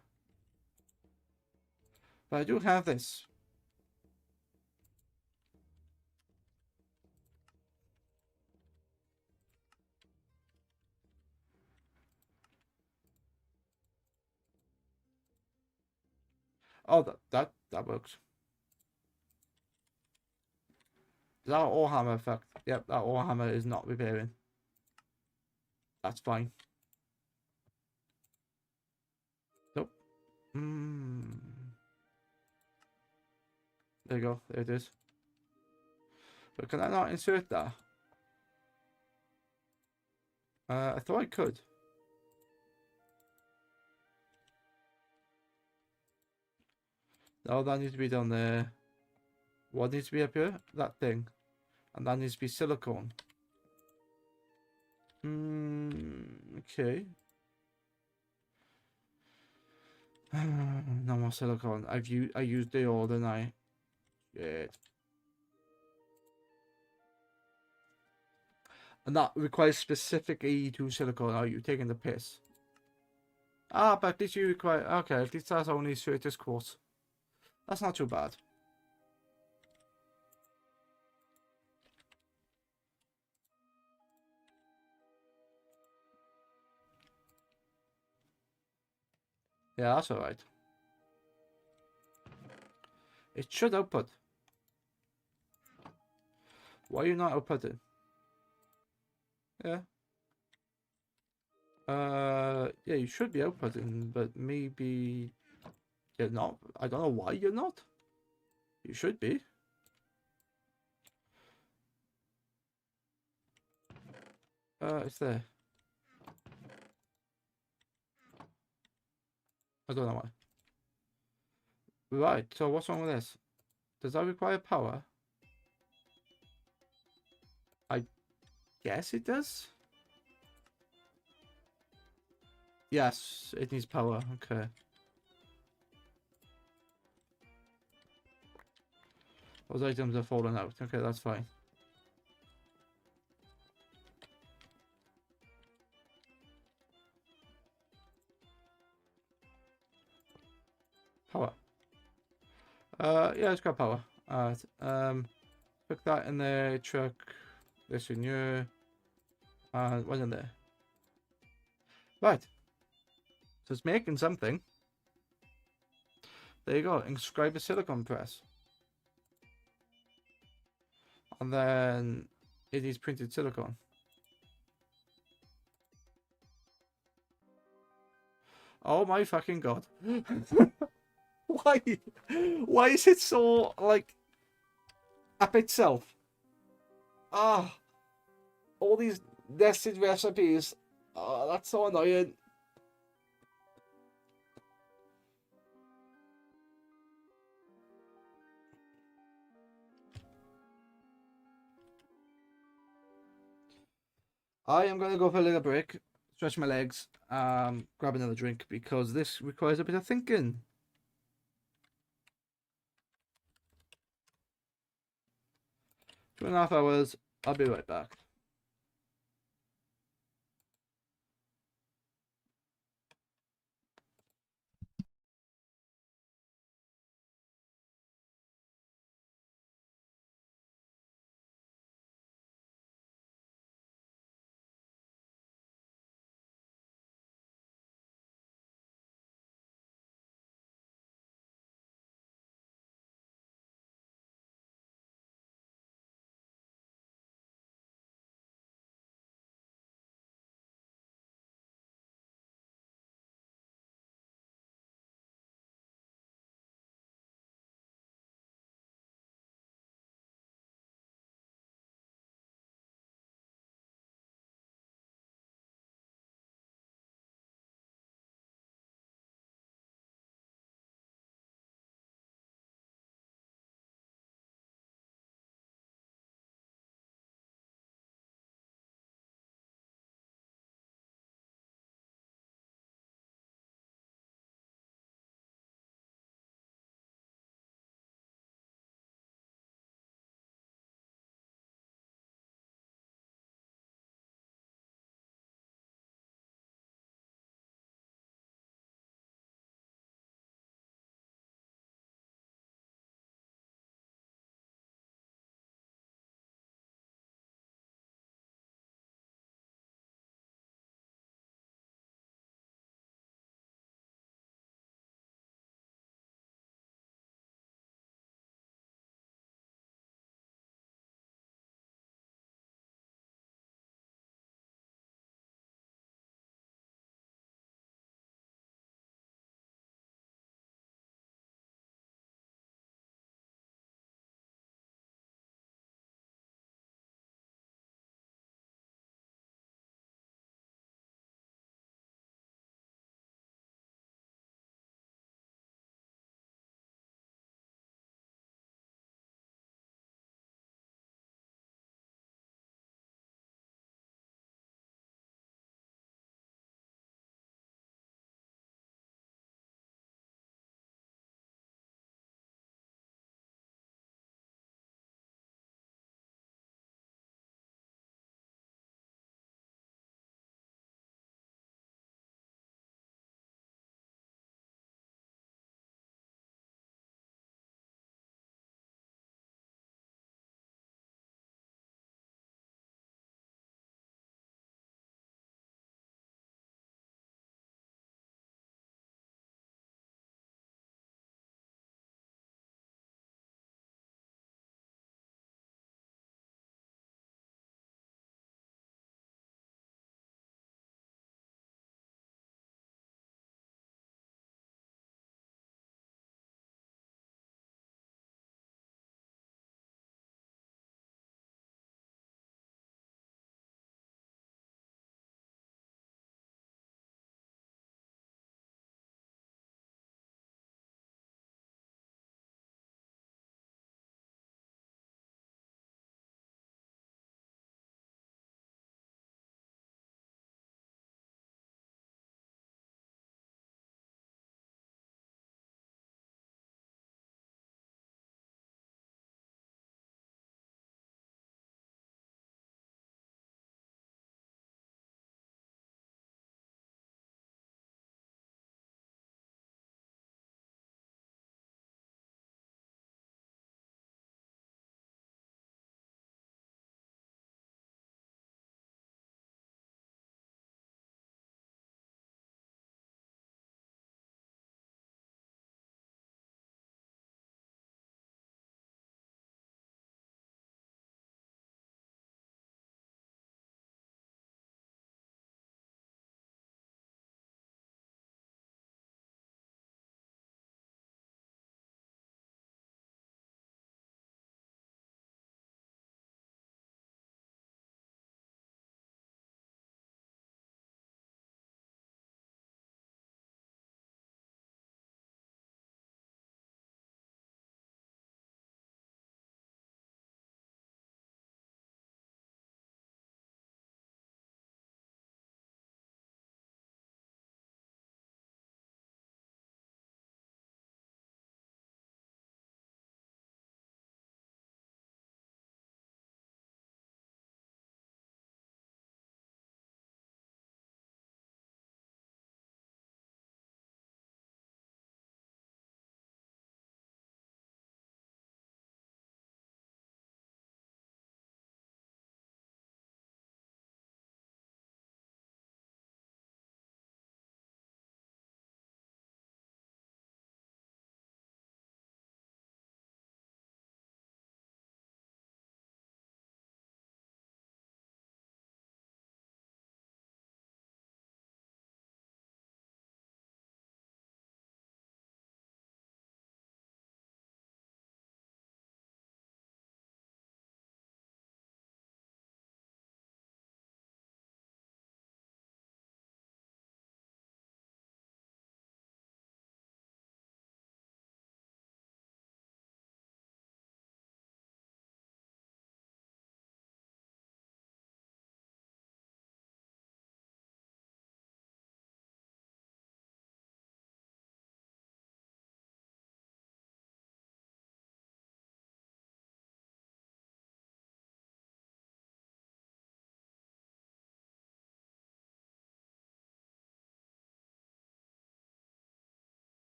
but I do have this. Oh, that works. That ore hammer effect. Yep, that ore hammer is not repairing. That's fine. Nope. There you go. There it is. But can I not insert that? I thought I could. No, that needs to be down there. What needs to be up here? That thing. And that needs to be silicone. Okay. No more silicone. I used it all, didn't I? Shit. And that requires specific AE2 silicone. Are you taking the piss? Ah, but at least you require... okay, at least that's only Certus quartz. That's not too bad. Yeah, that's alright. It should output. Why are you not outputting? Yeah. Yeah, you should be outputting, but maybe you're not. I don't know why you're not. You should be. It's there. I don't know why. Right, so what's wrong with this? Does that require power? I guess it does. Yes, it needs power. Okay. Those items are falling out. Okay, that's fine. Power. Yeah, it's got power. Alright. Put that in there. Chuck this in here. And what's in there? Right. So it's making something. There you go. Inscribe a silicon press. And then it is printed silicon. Oh my fucking god. Why? Why is it so, like, up itself? Ah, all these nested recipes. Oh, that's so annoying. I am going to go for a little break, stretch my legs, grab another drink because this requires a bit of thinking. 2.5 hours. I'll be right back.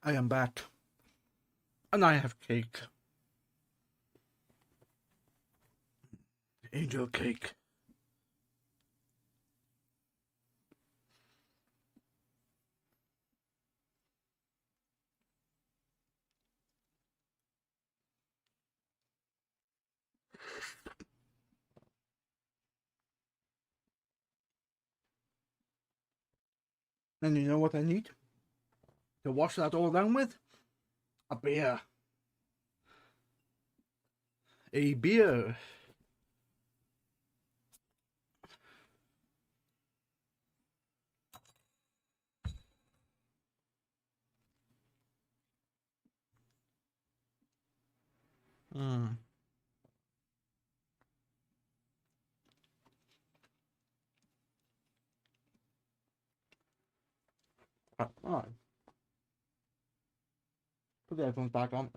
I am back. And I have cake. Angel cake. And you know what I need to wash that all down with? A beer. A beer. Mm. Alright. Put the headphones back on.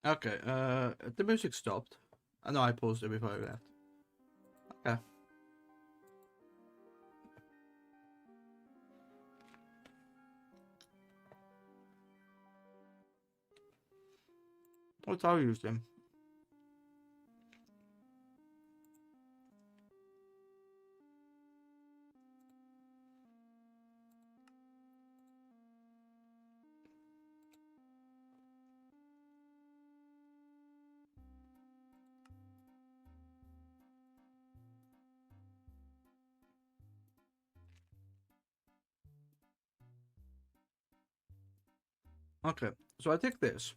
Okay, the music stopped. I know I paused it before I left. Okay. What are you using? Okay, so I take this.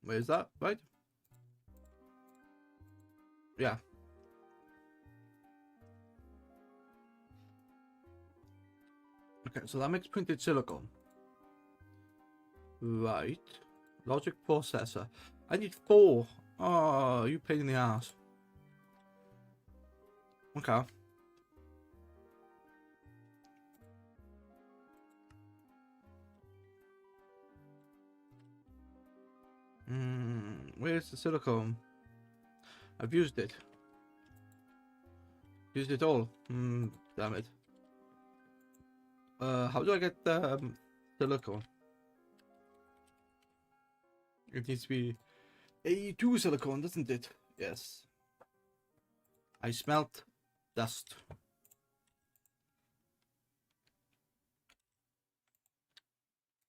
Where is that? Right? Yeah. Okay, so that makes printed silicone. Right. Logic processor. I need 4. Oh, you pain in the ass. Okay. Where's the silicone? I've used it. Used it all. Damn it. How do I get the silicone? It needs to be A2 silicone, doesn't it? Yes. I smelt dust.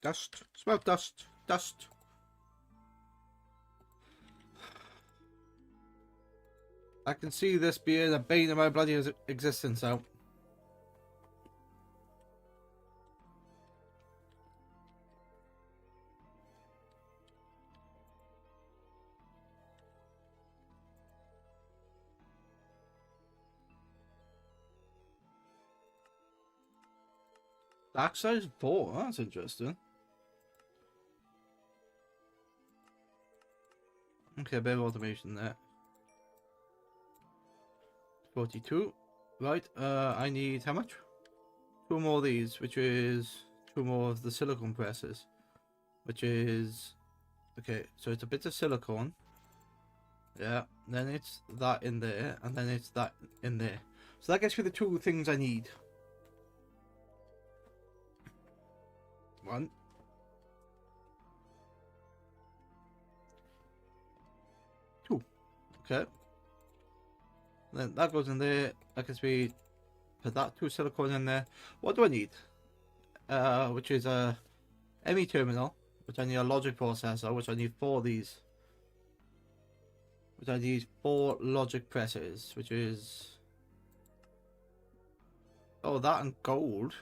Dust. Smelt dust. Dust. I can see this being a bane of my bloody existence out. Dark size 4, that's interesting. Okay, a bit of automation there. 42. Right, I need how much? 2 more of these, which is 2 more of the silicone presses. Which is... Okay, so it's a bit of silicone. Yeah, then it's that in there, and then it's that in there. So that gets me the 2 things I need. 1. 2. Okay. Then that goes in there. That gets me... Put that 2 silicone in there. What do I need? Which is a ME terminal, which I need a logic processor, which I need 4 of these. Which I need 4 logic presses, which is... Oh, that and gold.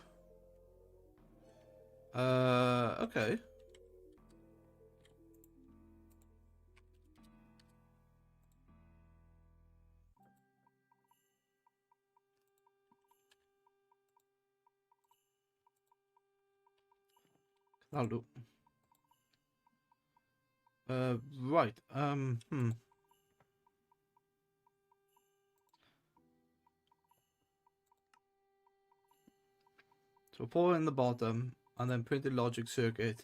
Okay. That'll do. Right. So 4 in the bottom, and then printed logic circuit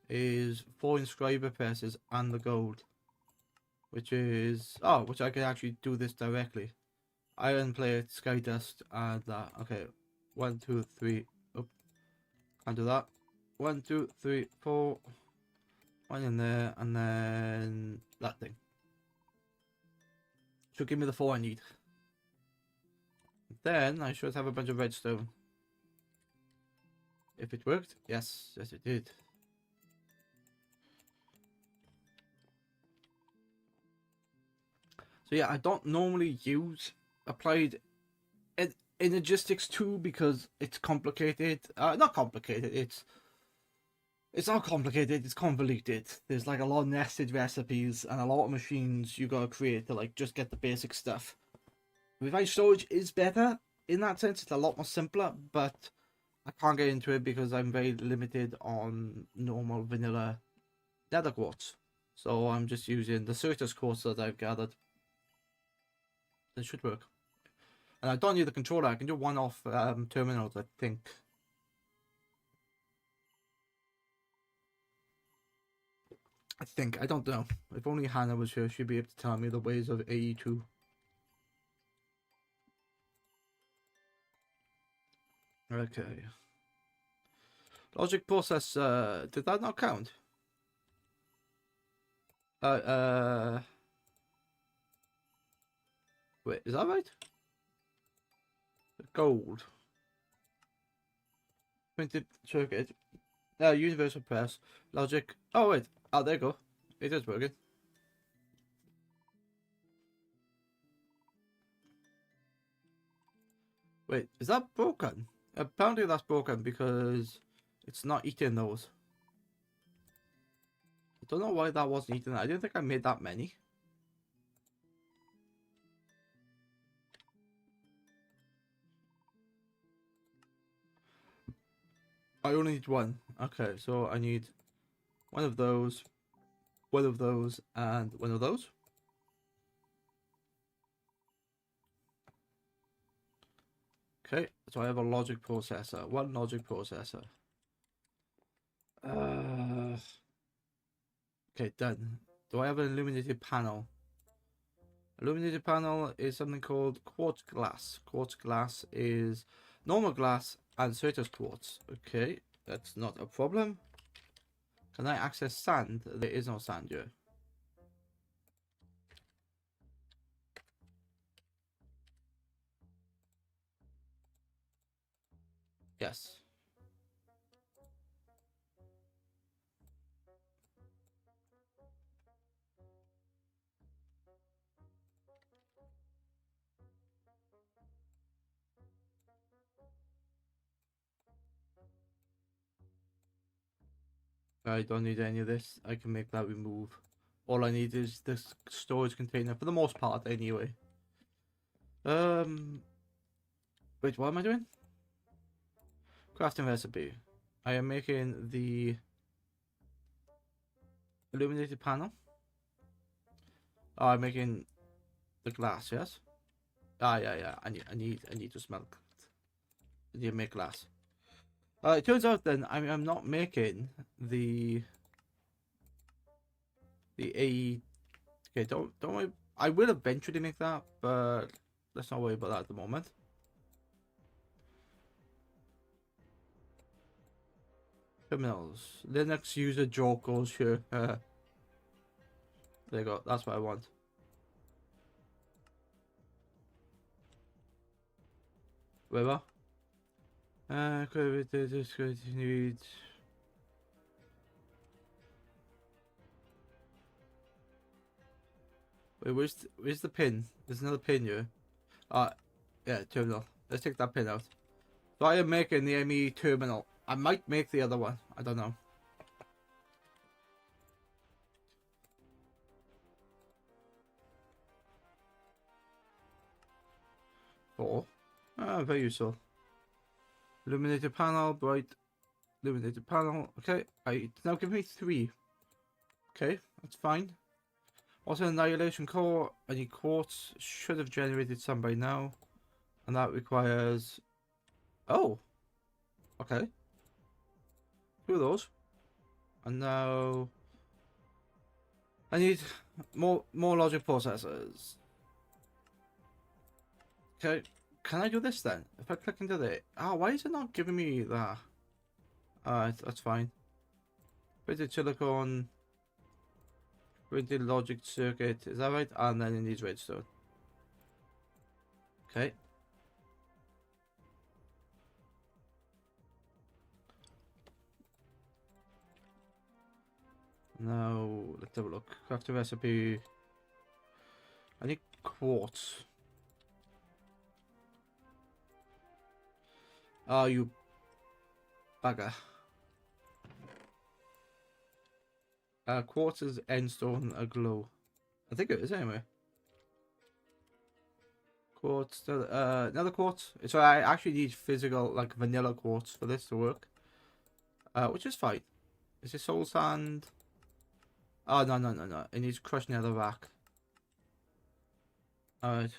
is 4 inscriber presses and the gold, which is which I can actually do this directly. Iron plate, sky dust, and that. Okay, 1, 2, 3. Oh, can't do that. 1, 2, 3, 4. 1 in there, and then that thing. Should give me the 4 I need. Then I should have a bunch of redstone. If it worked, yes, it did. So yeah, I don't normally use applied energistics 2 because it's complicated. Not complicated. It's not complicated. It's convoluted. There's like a lot of nested recipes and a lot of machines you gotta create to like just get the basic stuff. Revised storage is better in that sense. It's a lot more simpler, but I can't get into it because I'm very limited on normal vanilla nether quartz. So I'm just using the Certus quartz that I've gathered. This should work. And I don't need the controller. I can do one-off terminals, I think. I don't know. If only Hannah was here, she'd be able to tell me the ways of AE2. Okay. Logic processor, did that not count? Wait, is that right? Gold. Printed circuit. Universal press. Logic. Oh, wait. Oh, there you go. It is working. Wait, is that broken? Apparently that's broken because it's not eating those. I don't know why that wasn't eating. I didn't think I made that many. I only need one. Okay, so I need one of those, and one of those. Okay, so I have a logic processor. One logic processor. Okay, done. Do I have an illuminated panel? Illuminated panel is something called quartz glass. Quartz glass is normal glass and Certus quartz. Okay, that's not a problem. Can I access sand? There is no sand here. Yes. I don't need any of this. I can make that remove. All I need is this storage container for the most part anyway. Wait, what am I doing? Crafting recipe. I am making the illuminated panel. Oh, I'm making the glass, yes? Yeah. I need to smelt. I need to make glass. It turns out then I'm not making the A. Okay, don't worry. I will eventually make that, but let's not worry about that at the moment. Criminals. Linux user joke goes here. There you go. That's what I want. Whatever. Discontinued. Wait, where's the pin? There's another pin here. Yeah, terminal. Let's take that pin out. So I am making the ME terminal. I might make the other one. I don't know. Four. Very useful. Illuminated panel, bright. Illuminated panel. Okay, it's now give me 3. Okay, that's fine. Also, annihilation core. I need quartz. Should have generated some by now, and that requires. Oh. Okay. 2 of those. And now I need more logic processors. Okay. Can I do this then? If I click into the... Oh, why is it not giving me that? Alright, that's fine. Printed silicon. Printed logic circuit. Is that right? And then it needs redstone. Okay. Now, let's have a look. Craft a recipe. I need quartz. Oh, you bugger. Quartz is endstone aglow. I think it is anyway. Quartz, another quartz. So I actually need physical, like vanilla quartz for this to work. Which is fine. Is it soul sand? Oh, no. It needs crushed netherrack. Alright.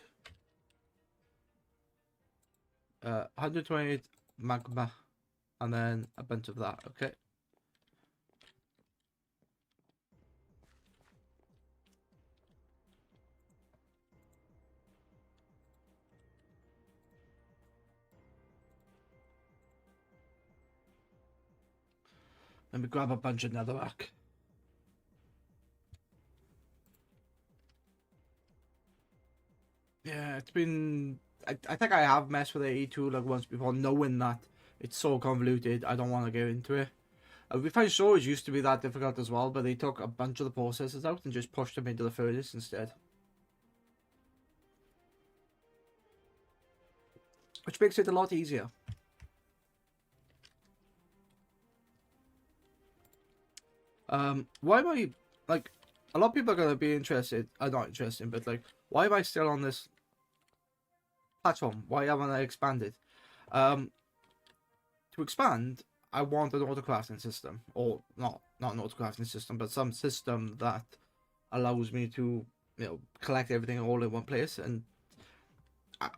128 magma. And then a bunch of that. Okay. Let me grab a bunch of netherrack. Yeah, it's been... I think I have messed with AE2 like once before, knowing that it's so convoluted, I don't want to get into it. Refined storage used to be that difficult as well, but they took a bunch of the processors out and just pushed them into the furnace instead. Which makes it a lot easier. Why am I, like, a lot of people are going to be interested, not interested, but like, why am I still on this platform? Why haven't I expanded? To expand, I want an auto-crafting system, or not an auto-crafting system, but some system that allows me to, you know, collect everything all in one place. And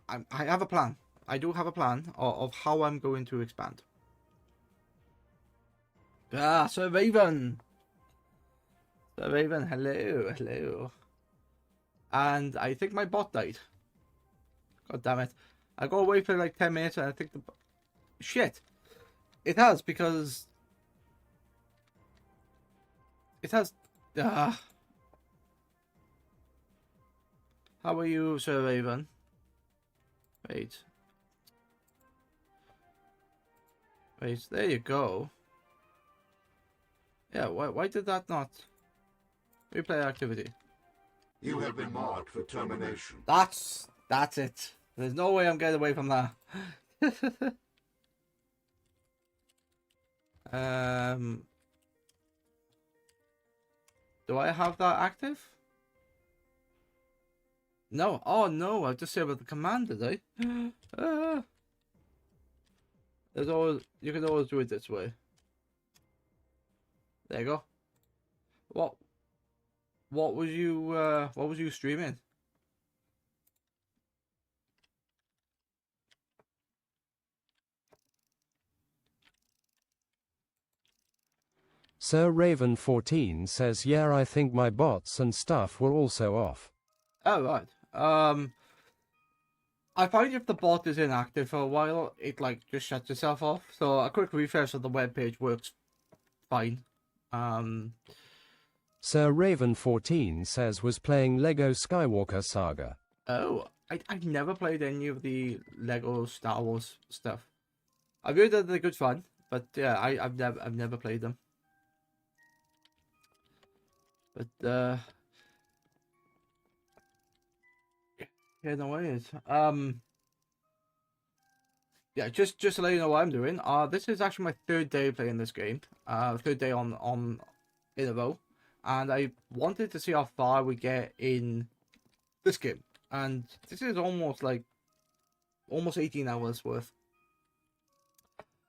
I have a plan. I do have a plan of how I'm going to expand. Ah, Sir Raven. Sir Raven, hello. And I think my bot died. God damn it. I got away for like 10 minutes and I think the... Shit. It has, because... It has... How are you, Sir Raven? Wait. Wait, there you go. Yeah, why did that not... Replay activity. You have been marked for termination. That's it. There's no way I'm getting away from that. Do I have that active? No. Oh no, I just said with the command, did I? There's always, you can always do it this way. There you go. What was you streaming? Sir Raven 14 says, yeah, I think my bots and stuff were also off. Oh, right. I find if the bot is inactive for a while, it like just shuts itself off. So a quick refresh of the web page works fine. Sir Raven 14 says was playing Lego Skywalker Saga. Oh, I've never played any of the Lego Star Wars stuff. I've heard that they're good fun, but yeah, I've never played them. But yeah, no worries. Yeah, just to let you know what I'm doing. This is actually my 3rd day playing this game. 3rd day on in a row, and I wanted to see how far we get in this game. And this is almost 18 hours worth.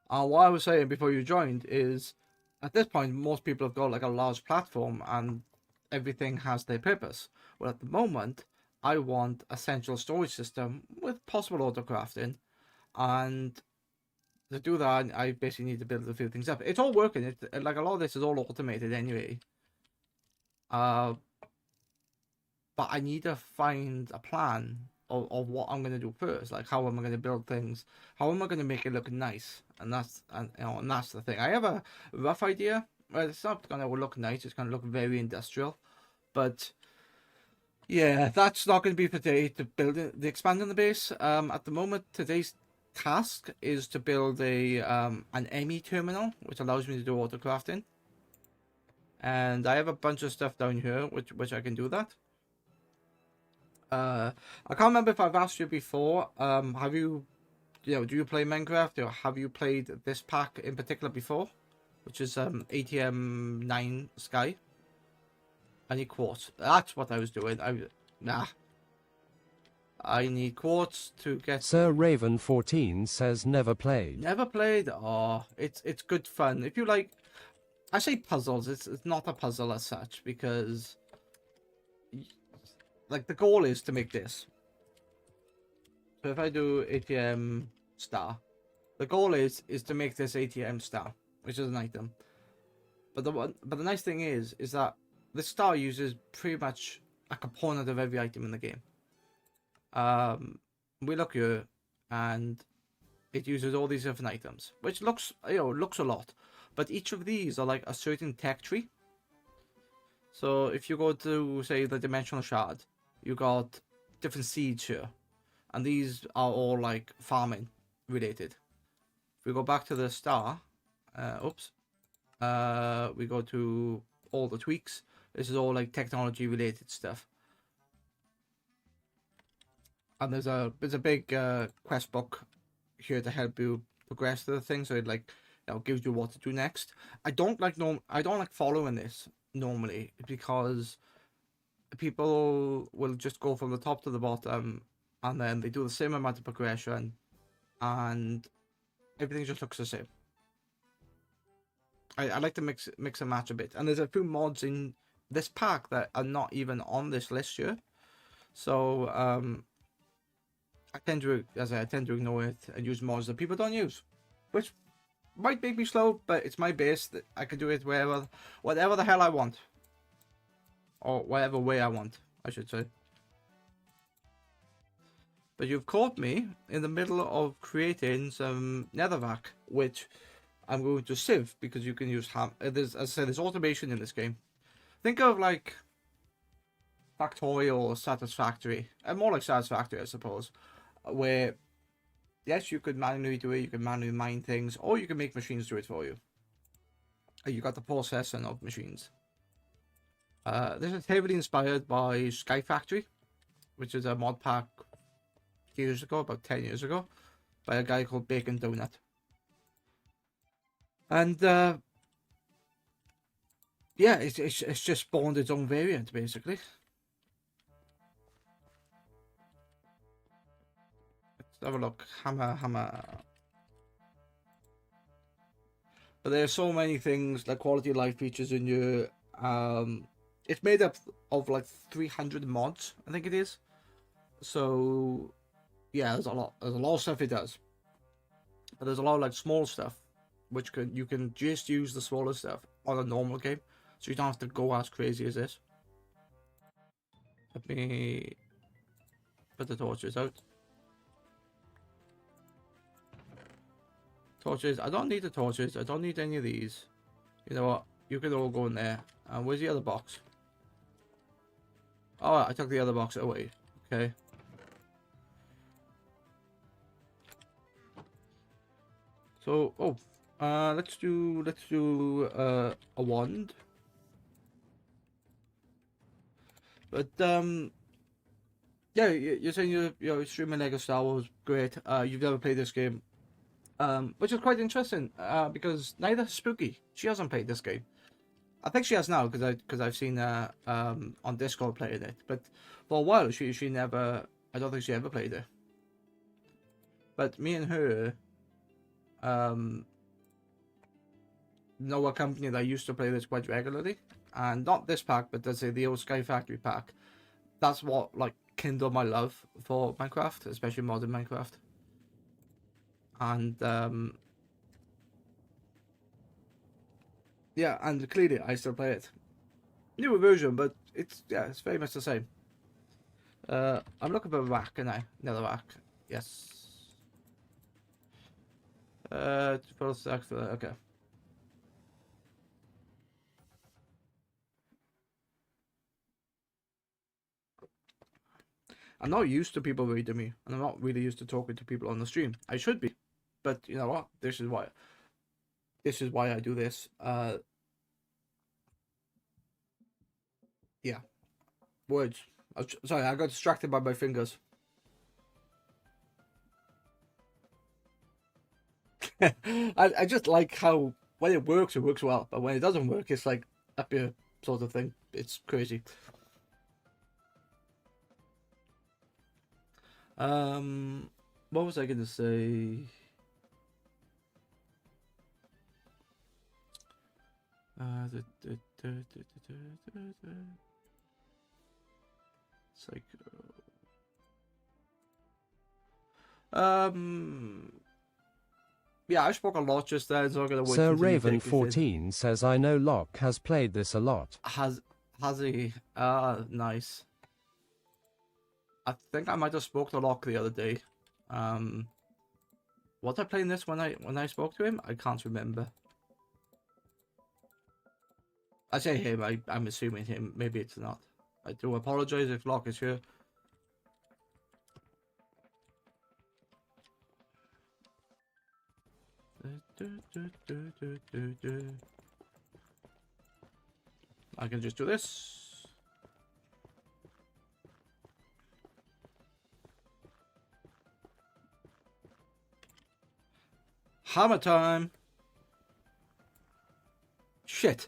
What I was saying before you joined is, at this point, most people have got like a large platform and everything has their purpose. Well, at the moment, I want a central storage system with possible auto crafting, and to do that, I basically need to build a few things up. It's all working. Like a lot of this is all automated anyway. But I need to find a plan of what I'm gonna do first. Like, how am I gonna build things? How am I gonna make it look nice? And that's the thing. I have a rough idea. Well, it's not gonna look nice. It's gonna look very industrial, but yeah, that's not gonna be for today. To build the expanding the base. At the moment, today's task is to build an ME terminal, which allows me to do auto crafting. And I have a bunch of stuff down here, which I can do that. I can't remember if I've asked you before. Have you, do you play Minecraft, or have you played this pack in particular before, which is ATM9Sky? I need quartz. That's what I was doing. I need quartz to get. Sir Raven 14 says never played. Never played. Oh, it's good fun. If you like, I say puzzles. It's not a puzzle as such, because like the goal is to make this. So if I do ATM star, the goal is to make this ATM star, which is an item. But the nice thing is that the star uses pretty much a component of every item in the game. We look here, and it uses all these different items, which looks a lot. But each of these are like a certain tech tree. So if you go to, say, the dimensional shard, you got different seeds here, and these are all like farming related. If we go back to the star, we go to all the tweaks. This is all like technology related stuff. And there's a big quest book here to help you progress to the thing, so it gives you what to do next. I don't like following this normally, because people will just go from the top to the bottom, and then they do the same amount of progression, and everything just looks the same. I like to mix and match a bit, and there's a few mods in this pack that are not even on this list here, so I tend to ignore it and use mods that people don't use, which might make me slow, but it's my base. That I can do it whatever the hell I want, or whatever way I want, I should say. But you've caught me in the middle of creating some netherrack, which I'm going to sieve, because you can use as I said, there's automation in this game. Think of like Factorial or Satisfactory, and more like Satisfactory, I suppose, where yes, you could manually do it, you can manually mine things, or you can make machines do it for you. You got the processing of machines. This is heavily inspired by Sky Factory, which is a mod pack years ago, about 10 years ago, by a guy called Bacon Donut. And yeah, it's just spawned its own variant, basically. Let's have a look. Hammer. But there are so many things, like quality of life features in here. It's made up of like 300 mods, I think it is. So yeah, there's a lot of stuff it does. But there's a lot of like small stuff, which you can just use the smaller stuff on a normal game, so you don't have to go as crazy as this. Let me put the torches out. Torches. I don't need the torches. I don't need any of these. You know what? You can all go in there. Where's the other box? Oh, I took the other box away. Okay. So, let's do a wand. But yeah, you're saying you're streaming Lego Star Wars. Great. You've never played this game. Which is quite interesting, because neither Spooky, she hasn't played this game. I think she has now, because I've seen her on Discord playing it. But for a while, she never. I don't think she ever played it. But me and her know a company that used to play this quite regularly, and not this pack, but let's say the old Sky Factory pack. That's what like kindled my love for Minecraft, especially modern Minecraft. And Yeah, and clearly I still play it. Newer version, but it's very much the same. I'm looking for a rack, and another rack. Yes. Full stack for okay. I'm not used to people reading me, and I'm not really used to talking to people on the stream. I should be, but you know what? This is why. This is why I do this. Yeah. Words. Sorry, I got distracted by my fingers. I just like how when it works well, but when it doesn't work, it's like up your sort of thing. It's crazy. What was I gonna say? Psycho. Yeah, I spoke a lot just there, so I'm gonna wait Sir for you to take me through. Raven14 says I know Locke has played this a lot. Has he? Nice. I think I might have spoke to Locke the other day. Was I playing this when I spoke to him? I can't remember. I say him. I'm assuming him. Maybe it's not. I do apologize if Locke is here. I can just do this. Hammer time. Shit.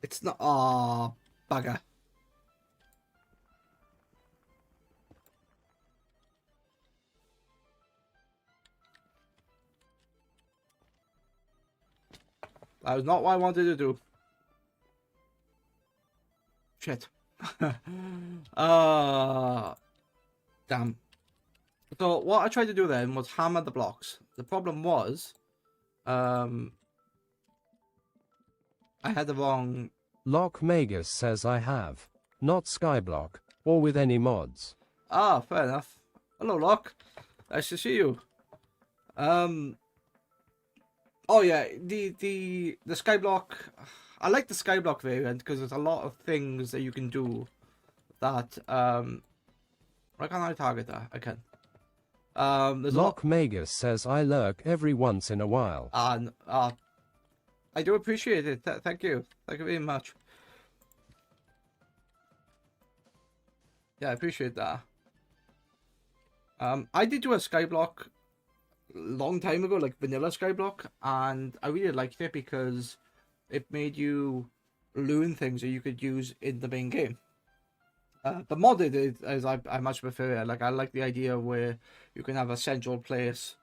It's not. Ah, bugger. That was not what I wanted to do. Shit. Damn. So what I tried to do then was hammer the blocks. The problem was, I had the wrong. Locke Magus says I have. Not Skyblock, or with any mods. Ah, fair enough. Hello, Locke. Nice to see you. Oh yeah, the Skyblock. I like the Skyblock variant because there's a lot of things that you can do. That why can't I target that? I can. There's Locke Magus says I lurk every once in a while. I do appreciate it. Thank you. Thank you very much. Yeah, I appreciate that. I did do a Skyblock long time ago, like vanilla Skyblock, and I really liked it because it made you learn things that you could use in the main game. The modded is I much prefer it. Like I like the idea where you can have a central place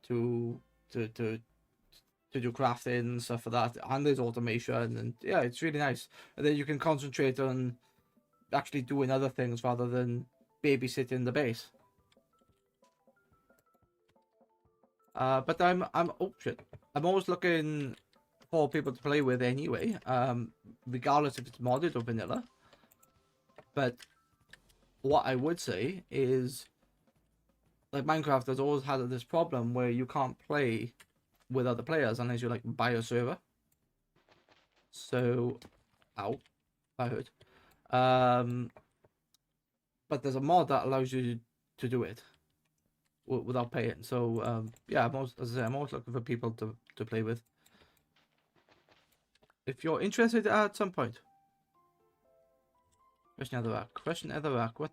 to do crafting and stuff for that, and there's automation, and yeah, it's really nice. And then you can concentrate on actually doing other things rather than babysitting the base. But I'm oh shit. I'm always looking for people to play with anyway, regardless if it's modded or vanilla. But what I would say is, like, Minecraft has always had this problem where you can't play with other players unless you like buy a server. So, ow, I hurt. But there's a mod that allows you to do it without paying. So yeah, as I say, I'm always looking for people to play with. If you're interested at some point. Question of the rack. Question of the rack. What?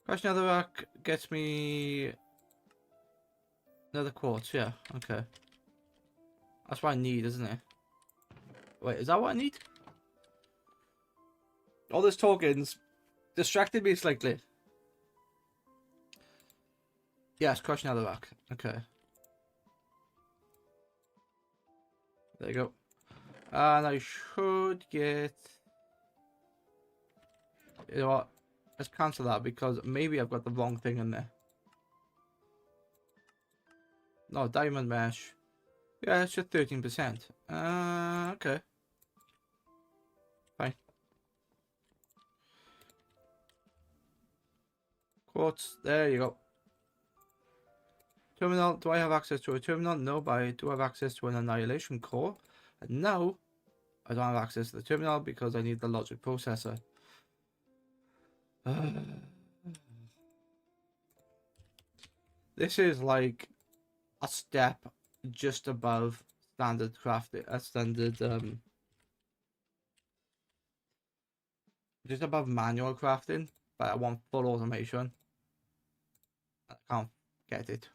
Question of the rack gets me another quartz. Yeah. Okay. That's what I need, isn't it? Wait, is that what I need? All this talking's distracted me slightly. Yes, question of the rack. Okay. There you go. And I should get... You know what? Let's cancel that because maybe I've got the wrong thing in there. No, diamond mesh. Yeah, it's just 13%. Okay. Fine. Quotes. There you go. Terminal. Do I have access to a terminal? No, but I do have access to an annihilation core. And now, I don't have access to the terminal because I need the logic processor. This is like a step just above standard crafting, just above manual crafting, but I want full automation. I can't get it.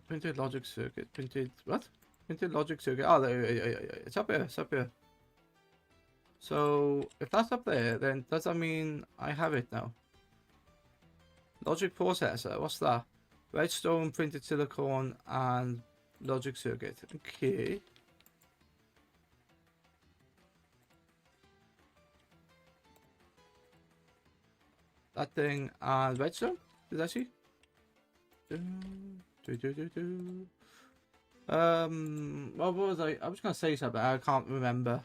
Printed logic circuit, printed what? Printed logic circuit. Oh, it's up here. It's up here. So if that's up there, then does that mean I have it now? Logic processor. What's that? Redstone, printed silicon, and logic circuit. Okay. That thing and redstone. Did I see? What was I? I was gonna say something. I can't remember.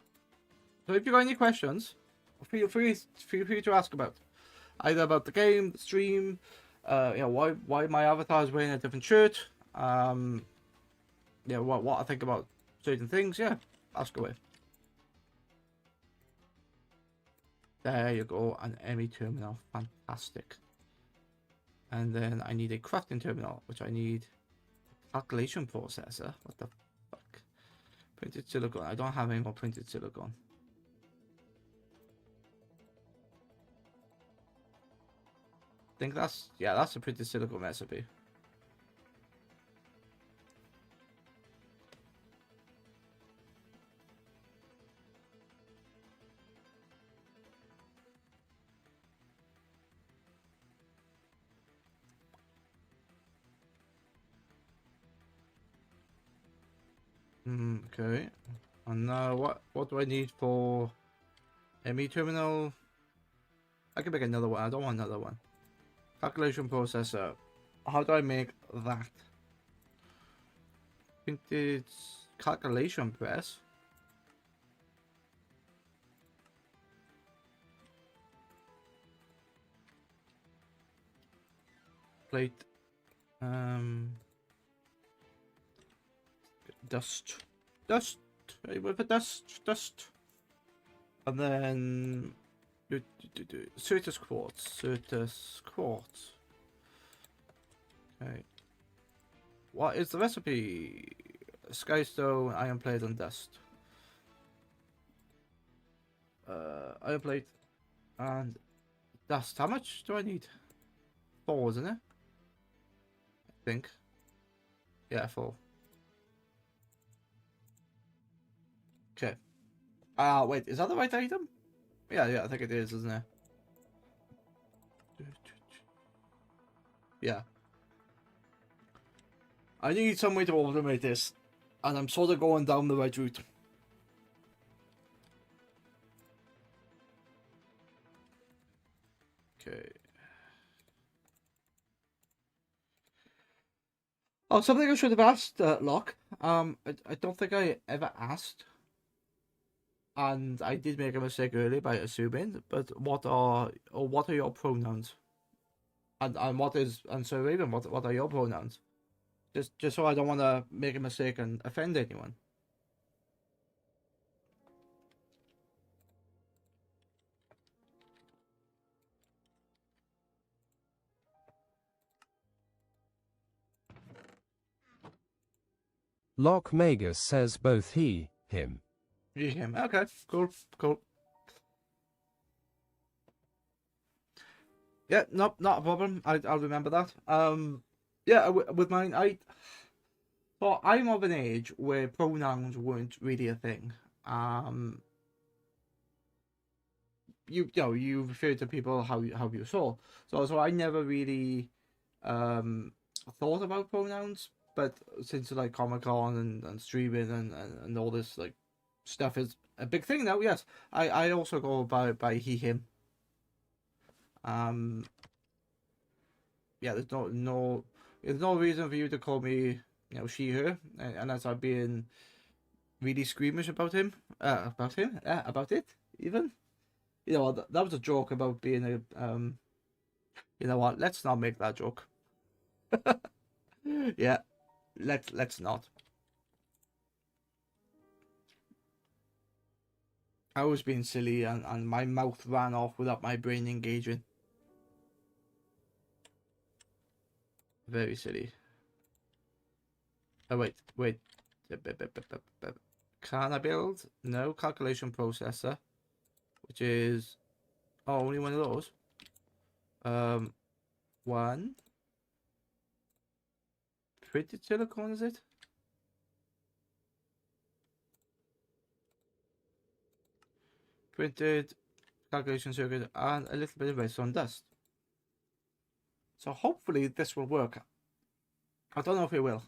So if you got any questions, feel free to ask about either about the game, the stream, you know, why my avatar is wearing a different shirt, yeah, what I think about certain things. Yeah, ask away. There you go, an ME terminal, fantastic. And then I need a crafting terminal, which I need a calculation processor. What the fuck? Printed silicon. I don't have any more printed silicon. I think that's, yeah, that's a printed silicon recipe. Okay. And now what do I need for ME terminal? I can make another one. I don't want another one. Calculation processor. How do I make that? Printed calculation press. Plate. Dust. With the dust. And then Certus quartz. Okay. What is the recipe? Skystone, iron plate, and dust. Iron plate and dust. How much do I need? 4, isn't it? I think. Yeah, 4. Okay. Wait, is that the right item? Yeah, I think it is, isn't it? Yeah. I need some way to automate this, and I'm sort of going down the right route. Okay. Oh, something I should have asked, Locke. I don't think I ever asked, and I did make a mistake earlier by assuming. But what are your pronouns? And what is, and so Raven, what are your pronouns? Just so I don't want to make a mistake and offend anyone. Lock Magus says both he, him. Him. Okay, cool. Yeah, not a problem. I'll remember that. Yeah, with mine, I'm of an age where pronouns weren't really a thing. You refer to people how you saw. So I never really thought about pronouns. But since like Comic-Con and streaming and all this like stuff is a big thing now, yes, I also go by he him. yeah, there's no reason for you to call me, she, her, unless I'm being really squeamish about him, about it, even. That was a joke about being a, you know what? Let's not make that joke. Yeah, let's not. I was being silly, and my mouth ran off without my brain engaging. Very silly. Oh, wait. Can I build? No, calculation processor, which is, only one of those. One. Printed silicone, is it? Printed calculation circuit and a little bit of redstone dust. So hopefully this will work. I don't know if it will.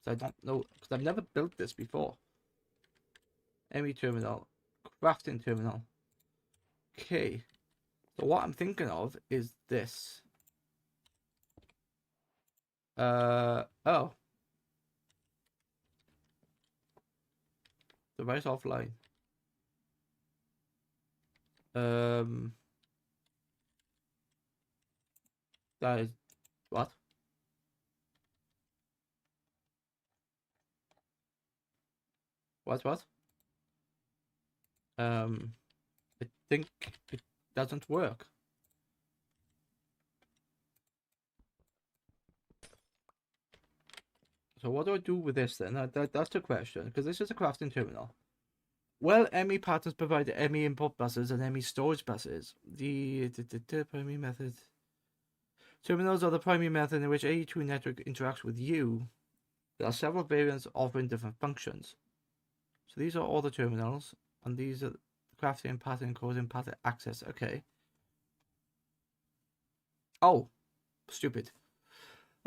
I don't know, because I've never built this before. ME terminal. Crafting terminal. Okay. So what I'm thinking of is this. Oh. Device offline. That is what? What? I think it doesn't work. So what do I do with this then? That's the question, because this is a crafting terminal. Well, ME patterns provide ME input buses and ME storage buses. The primary method. Terminals are the primary method in which AE2 network interacts with you. There are several variants offering different functions. So these are all the terminals, and these are crafting, pattern, coding, pattern access. Okay. Oh, stupid.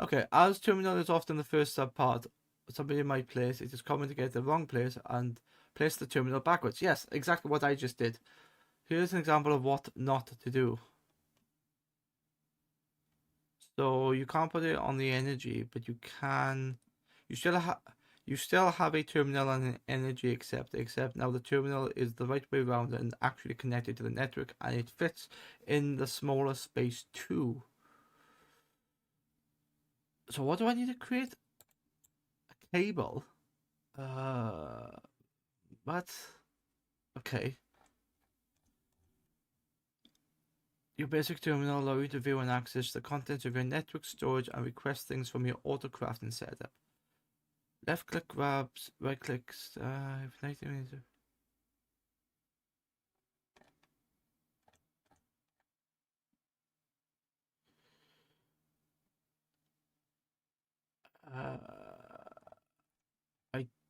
Okay, as terminal is often the first subpart somebody might place, it is common to get the wrong place and place the terminal backwards. Yes, exactly what I just did. Here's an example of what not to do. So you can't put it on the energy, but you can. You still have a terminal and an energy acceptor, except now the terminal is the right way around and actually connected to the network, and it fits in the smaller space too. So what do I need to create? A cable? What? Okay. Your basic terminal allows you to view and access the contents of your network storage and request things from your auto crafting setup. Left click grabs, right clicks, I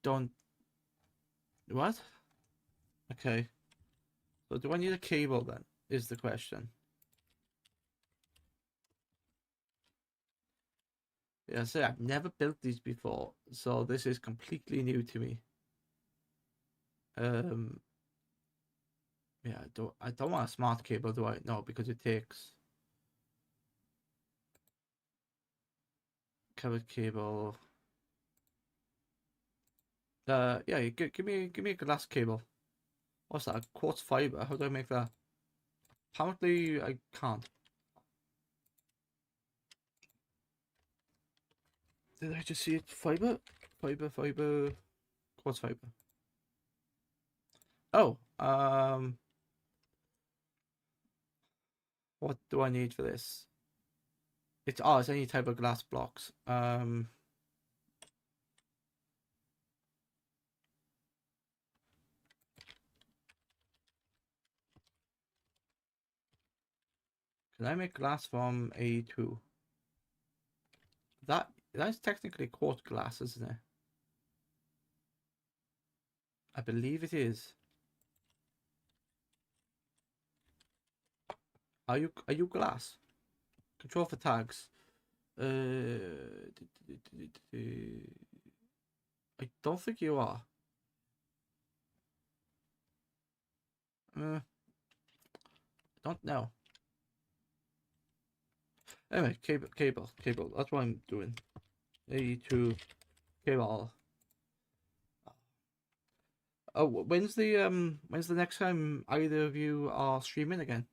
don't. What? Okay. So do I need a cable then? Is the question. Yeah, so I've never built these before, so this is completely new to me. Yeah, I don't want a smart cable, do I? No, because it takes covered cable. Yeah, give me a glass cable. What's that? Quartz fiber. How do I make that? Apparently, I can't. Did I just see it? Fiber, quartz fiber. Oh, what do I need for this? It's any type of glass blocks. Can I make glass from A2? That's technically quartz glass, isn't it? I believe it is. Are you glass? Control for tags. I don't think you are. I don't know. Anyway, cable. That's what I'm doing. A2 cable. Oh, when's the next time either of you are streaming again?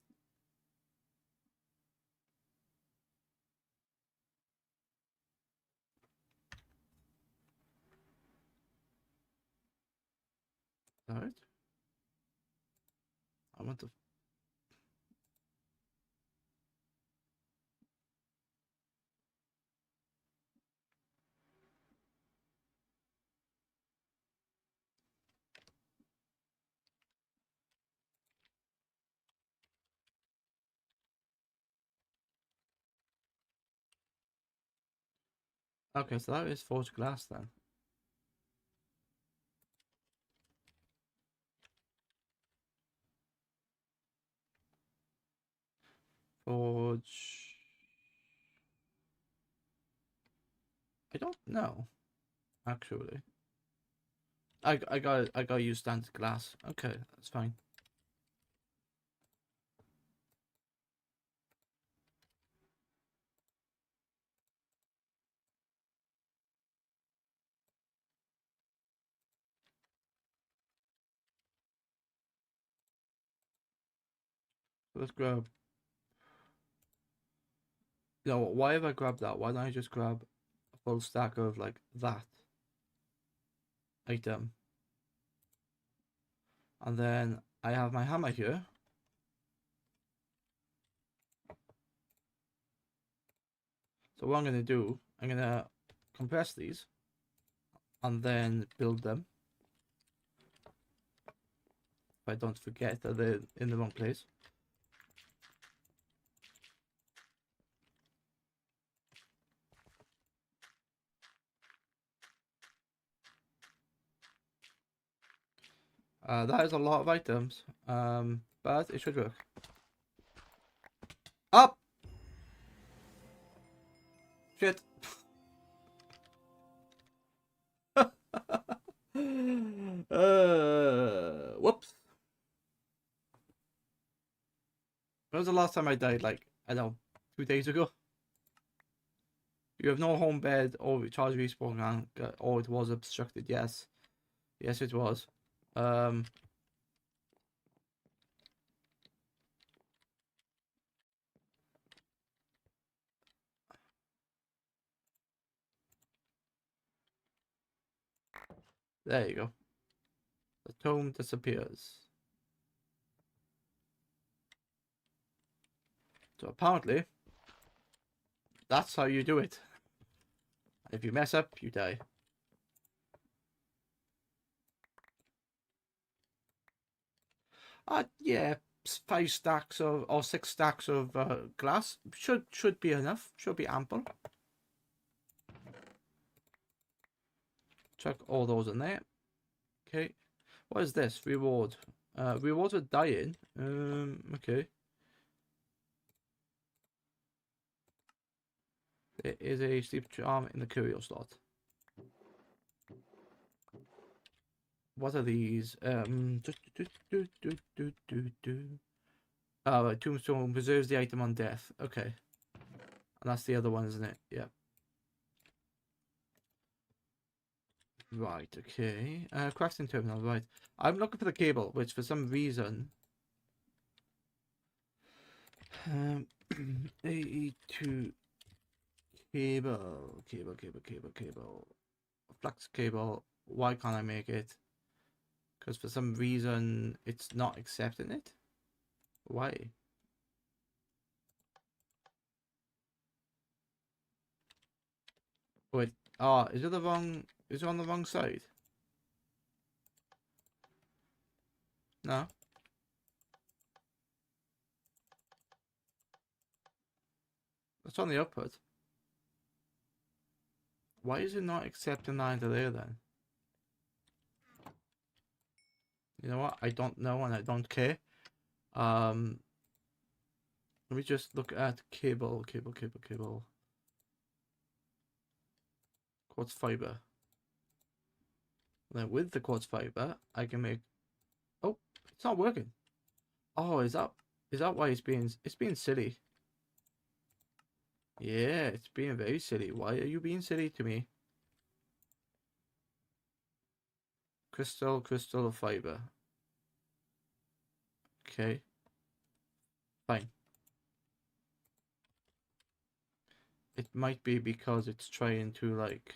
Alright. I want to. Okay, so that is forged glass then. Forge. I don't know, actually. I got use standard glass. Okay, that's fine. Let's grab. You know, why have I grabbed that? Why don't I just grab a full stack of like that item? And then I have my hammer here. So what I'm gonna do, I'm gonna compress these and then build them. If I don't forget that they're in the wrong place. That is a lot of items, but it should work. Up! Shit. Whoops. When was the last time I died? Like, I don't know, 2 days ago? You have no home bed or charge respawn gun. Oh, it was obstructed. Yes. Yes, it was. There you go. The tome disappears. So apparently, that's how you do it. And if you mess up, you die. Yeah, 5 stacks of or 6 stacks of glass should be enough. Should be ample. Chuck all those in there. Okay. What is this? Reward. Reward for dying. Okay. There is a sleep charm in the curio slot. What are these? Oh, tombstone preserves the item on death. Okay. And that's the other one, isn't it? Yeah. Right, okay. Crafting terminal, right. I'm looking for the cable, which for some reason... AE2 cable. Flux cable. Why can't I make it? Because for some reason it's not accepting it. Why? Wait. Oh, is it the wrong... Is it on the wrong side? No. It's on the output. Why is it not accepting that into there then? You know what? I don't know and I don't care. Let me just look at cable. Quartz fiber. Then with the quartz fiber, I can make... Oh, it's not working. Oh, is that why it's being silly? Yeah, it's being very silly. Why are you being silly to me? Crystal, crystal, or fiber? Okay. Fine. It might be because it's trying to like...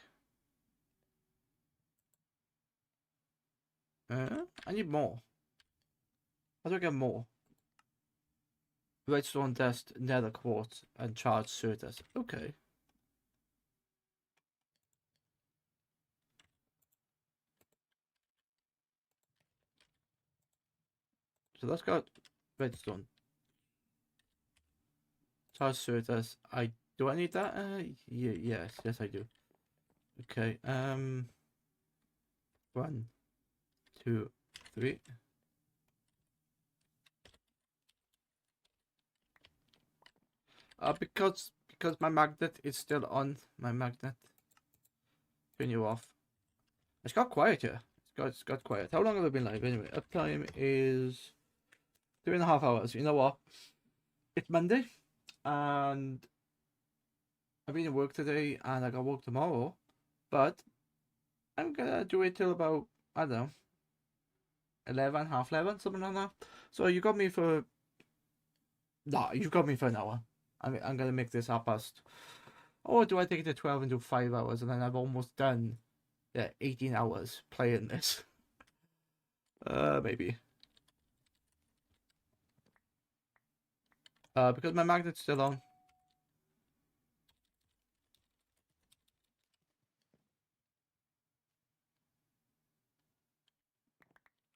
I need more. How do I get more? Redstone dust, nether quartz, and charged surface. Okay. So that's got redstone. Charged surface. Do I need that? Yes, I do. Okay. 1, 2, 3. Because my magnet is still on. My magnet. Turn you off. It's got quiet here. It's got quiet. How long have I been live anyway? Uptime is 3.5 hours. You know what? It's Monday, and I've been at work today, and I got work tomorrow. But I'm gonna do it till about, I don't know, 11, half 11, something like that. So you got me for... Nah, you got me for an hour. I'm gonna make this half past. Or do I take it to 12 and do 5 hours, and then I've almost done 18 hours playing this? Maybe. Because my magnet's still on.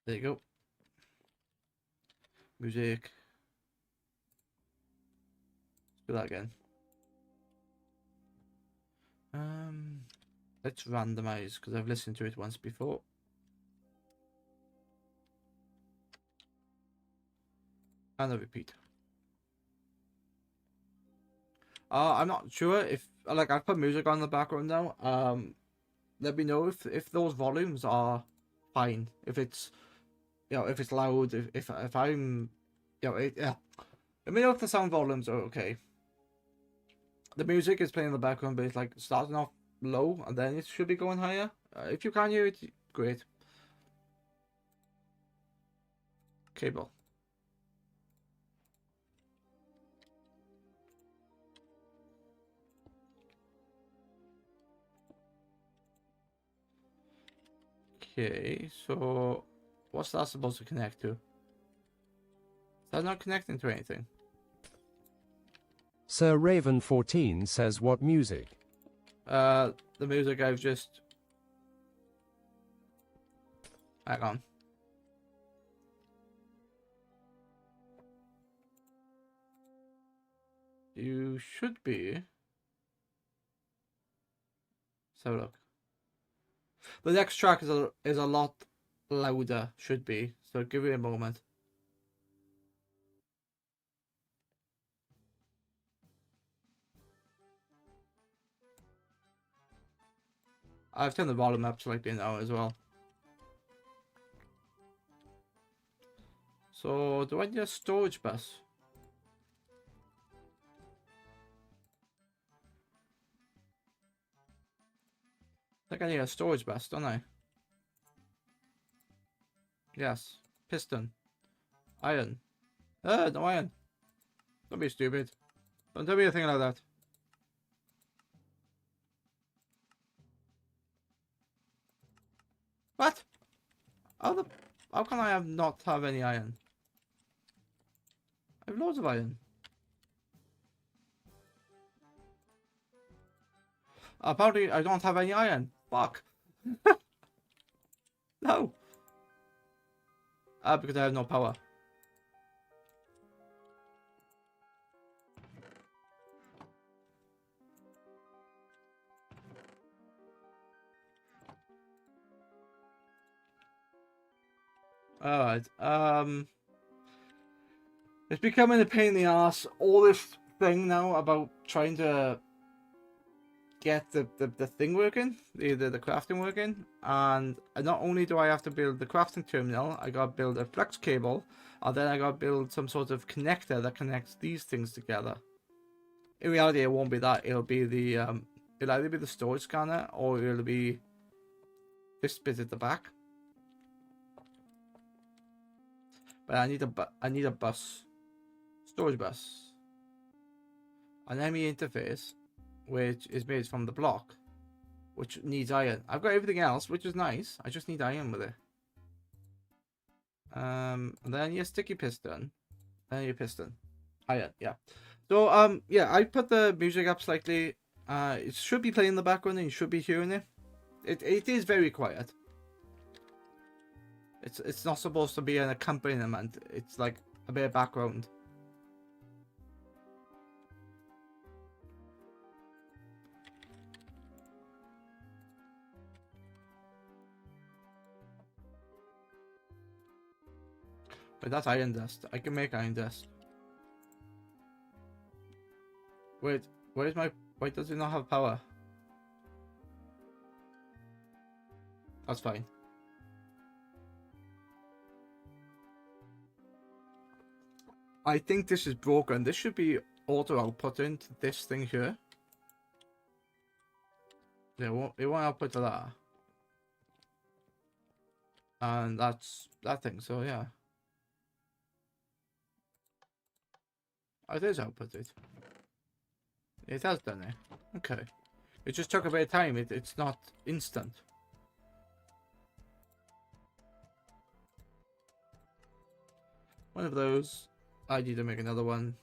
There you go. Music. Let's do that again. Let's randomize because I've listened to it once before. And a repeat. I'm not sure if like I've put music on in the background now. Let me know if those volumes are fine. If it's if it's loud. If I'm yeah. Let me know if the sound volumes are okay. The music is playing in the background, but it's like starting off low and then it should be going higher. If you can hear it, great. Cable. Okay, so what's that supposed to connect to? Is that not connecting to anything? Sir Raven 14 says what music? The music I've just... Hang on. You should be... Let's have a look. The next track is a lot louder, should be. So give me a moment. I've turned the volume up slightly now as well. So do I need a storage bus? I think I need a storage bus, don't I? Yes. Piston. Iron. No iron. Don't be stupid. Don't tell me anything like that. What? How can I not have any iron? I have loads of iron. Apparently I don't have any iron. Fuck. No. Because I have no power. Alright, it's becoming a pain in the ass, all this thing now about trying to get the thing working, the crafting working, and not only do I have to build the crafting terminal, I gotta build a flex cable, and then I gotta build some sort of connector that connects these things together. In reality, it won't be that. It'll be the it'll either be the storage scanner or it'll be this bit at the back. But I need a bus, storage bus, an ME interface, which is made from the block, which needs iron. I've got everything else, which is nice. I just need iron with it. And then I need a sticky piston. Then I need a piston. Iron, yeah. So yeah, I put the music up slightly. It should be playing in the background and you should be hearing it. It is very quiet. It's not supposed to be an accompaniment. It's like a bit of background. But that's iron dust. I can make iron dust. Wait, where's my... Why does it not have power? That's fine. I think this is broken. This should be auto output into this thing here. Yeah, it won't output to that. And that's that thing, so yeah. Oh, it is outputted. It has done it. Okay. It just took a bit of time. It's not instant. One of those. I need to make another one.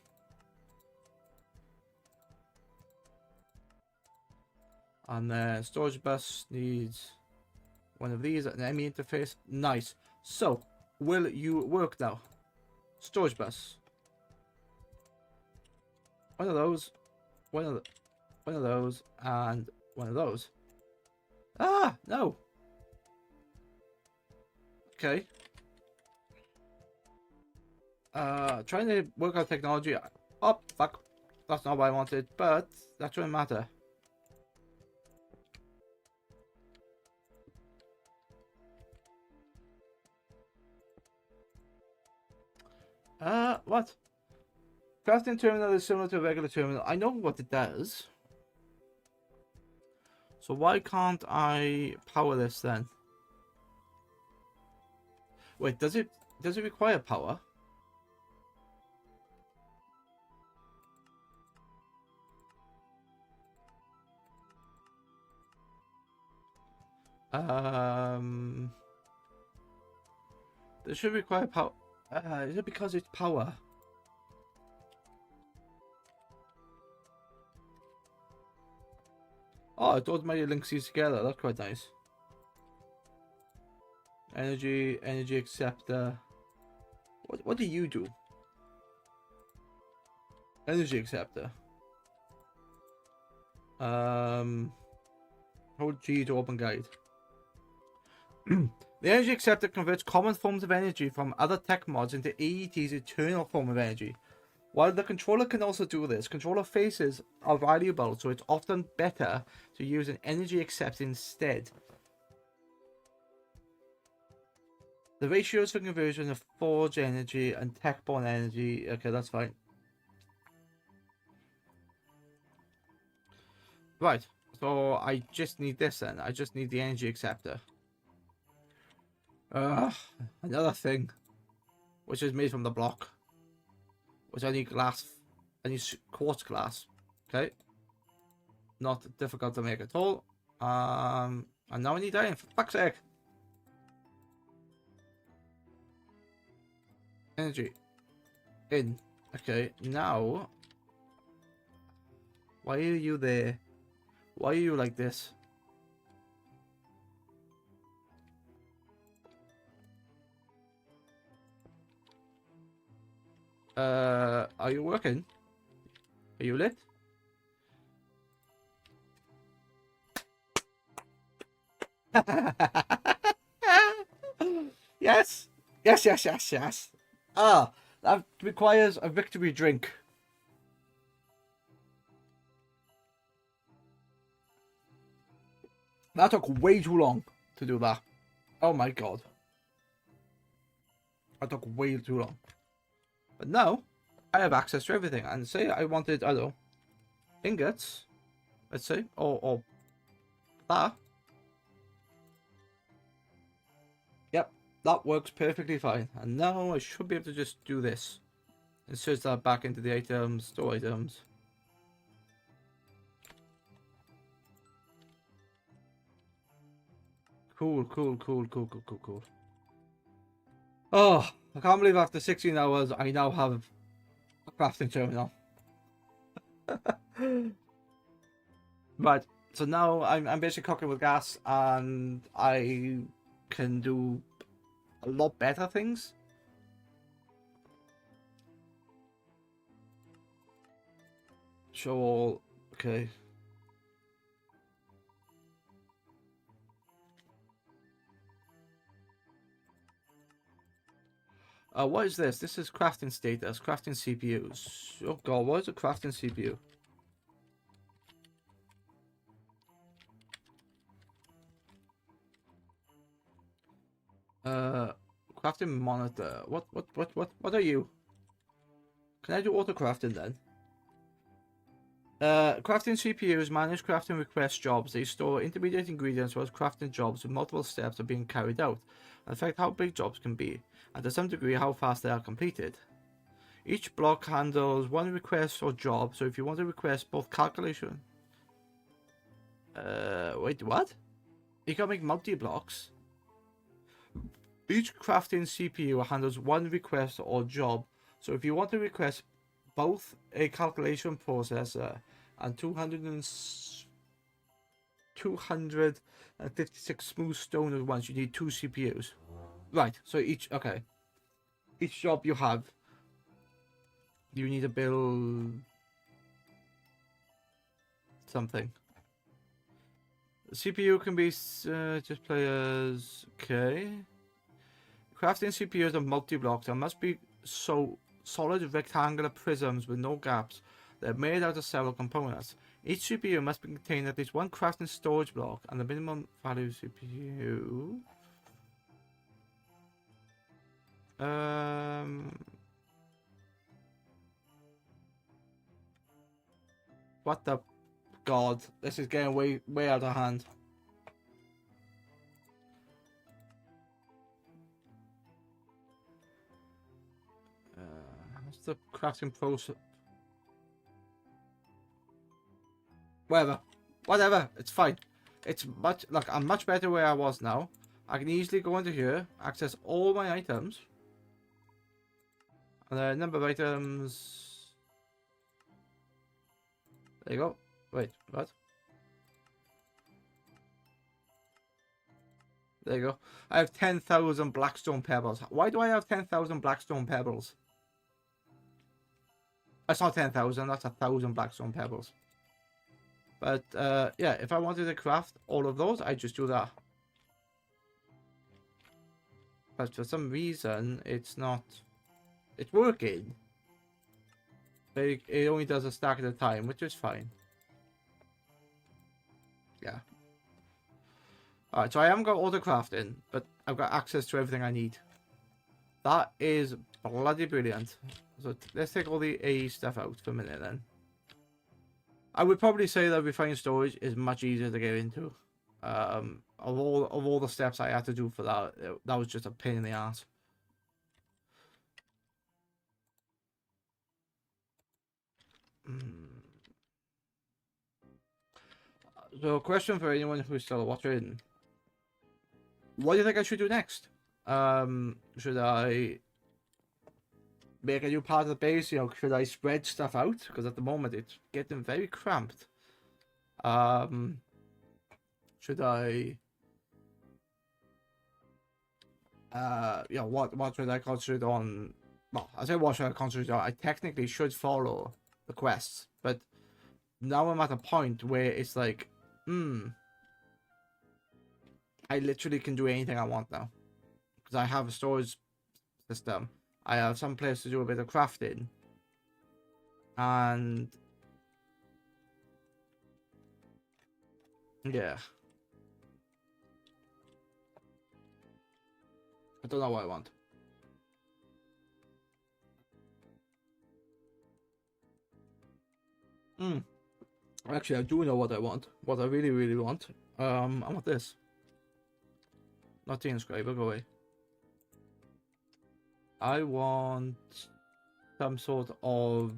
And then storage bus needs one of these, an ME interface. Nice. So, will you work now? Storage bus. One of those. One of those, and one of those. Ah, no. Okay. Trying to work out technology. Oh, fuck. That's not what I wanted, but that shouldn't matter. What? Crafting terminal is similar to a regular terminal. I know what it does. So why can't I power this then? Wait, does it require power? This should require power. Is it because it's power? Oh, it automatically links these together. That's quite nice. Energy acceptor. What do you do? Energy acceptor. Hold G to open guide. The energy acceptor converts common forms of energy from other tech mods into AET's eternal form of energy. While the controller can also do this, controller faces are valuable, so it's often better to use an energy acceptor instead. The ratios for conversion of forge energy and tech-borne energy. Okay, that's fine. Right, so I just need this then. I just need the energy acceptor. Another thing, which is made from the block. Which I need glass. I need quartz glass. Okay. Not difficult to make at all. And now I need iron, for fuck's sake. Energy. In. Okay, now. Why are you there? Why are you like this? Are you working? Are you lit? Yes! Yes! Ah, that requires a victory drink. That took way too long to do that. Oh my god. That took way too long. But now, I have access to everything. And say I wanted, I don't know, ingots, let's say, or that. Yep, that works perfectly fine. And now I should be able to just do this. Insert that back into the items, store items. Cool. Oh, I can't believe after 16 hours I now have a crafting terminal. Right, so now I'm basically cooking with gas and I can do a lot better things. Show all, okay. What is this? This is crafting status, crafting CPUs. Oh god, what is a crafting CPU? Crafting monitor. What are you? Can I do auto crafting then? Crafting CPUs manage crafting request jobs. They store intermediate ingredients while crafting jobs with multiple steps are being carried out, and affect how big jobs can be, and to some degree how fast they are completed. Each block handles one request or job, so if you want to request both calculation... wait, what? You can make multi-blocks? Each crafting CPU handles one request or job, so if you want to request both a calculation processor and 256 smooth stone at once, you need 2 CPUs. Right, so each job you have, you need to build something. The CPU can be just players. Okay. Crafting CPUs are multi-blocks and must be solid rectangular prisms with no gaps. They're made out of several components. Each CPU must contain at least one crafting storage block, and the minimum value CPU. What the god? This is getting way out of hand. What's the crafting process? Whatever. It's fine. It's much like I'm much better where I was now. I can easily go into here, access all my items, and the number of items. There you go. Wait, what? There you go. I have 10,000 blackstone pebbles. Why do I have 10,000 blackstone pebbles? That's not 10,000. That's 1,000 blackstone pebbles. But yeah, if I wanted to craft all of those, I just do that. But for some reason, it's not. It's working. But it only does a stack at a time, which is fine. Yeah. Alright, so I haven't got auto crafting, but I've got access to everything I need. That is bloody brilliant. So let's take all the A stuff out for a minute then. I would probably say that refined storage is much easier to get into. Of all the steps I had to do for that, that was just a pain in the ass. So, question for anyone who's still watching: what do you think I should do next? Should I make a new part of the base? You know, should I spread stuff out? Because at the moment it's getting very cramped. Should I? Yeah, what should I concentrate on? Well, I say what should I concentrate on? I technically should follow the quests, but now I'm at a point where it's like, I literally can do anything I want now. Because I have a storage system. I have some place to do a bit of crafting. And yeah. I don't know what I want. Actually, I do know what I want. What I really, really want. I want this. Not the inscriber, go away. I want some sort of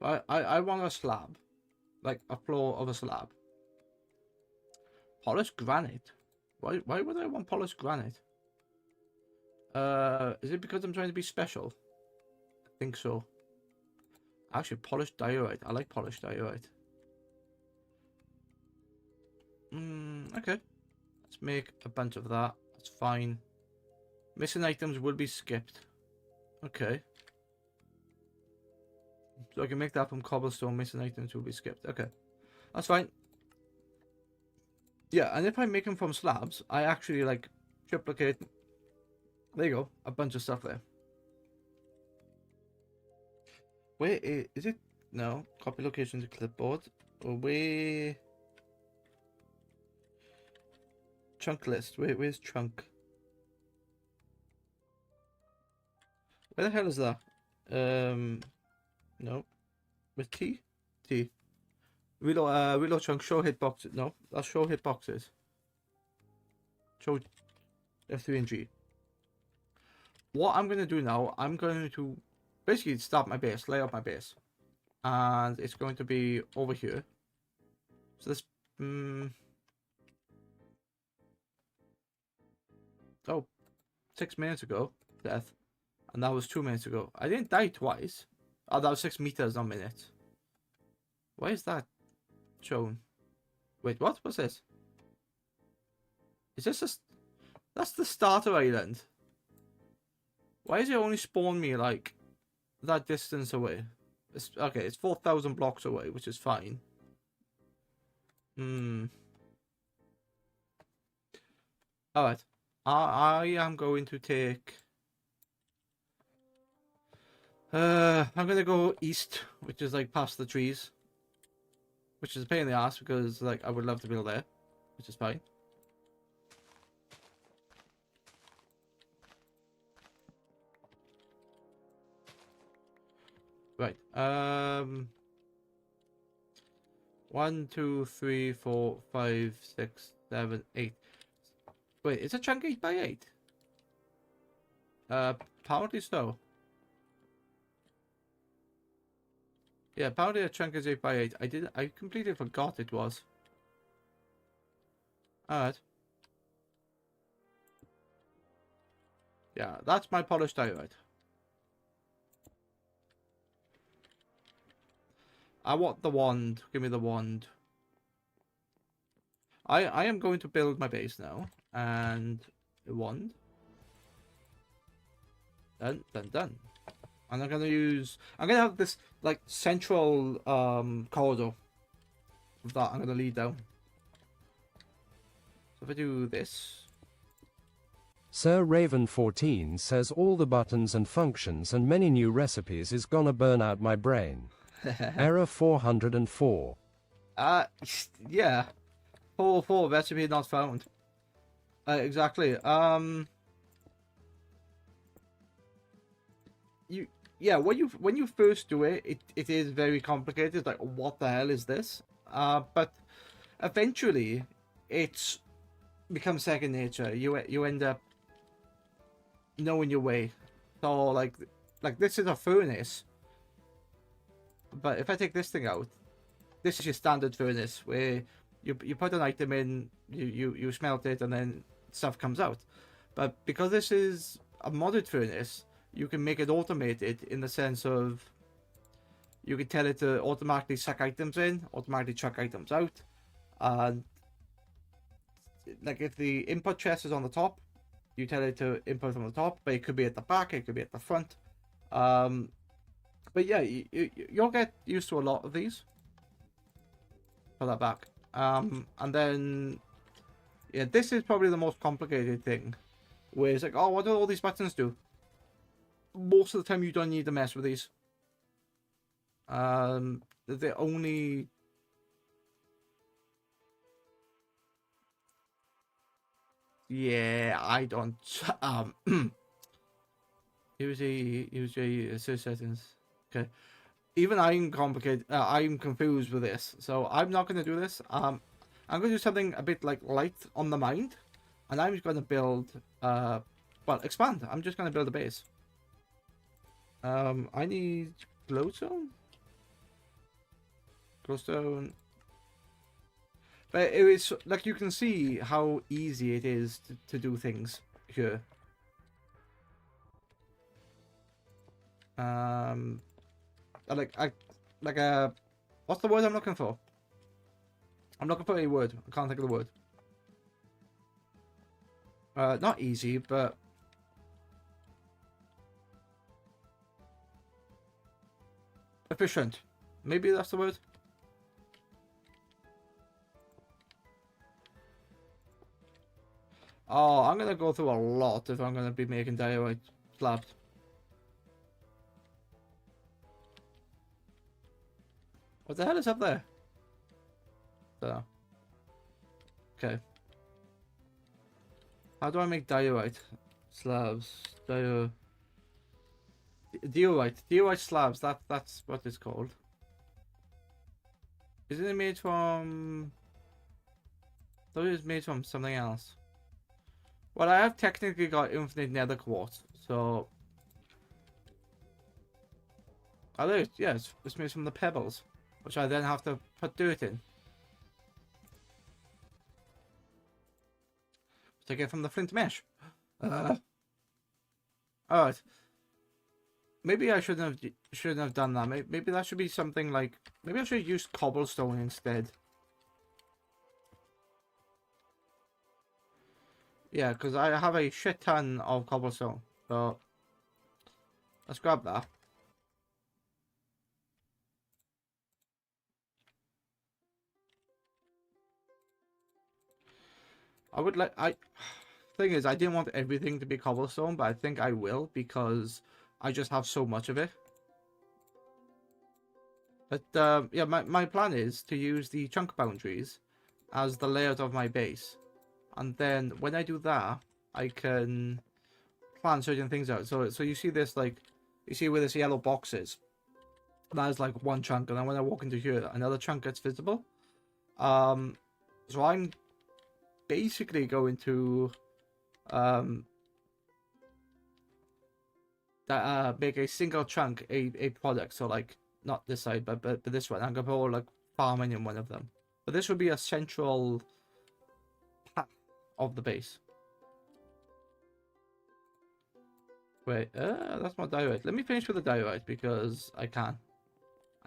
I want a slab. Like a floor of a slab. Polished granite. Why would I want polished granite? Is it because I'm trying to be special? I think so. Actually, polished diorite. I like polished diorite. Okay. Let's make a bunch of that. That's fine. Missing items will be skipped. Okay. So I can make that from cobblestone. Missing items will be skipped. Okay. That's fine. Yeah, and if I make them from slabs, I actually like triplicate. There you go. A bunch of stuff there. Where is it? No. Copy location to clipboard. Or where? Chunk list. Where's chunk? Where the hell is that? No. With T? T. Reload chunk, show hitboxes. No, that's show hitboxes. Show F3 and G. What I'm going to do now, I'm going to basically start my base, lay out my base. And it's going to be over here. So this... Oh, 6 minutes ago, death. And that was 2 minutes ago. I didn't die twice. Oh, that was 6 meters, not minutes. Why is that shown? Wait, what? What's this? Is this a... That's the starter island. Why does it only spawn me, like, that distance away? It's, okay, it's 4,000 blocks away, which is fine. Alright. I am going to take... I'm gonna go east, which is, like, past the trees. Which is a pain in the ass, because, like, I would love to build there. Which is fine. Right. 1, 2, 3, 4, 5, 6, 7, 8. Wait, is a chunk 8 by 8? Apparently so. Yeah, apparently a chunk is 8 by 8. I completely forgot it was. Alright. Yeah, that's my polished diorite. I want the wand. Give me the wand. I am going to build my base now. And a wand. Done, done, done. And I'm gonna have this like central corridor that I'm gonna lead down. So if I do this. Sir Raven 14 says all the buttons and functions and many new recipes is gonna burn out my brain. Error 404. Yeah. 404 recipe not found. Exactly. Yeah, when you first do it, it is very complicated. Like, what the hell is this? But eventually, it's becomes second nature. You end up knowing your way. So like this is a furnace. But if I take this thing out, this is your standard furnace where you put an item in, you smelt it, and then stuff comes out. But because this is a modded furnace, you can make it automated in the sense of you can tell it to automatically suck items in, automatically chuck items out, and like if the input chest is on the top, you tell it to input from the top, but it could be at the back, it could be at the front. But yeah, you'll get used to a lot of these. Put that back. And then yeah, this is probably the most complicated thing, where it's like, oh, what do all these buttons do? Most of the time you don't need to mess with these. They're only Yeah, I don't. Usually search settings. Okay. Even I'm complicated. I'm confused with this, so I'm not gonna do this. I'm gonna do something a bit like light on the mind, and I'm gonna build. Well, expand. I'm just gonna build a base. I need glowstone. Glowstone. But it is like you can see how easy it is to do things here. Like a what's the word I'm looking for? I'm looking for a word. I can't think of the word. Not easy, but efficient. Maybe that's the word. Oh, I'm gonna go through a lot if I'm gonna be making diorite slabs. What the hell is up there? So. Okay. How do I make diorite slabs? Diorite slabs. That's what it's called. Isn't it made from? I thought it was made from something else. Well, I have technically got infinite nether quartz, so. Oh, there, yeah, it's made from the pebbles, which I then have to put dirt in. To get from the flint mesh. Alright. Maybe I shouldn't have done that. Maybe that should be something like. Maybe I should use cobblestone instead. Yeah, because I have a shit ton of cobblestone. So let's grab that. I would like thing is I didn't want everything to be cobblestone, but I think I will because I just have so much of it. But yeah, my plan is to use the chunk boundaries as the layout of my base. And then when I do that, I can plan certain things out. So you see this, like, you see where this yellow box is? That is like one chunk, and then when I walk into here, another chunk gets visible. So I'm basically going to make a single chunk a product. So like not this side, but this one. I'm gonna put like farming in one of them. But this would be a central path of the base. Wait, that's my diorite. Let me finish with the diorite because I can.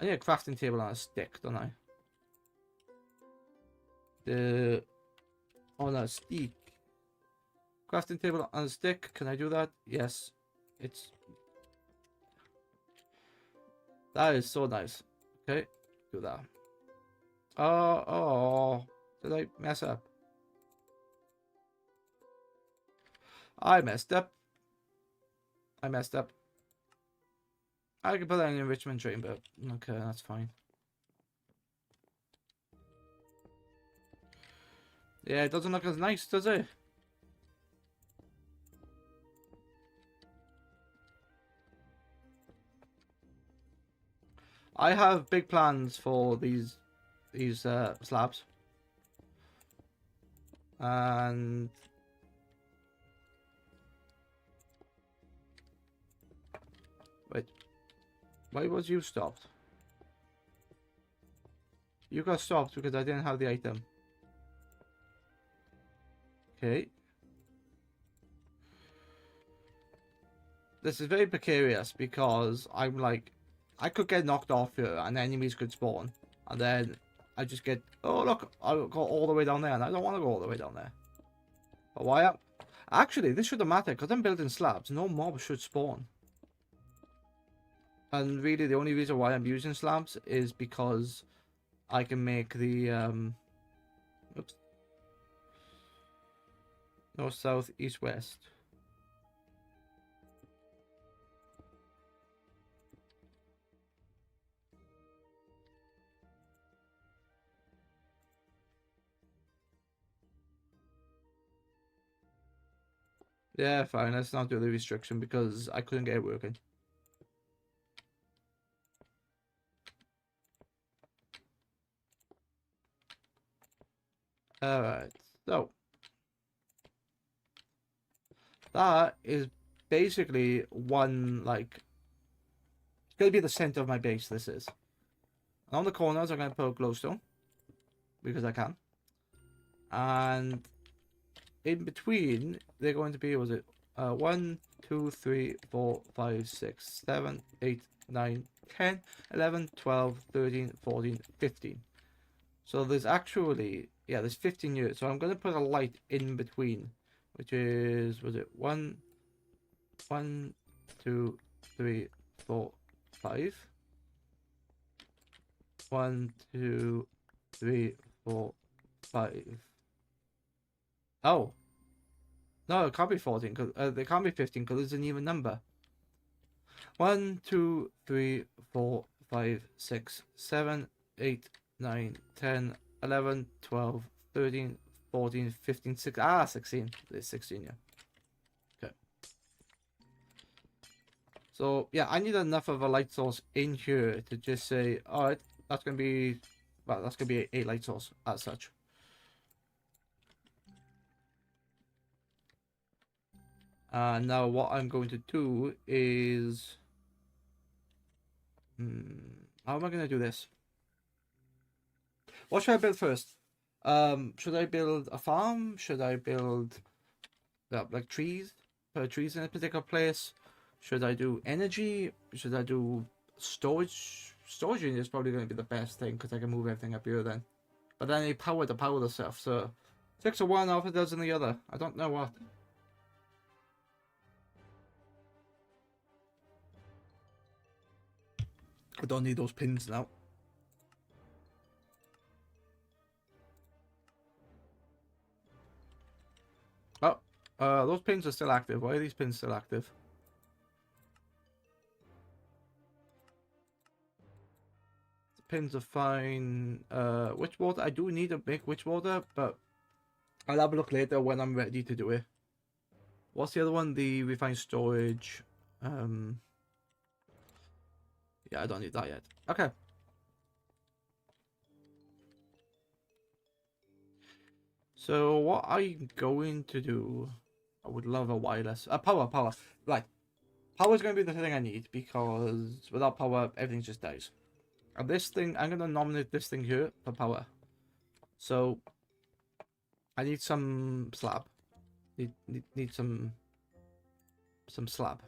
I need a crafting table on a stick, don't I? On a stick. Crafting table on a stick. Can I do that? Yes. That is so nice. Okay, do that. Oh, did I mess up? I messed up. I can put that in enrichment train, but okay, that's fine. Yeah, it doesn't look as nice, does it? I have big plans for these slabs. And wait, why was you stopped? You got stopped because I didn't have the item. Okay. This is very precarious because I'm like, I could get knocked off here and enemies could spawn. And then I just get, oh look, I'll go all the way down there and I don't want to go all the way down there. But why am... Actually, this shouldn't matter because I'm building slabs. No mob should spawn. And really the only reason why I'm using slabs is because I can make the oops, north, south, east, west. Yeah, fine. Let's not do the restriction because I couldn't get it working. Alright, so that is basically one, like, it's going to be the center of my base, this is. And on the corners, I'm going to put a glowstone because I can. And in between, they're going to be, was it 1, 2, 3, 4, 5, 6, 7, 8, 9, 10, 11, 12, 13, 14, 15. So there's actually, yeah, there's 15 units. So I'm going to put a light in between, which is, was it 1, 1, 2, 3, 4, 5. 1, 2, 3, 4, 5. Oh, no, it can't be 14 because it can't be 15 because it's an even number. 1, 2, 3, 4, 5, 6, 7, 8, 9, 10, 11, 12, 13, 14, 15, 16. 16. There's 16, yeah. Okay. So, yeah, I need enough of a light source in here to just say, alright, that's going to be, well, that's going to be a light source as such. Now what I'm going to do is, how am I going to do this? What should I build first? Should I build a farm? Should I build like trees? Put trees in a particular place? Should I do energy? Should I do storage? Storage unit is probably going to be the best thing because I can move everything up here then. But then I need power to power the stuff. So 6 of one, half a dozen the other. I don't know what. I don't need those pins now. Oh, those pins are still active. Why are these pins still active? The pins are fine. Witch water. I do need to make witch water, but I'll have a look later when I'm ready to do it. What's the other one? The refined storage. Yeah, I don't need that yet. Okay. So what I'm going to do, I would love a wireless. Power. Right. Power is going to be the thing I need because without power, everything just dies. And this thing, I'm going to nominate this thing here for power. So I need some slab. Need some slab.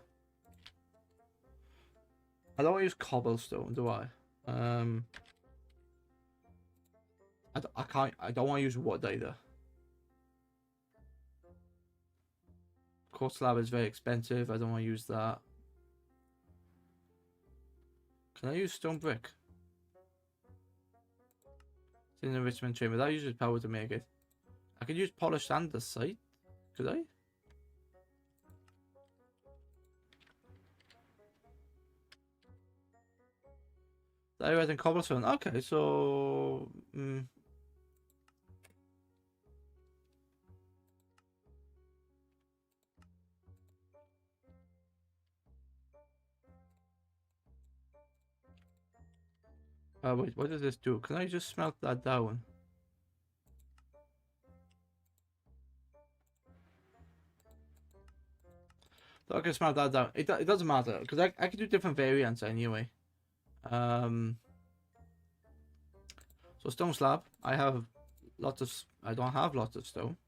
I don't want to use cobblestone, do I? I can't. I don't want to use wood either. Quartz slab is very expensive. I don't want to use that. Can I use stone brick? It's in the enrichment chamber. That uses power to make it. I could use polished andesite. Could I? Diorite and cobblestone. Okay, so wait, what does this do? Can I just smelt that down? So I can smelt that down. It doesn't matter because I can do different variants anyway. So stone slab. I have lots of. I don't have lots of stone.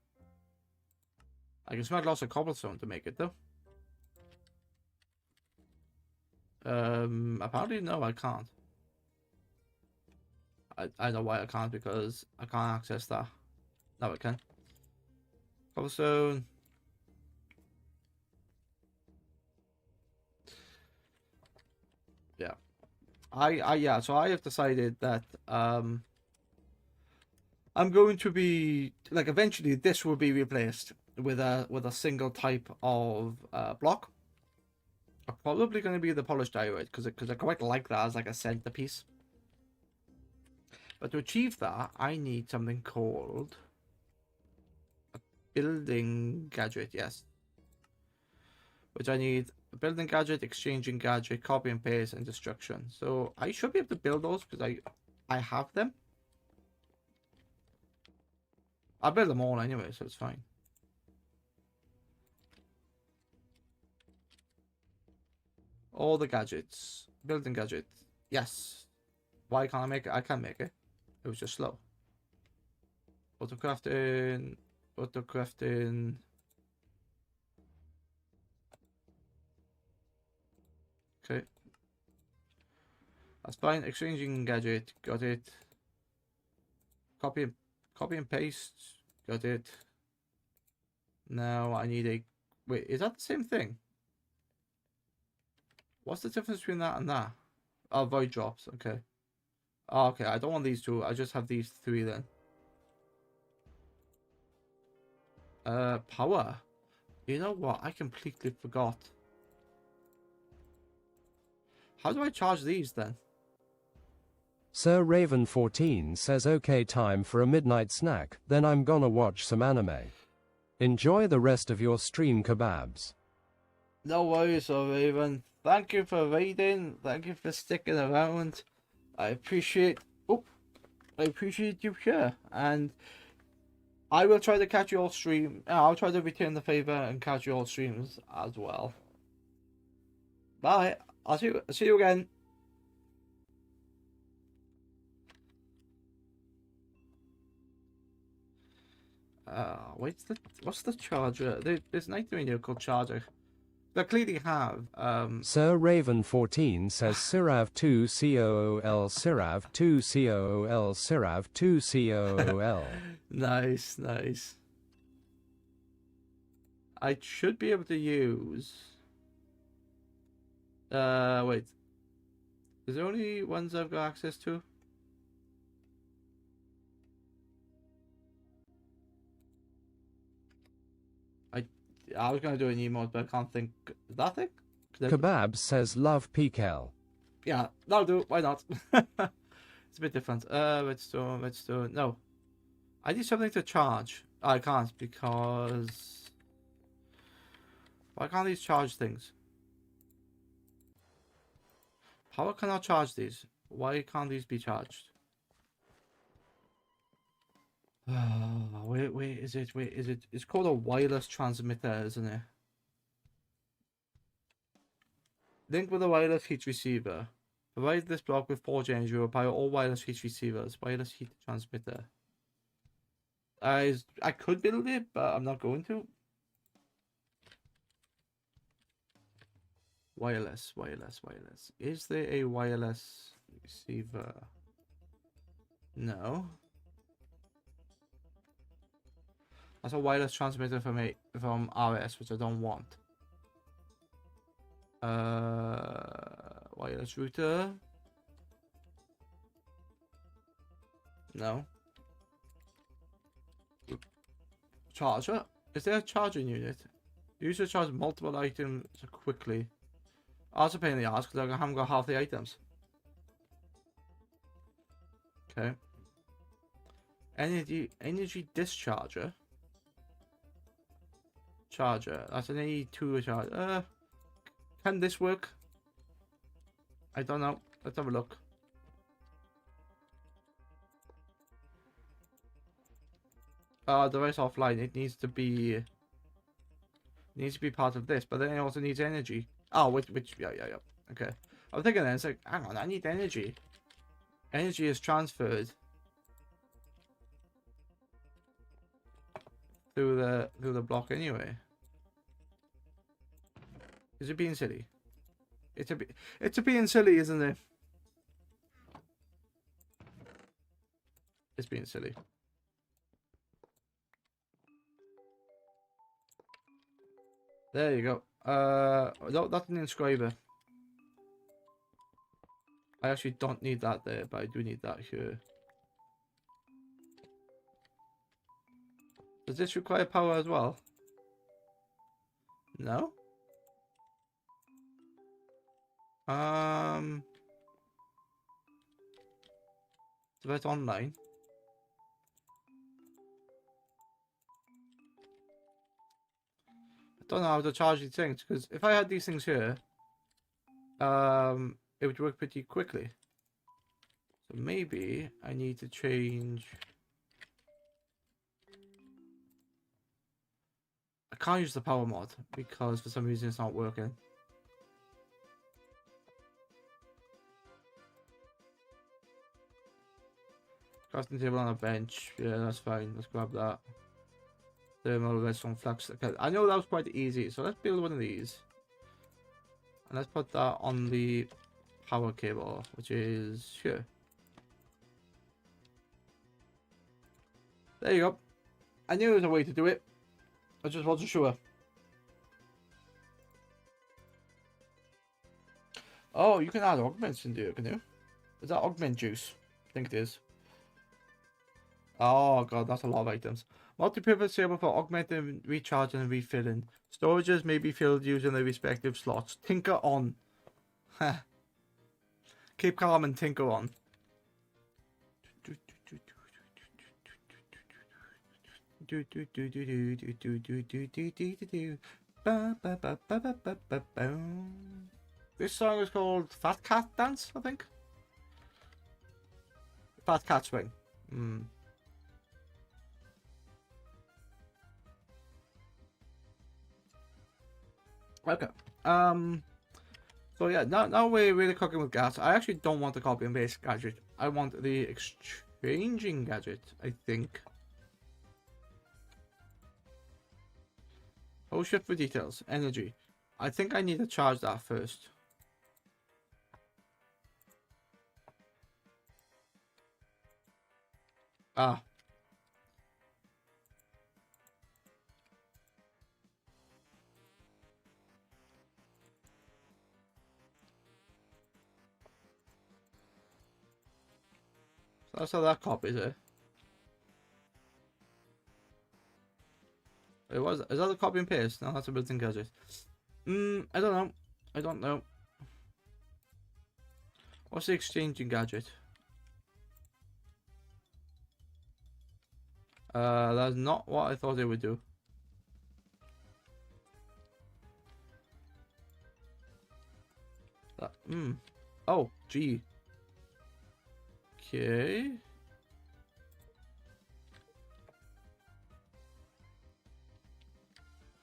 I can smelt lots of cobblestone to make it though. Apparently no, I can't. I know why I can't because I can't access that. Now I can. Cobblestone. Yeah. Yeah, so I have decided that I'm going to be like eventually this will be replaced with a single type of block. Probably going to be the polished diorite because I quite like that as like a centerpiece. But to achieve that, I need something called a building gadget. Yes. which I need building gadget, exchanging gadget, copy and paste, and destruction. So I should be able to build those because I have them. I build them all anyway, so it's fine. All the gadgets. Building gadget. Yes. Why can't I make it? I can make it. It was just slow. Autocrafting. Autocrafting. Okay. That's fine. Exchanging gadget. Got it. Copy and paste. Got it. Now I need a... Wait, is that the same thing? What's the difference between that and that? Oh, void drops. Okay. Oh, okay, I don't want these two. I just have these three then. Power. You know what? I completely forgot. How do I charge these then? Sir Raven 14 says okay, time for a midnight snack, then I'm gonna watch some anime. Enjoy the rest of your stream, kebabs. No worries, Sir Raven. Thank you for raiding. Thank you for sticking around. I appreciate... Oh, I appreciate you here. And I will try to catch you all stream. I'll try to return the favor and catch you all streams as well. Bye. I'll see you again. What's the charger? There's an item in here called charger. They clearly have Sir Raven 14 says Sirav 2 COOL Sirav 2 COOL Sirav 2 COOL. Nice, nice. I should be able to use wait. Is there only ones I've got access to? I was gonna do an emote, but I can't think. That thing? Kebab says love PKL. Yeah, that'll do. Why not? It's a bit different. Let's do. No, I need something to charge. I can't because why can't these charge things? Power cannot charge these. Why can't these be charged? Wait, is it? It's called a wireless transmitter, isn't it? Link with a wireless heat receiver. Provide this block with 4 gens. You require all wireless heat receivers. Wireless heat transmitter. I could build it, but I'm not going to. Wireless. Is there a wireless receiver? No. That's a wireless transmitter from RS, which I don't want. Wireless router. No. Charger. Is there a charging unit? Use to charge multiple items quickly. Also pain in the ass because I haven't got half the items. Okay. Energy discharger. Charger. That's an AE2 charger. Can this work? I don't know. Let's have a look. Device offline. It needs to be part of this, but then it also needs energy. Oh, which yeah. Okay. I'm thinking then it's like, hang on, I need energy. Energy is transferred through the block anyway. Is it being silly? It's a being silly, isn't it? It's being silly. There you go. No, that's an inscriber. I actually don't need that there, but I do need that here. Does this require power as well? No? So that's online. I don't know how to charge these things, because if I had these things here, it would work pretty quickly. So maybe I need to change. I can't use the power mod because for some reason it's not working. Crafting table on a bench. Yeah, that's fine. Let's grab that. Thermal redstone flux. Okay, I know that was quite easy, so let's build one of these. And let's put that on the power cable, which is here. There you go. I knew there was a way to do it. I just wasn't sure. Oh, you can add augments into it, can you? Is that augment juice? I think it is. Oh god, that's a lot of items. Multi-purpose table for augmenting, recharging, and refilling. Storages may be filled using their respective slots. Tinker on. Keep calm and tinker on. This song is called Fat Cat Dance, I think. Fat Cat Swing. Okay. So yeah, now we're really cooking with gas. I actually don't want the copy and paste gadget. I want the exchanging gadget, I think. Oh, shift for details. Energy. I think I need to charge that first. Ah. So that's how that copies it. It was. Is that a copy and paste? No, that's a built-in gadget. I don't know. I don't know. What's the exchanging gadget? That's not what I thought it would do. That, Oh, G. Okay.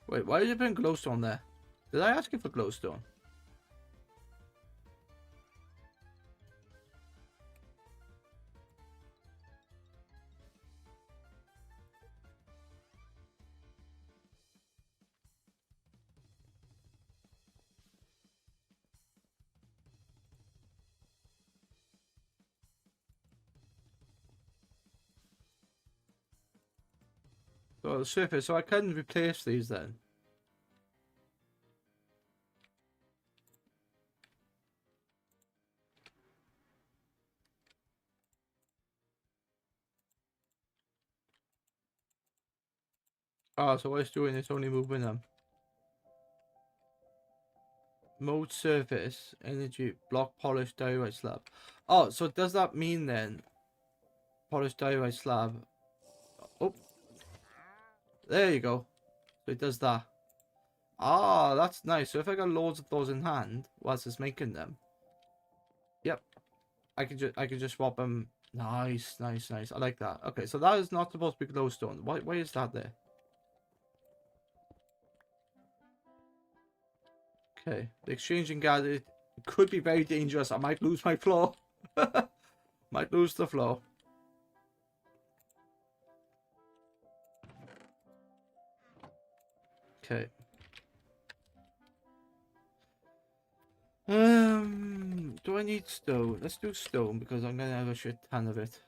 Wait, why is it putting glowstone there? Did I ask you for glowstone? So the surface, so I couldn't replace these then. Oh, so what it's doing is only moving them. Mode surface, energy, block, polished diorite slab. Oh, so does that mean then polished diorite slab? Oh, there you go. So it does that. Ah, that's nice. So if I got loads of those in hand whilst it's making them, yep, I can just swap them. Nice, nice, nice. I like that. Okay, so that is not supposed to be glowstone. Why is that there? Okay, the exchanging gadget could be very dangerous. I might lose my floor. Might lose the floor. Okay. Do I need stone? Let's do stone because I'm gonna have a shit ton of it.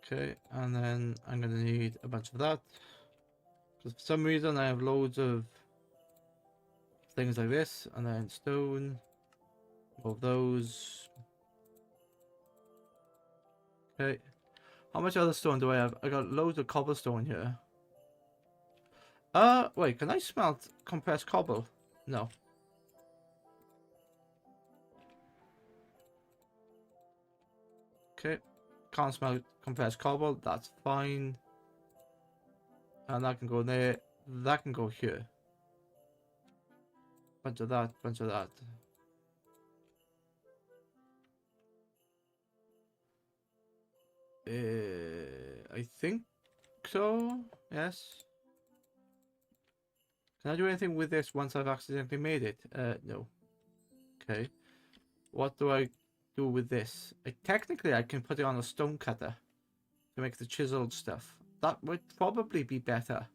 Okay, and then I'm gonna need a bunch of that. Because for some reason I have loads of things like this, and then stone, all of those. Okay, How much other stone do I have? I got loads of cobblestone here. Wait, can I smelt compressed cobble? No. Okay. Can't smelt compressed cobble, that's fine. And that can go there. That can go here. Bunch of that, bunch of that. I think so. Yes. Can I do anything with this once I've accidentally made it? No. Okay. What do I do with this? Technically, I can put it on a stone cutter to make the chiseled stuff. That would probably be better.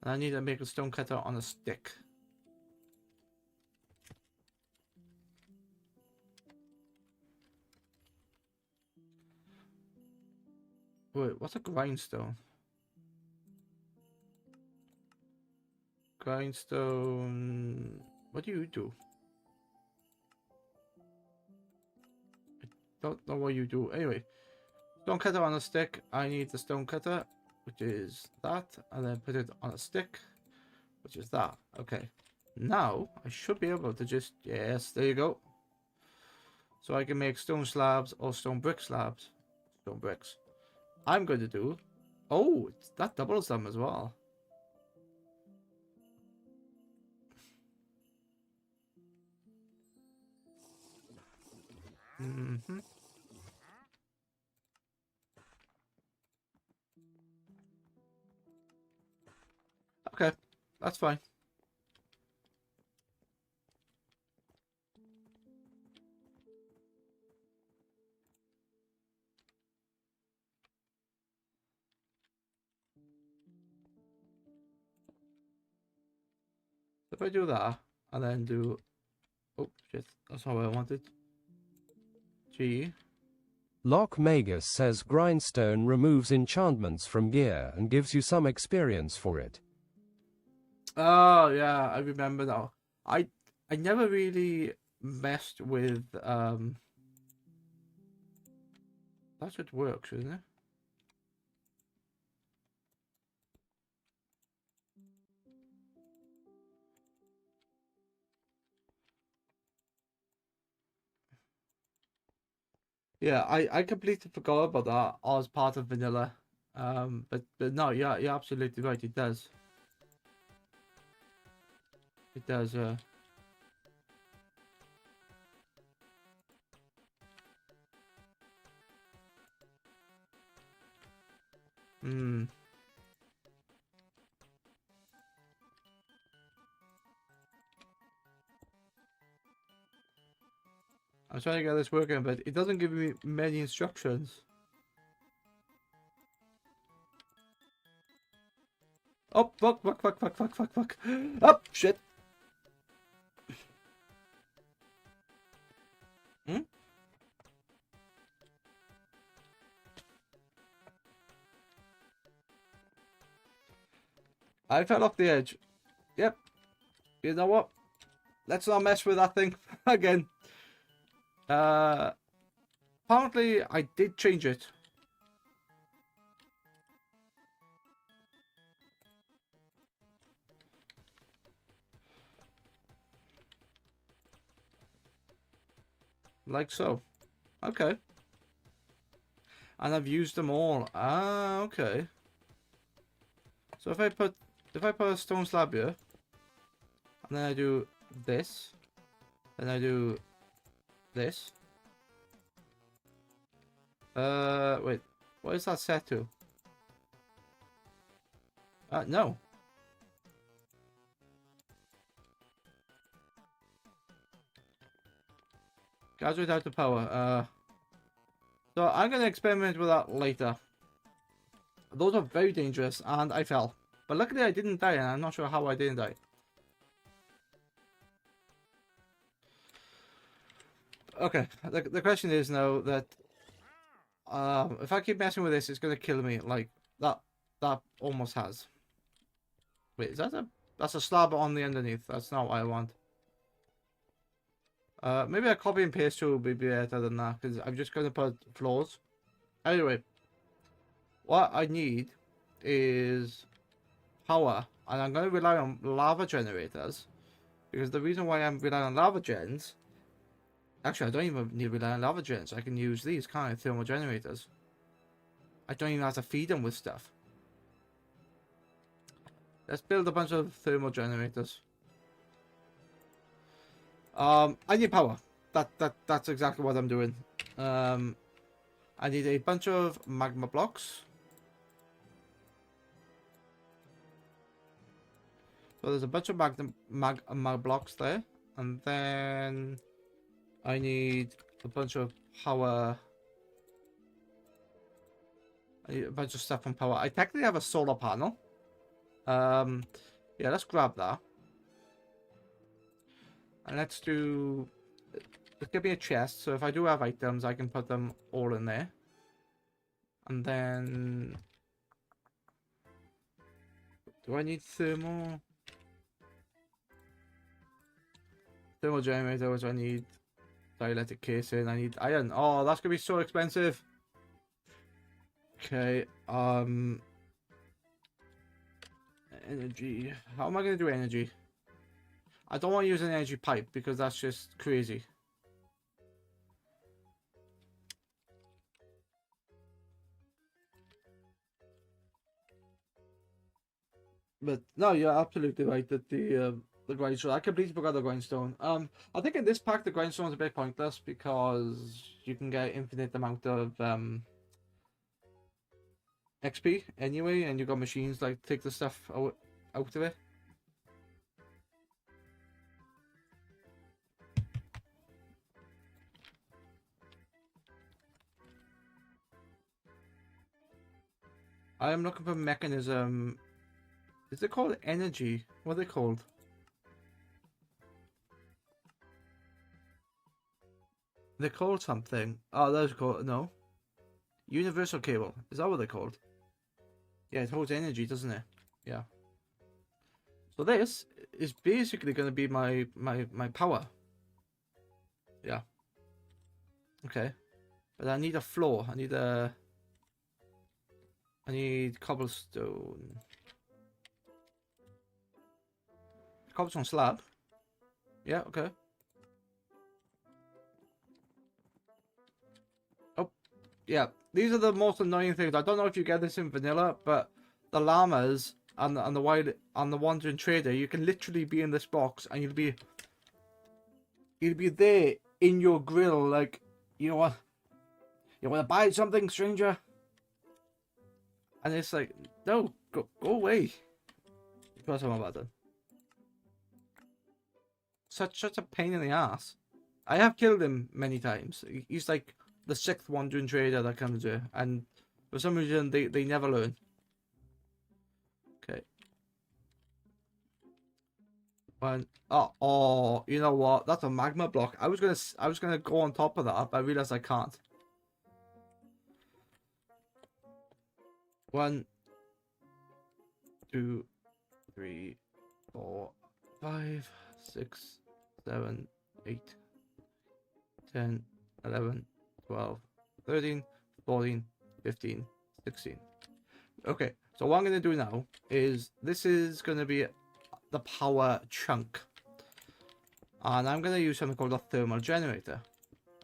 And I need to make a stone cutter on a stick. Wait, what's a grindstone? Grindstone... What do you do? I don't know what you do. Anyway, stone cutter on a stick. I need the stone cutter, which is that. And then put it on a stick, which is that. Okay. Now, I should be able to just... Yes, there you go. So I can make stone slabs or stone brick slabs. Stone bricks. I'm going to do... Oh, that doubles them as well. Mm-hmm. Okay, that's fine. If I do that, and then do... Oh, shit. That's not what I wanted. G. Loch Magus says grindstone removes enchantments from gear and gives you some experience for it. Oh, yeah, I remember now. I never really messed with... That should work, shouldn't it? Yeah, I completely forgot about that as part of vanilla. But no, yeah, you're absolutely right. It does. It does. Hmm. I'm trying to get this working, but it doesn't give me many instructions. Oh, fuck, fuck, fuck, fuck, fuck, fuck, fuck. Oh, shit. Hmm? I fell off the edge. Yep. You know what? Let's not mess with that thing again. Apparently I did change it. Like so. Okay. And I've used them all. Ah, okay. So if I put a stone slab here, and then I do this, and I do this. Wait, what is that set to? No. Guys without the power. So I'm gonna experiment with that later. Those are very dangerous, and I fell. But luckily I didn't die, and I'm not sure how I didn't die. Okay, the question is now that if I keep messing with this, it's gonna kill me. Like that almost has. Wait, is that that's a slab on the underneath? That's not what I want. Maybe a copy and paste tool would be better than that, because I'm just going to put floors. Anyway, what I need is power, and I'm going to rely on lava generators, because the reason why I'm relying on lava gens, actually I don't even need to rely on lava gens, I can use these kind of thermal generators. I don't even have to feed them with stuff. Let's build a bunch of thermal generators. I need power. That's exactly what I'm doing. I need a bunch of magma blocks. So there's a bunch of magma blocks there, and then I need a bunch of power. I need a bunch of stuff from power. I technically have a solar panel. Yeah, let's grab that. And let's give me a chest, so if I do have items, I can put them all in there. And then, do I need thermal generators? I need dielectric casing. I need iron. Oh, that's gonna be so expensive. Okay, energy. How am I gonna do energy? I don't want to use an energy pipe because that's just crazy. But no, you're absolutely right that the grindstone. I completely forgot the grindstone. I think in this pack the grindstone is a bit pointless because you can get infinite amount of XP anyway, and you got machines like take the stuff out of it. I am looking for mechanism. Is it called energy? What are they called? They're called something. Oh, those called no. Universal cable. Is that what they're called? Yeah, it holds energy, doesn't it? Yeah. So this is basically going to be my power. Yeah. Okay. But I need a floor. I need cobblestone. Cobblestone slab. Yeah, okay. Oh, yeah. These are the most annoying things. I don't know if you get this in vanilla, but the llamas and the wandering trader, you can literally be in this box and you'll be there in your grill, like, you know what? You want to buy something, stranger? And it's like, no, go away. That's what I'm about to. Such a pain in the ass. I have killed him many times. He's like the 6th wandering trader that comes here, and for some reason they never learn. Okay. Oh, you know what? That's a magma block. I was gonna go on top of that, but I realized I can't. 1, 2, 3, 4, 5, 6, 7, 8, 10, 11, 12, 13, 14, 15, 16. Okay, so what I'm going to do now is this is going to be the power chunk. And I'm going to use something called a thermal generator.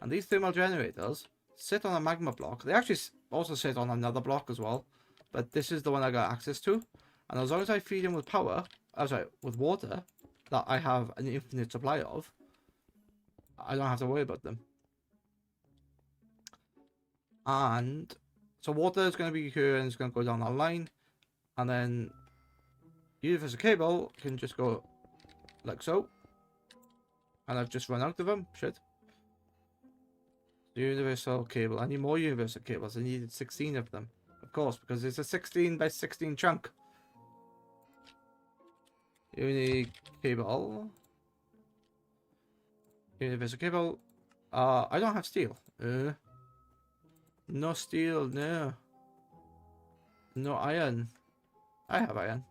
And these thermal generators sit on a magma block. They actually also sit on another block as well. But this is the one I got access to. And as long as I feed them with power, with water, that I have an infinite supply of, I don't have to worry about them. And so water is going to be here and it's going to go down that line. And then universal cable can just go like so. And I've just run out of them. Shit. Universal cable. I need more universal cables. I needed 16 of them. Of course, because it's a 16 by 16 chunk. Unique cable. Universal cable. I don't have steel. No steel, no. No iron. I have iron.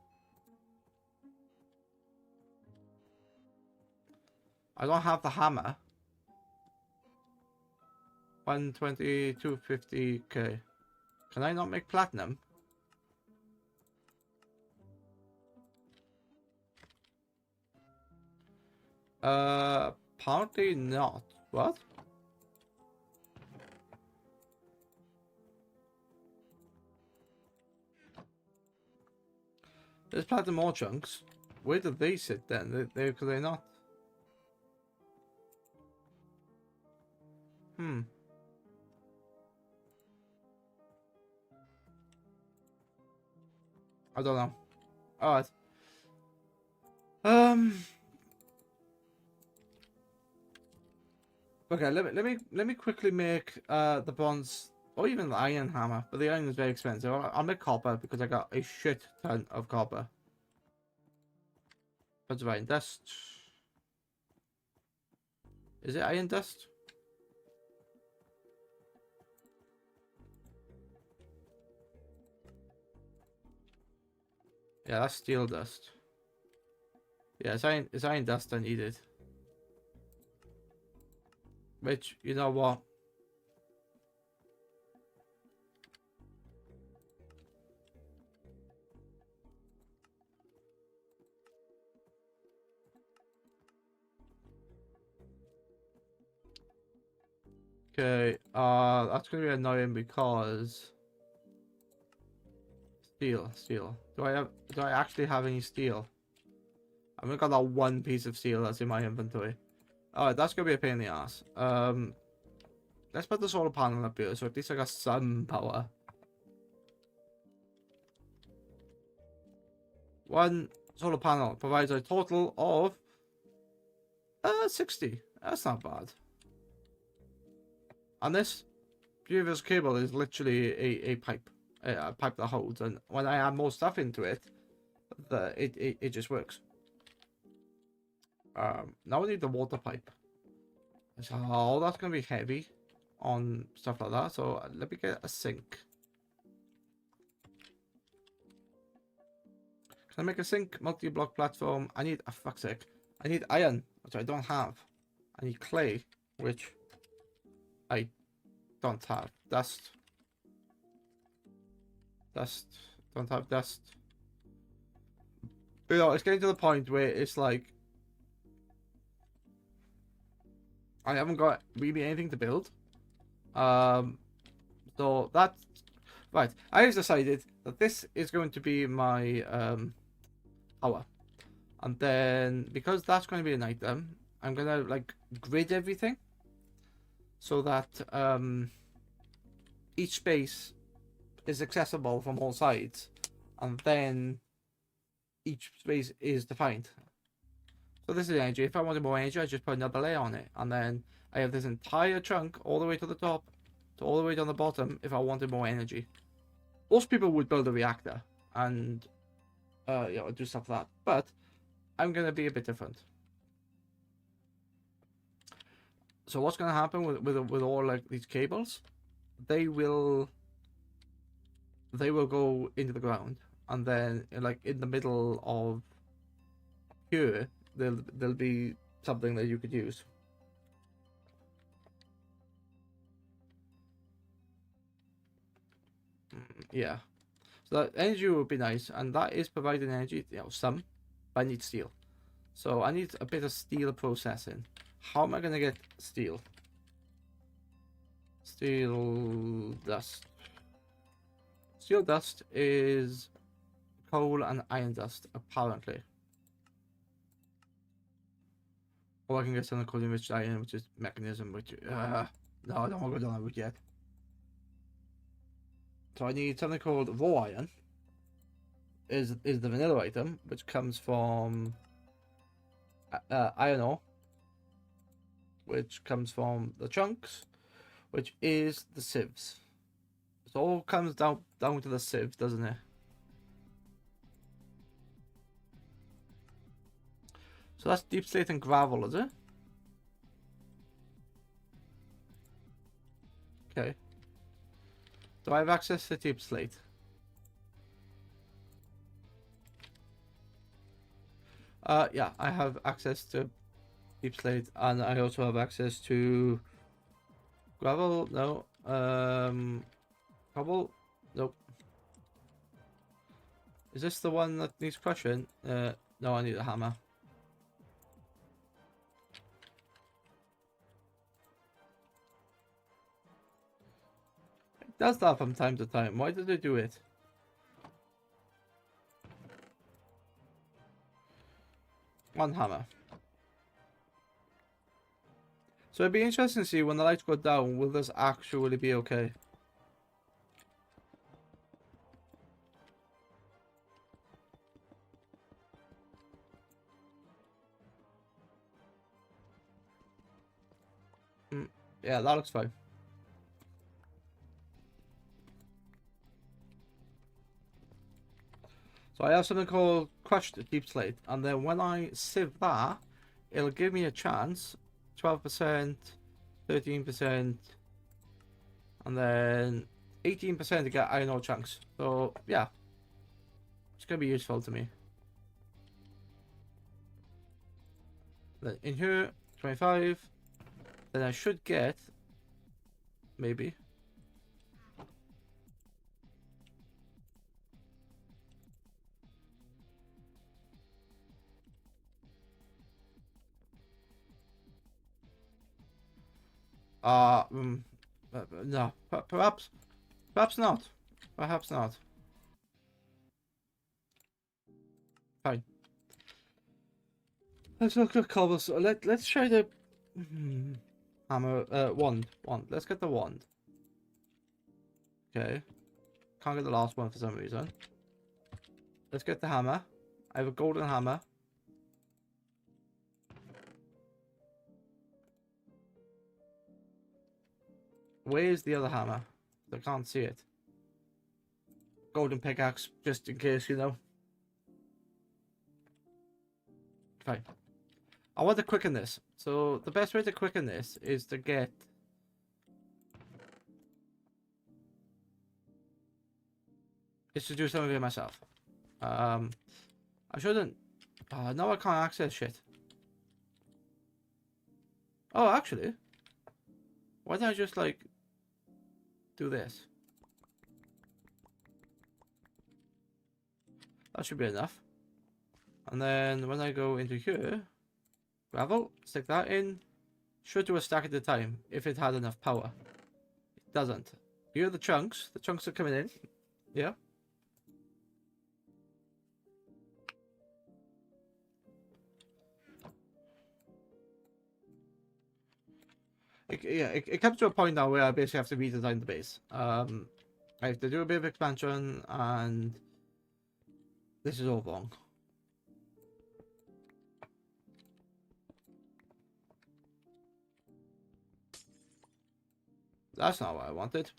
I don't have the hammer. 120, 250. Okay. Can I not make platinum? Apparently not. What? There's platinum ore chunks. Where do they sit then? Could they not? I don't know. Alright. Okay, let me quickly make the bronze or even the iron hammer, but the iron is very expensive. I'll make copper because I got a shit ton of copper. What's iron dust? Is it iron dust? Yeah, that's steel dust. Yeah, it's iron dust I needed. Which, you know what? Okay, that's gonna be annoying because steel. Do I actually have any steel? I've only got that one piece of steel that's in my inventory. Alright, that's gonna be a pain in the ass. Let's put the solar panel up here so at least I got some power. One solar panel provides a total of 60. That's not bad. And this previous cable is literally a pipe that holds, and when I add more stuff into it, it just works. Now we need the water pipe. So that's gonna be heavy on stuff like that. So let me get a sink. Can I make a sink? Multi-block platform. I need a fuck's sake. I need iron, which I don't have. I need clay, which I don't have. Dust. Don't have dust. You know, it's getting to the point where it's like I haven't got really anything to build. So that's right. I have decided that this is going to be my power, and then because that's going to be an item, I'm gonna like grid everything so that each space is accessible from all sides, and then each space is defined. So this is energy. If I wanted more energy, I just put another layer on it, and then I have this entire chunk all the way to the top to all the way down the bottom if I wanted more energy. Most people would build a reactor and do stuff like that, but I'm gonna be a bit different. So what's gonna happen with all like these cables? They will go into the ground, and then like in the middle of here there'll be something that you could use. Yeah, so that energy would be nice, and that is providing energy, some, but I need steel. So I need a bit of steel processing. How am I gonna get steel? Steel dust. Steel dust is coal and iron dust, apparently. Or I can get something called enriched iron, which is mechanism, which no, I don't want to go down that route yet. So I need something called raw iron. Is the vanilla item, which comes from iron ore, which comes from the chunks, which is the sieves. So it all comes down to the sieve, doesn't it? So that's deep slate and gravel, is it? Okay. Do I have access to deep slate? Yeah, I have access to deep slate, and I also have access to Gravel, no. Cobble, nope. Is this the one that needs crushing? No, I need a hammer. It does that from time to time. Why did it do it? One hammer. So it'd be interesting to see when the lights go down, will this actually be okay? Yeah, that looks fine. So I have something called crushed deep slate, and then when I sieve that, it'll give me a chance, 12%, 13%, and then 18% to get iron ore chunks. So yeah, it's gonna be useful to me. Then in here, 25. Then I should get maybe. No, perhaps not. Perhaps not. Fine. Let's look at cobblestone. Let's try the hammer. Wand. Let's get the wand. Okay. Can't get the last one for some reason. Let's get the hammer. I have a golden hammer. Where is the other hammer? I can't see it. Golden pickaxe, just in case, you know. Fine. I want to quicken this. So the best way to quicken this is to get... is to do some of it myself. I shouldn't... no, I can't access shit. Oh, actually. Why don't I just, like... do this? That should be enough. And then when I go into here... gravel, stick that in. Should do a stack at a time if it had enough power. It doesn't. Here are the chunks. The chunks are coming in. Yeah. It comes to a point now where I basically have to redesign the base. I have to do a bit of expansion, and this is all wrong. That's not what I wanted.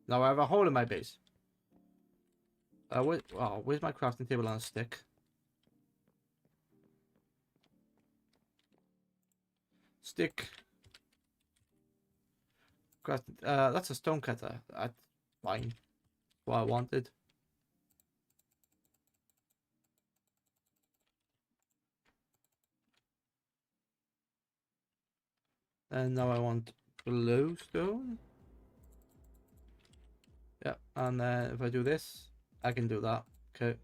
Now I have a hole in my base. Where's my crafting table on a stick? Stick. That's a stone cutter. That's fine. What I wanted. And now I want glowstone. Yeah, and then if I do this, I can do that. Okay.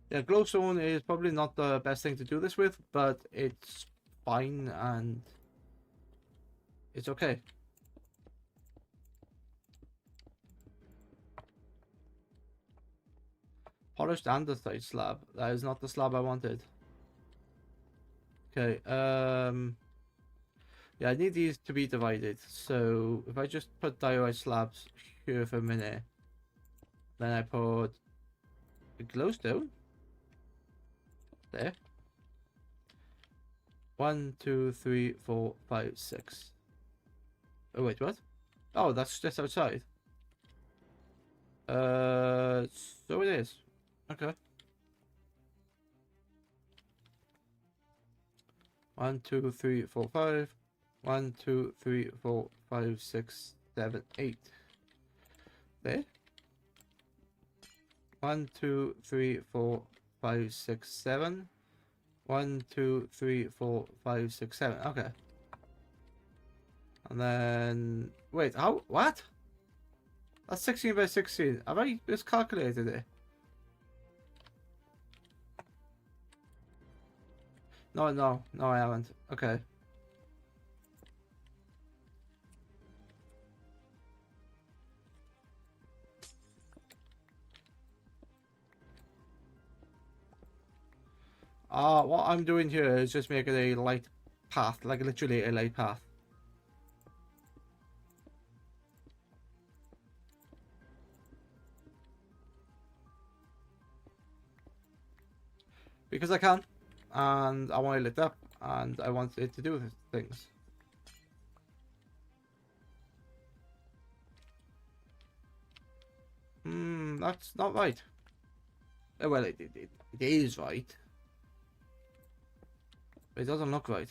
Yeah, glowstone is probably not the best thing to do this with, but it's fine and it's okay. Polished andesite slab. That is not the slab I wanted. Okay, yeah, I need these to be divided. So if I just put diorite slabs here for a minute, then I put the glowstone there. 1, 2, 3, 4, 5, 6. Oh wait, what? Oh, that's just outside. So it is. Okay. 1, 2, 3, 4, 5. 1, 2, 3, 4, 5, 6, 7, 8. There. 1, 2, 3, 4, 5, 6, 7. 1, 2, 3, 4, 5, 6, 7. Okay. And then wait, how? What? That's 16 by 16. Have I miscalculated it? No, I haven't. Okay. What I'm doing here is just making a light path, like literally a light path. Because I can, and I want it lit up, and I want it to do things. That's not right. Well, it is right. But it doesn't look right.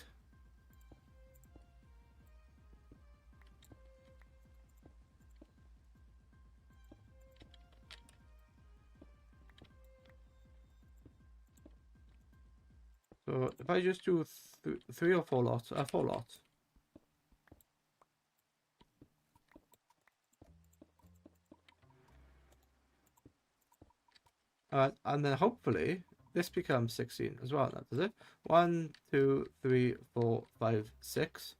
So if I just do 3 or 4 lots, 4 lots. Alright, and then hopefully this becomes 16 as well. That does it. 1, 2, 3, 4, 5, 6.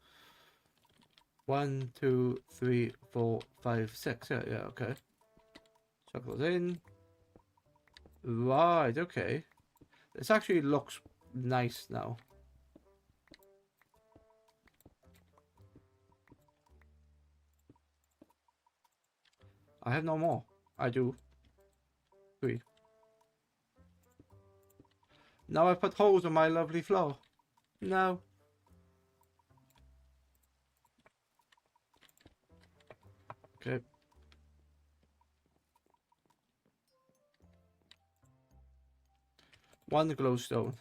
1, 2, 3, 4, 5, 6. Yeah, okay. Chuck those in. Right, okay. This actually looks nice now. I have no more. I do. 3. Now I put holes in my lovely floor. No. Okay. One glowstone.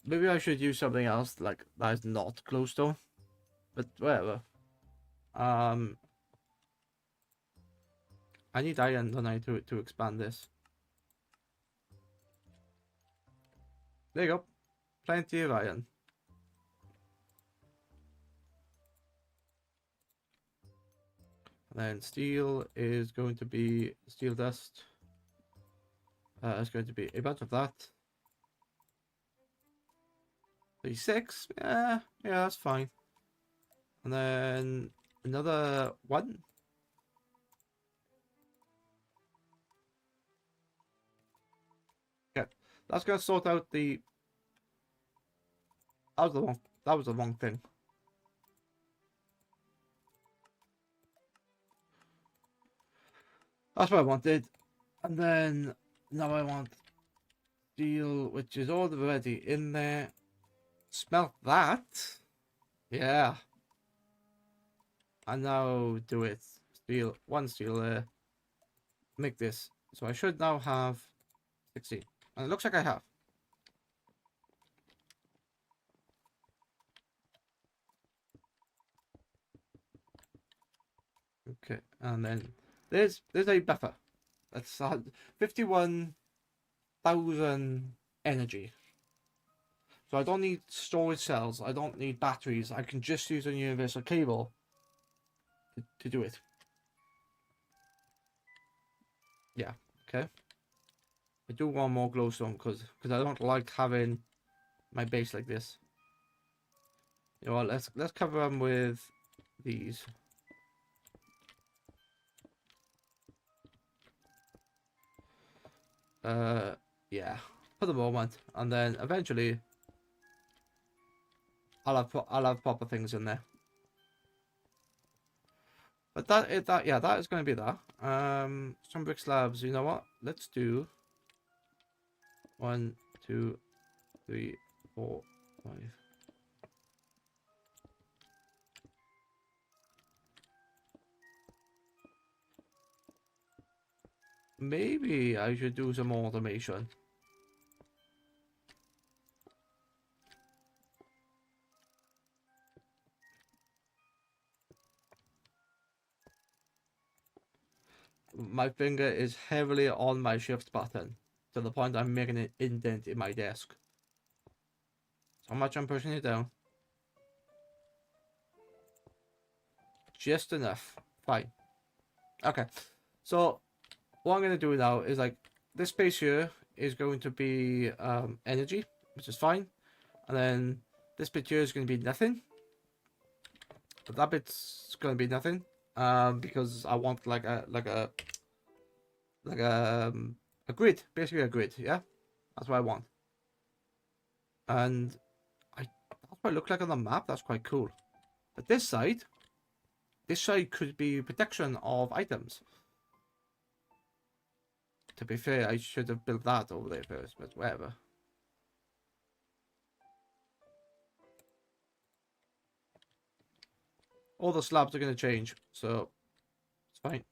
Maybe I should use something else like that is not glowstone. But whatever. I need iron, don't I, to expand this. There you go. Plenty of iron. And then steel is going to be steel dust. It's going to be a bunch of that. 36. Yeah, that's fine. And then another 1. Okay, that's gonna sort out the. That was the wrong thing. That's what I wanted. And then now I want steel, which is already in there. Smelt that. Yeah. And now do it. Steel, 1 steel there. Make this. So I should now have 16. And it looks like I have. Okay, and then there's a buffer. That's 51,000 energy. So I don't need storage cells. I don't need batteries. I can just use a universal cable to do it. Yeah. Okay. I do want more glowstone because I don't like having my base like this. You know what? Let's cover them with these. Yeah, for the moment, and then eventually I'll have proper things in there. But that is going to be that. Some brick slabs. You know what? Let's do 1, 2, 3, 4, 5. Maybe I should do some more automation. My finger is heavily on my shift button to the point I'm making an indent in my desk. So much I'm pushing it down. Just enough. Fine. Okay. So what I'm going to do now is like this space here is going to be energy, which is fine. And then this bit here is going to be nothing. But that bit's going to be nothing. Because I want like a grid, basically a grid. Yeah, that's what I want. And that's what it looked like on the map. That's quite cool. But this side could be protection of items. To be fair, I should have built that over there first, but whatever. All the slabs are going to change, so it's fine.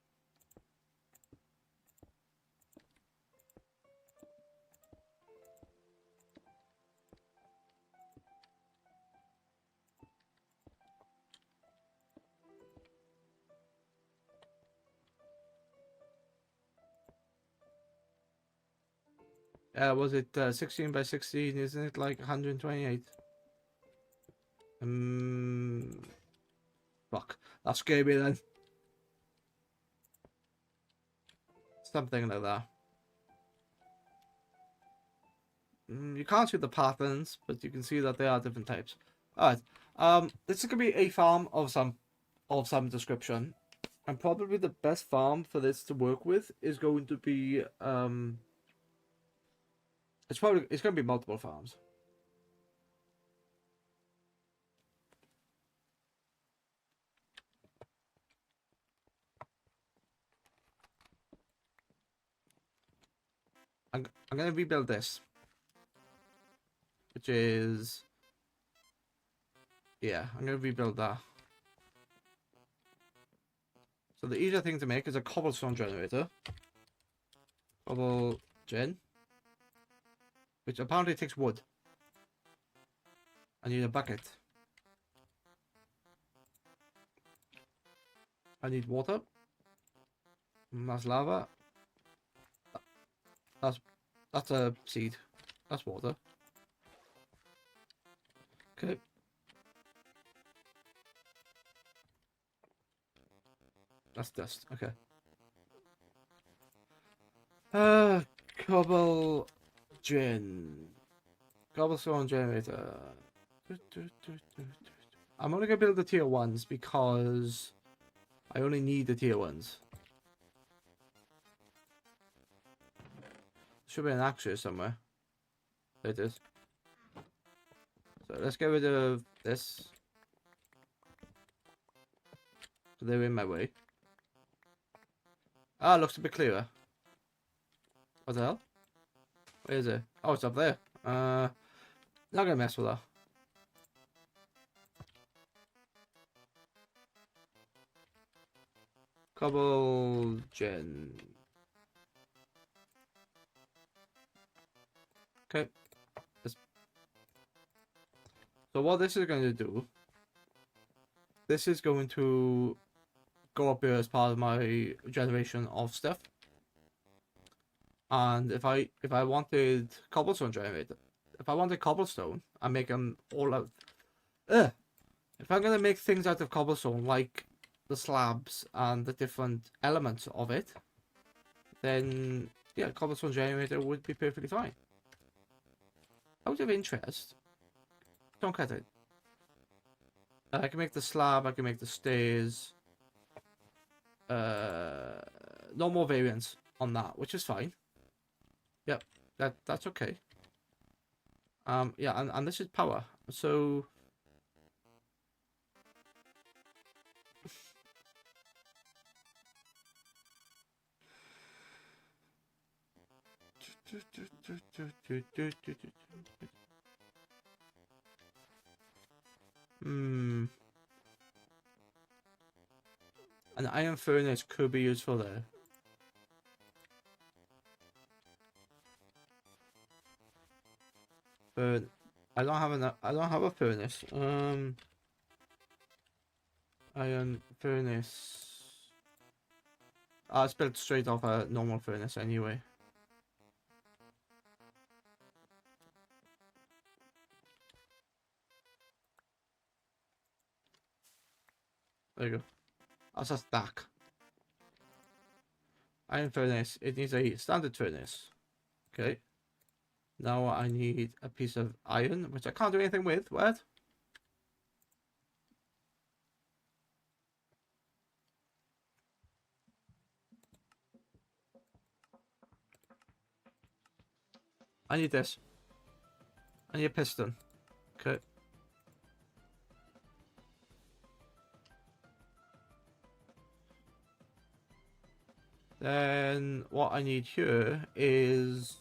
Was it 16 by 16? Isn't it like 128? Fuck. That scared me then. Something like that. You can't see the patterns, but you can see that they are different types. Alright. This is gonna be a farm of some description. And probably the best farm for this to work with is going to be it's gonna be multiple farms. I'm gonna rebuild this, which is I'm gonna rebuild that. So the easier thing to make is a cobblestone generator. Cobble gen, which apparently takes wood. I need a bucket. I need water. That's lava. That's a seed. That's water. Okay. That's dust. Okay. Cobble cobblestone generator. I'm only gonna build the tier 1s because I only need the tier 1s. Should be an axe here somewhere. There it is. So let's get rid of this. So they're in my way. Ah, looks a bit clearer. What the hell? Where is it? Oh, it's up there. Not gonna mess with that. Cobble gen. Okay. So what this is going to do, this is going to go up here as part of my generation of stuff. And if I wanted cobblestone generator, if I wanted cobblestone, I make them all out. If I'm gonna make things out of cobblestone, like the slabs and the different elements of it, then yeah, cobblestone generator would be perfectly fine. Out of interest, don't cut it. I can make the slab, I can make the stairs. No more variants on that, which is fine. Yep, that's okay. Yeah, and this is power, so an iron furnace could be useful there. But I don't have a furnace. Iron furnace. It's built straight off a normal furnace anyway. There you go. That's a stack. Iron furnace. It needs a standard furnace. Okay. Now I need a piece of iron, which I can't do anything with. What? I need this. I need a piston. Okay. Then what I need here is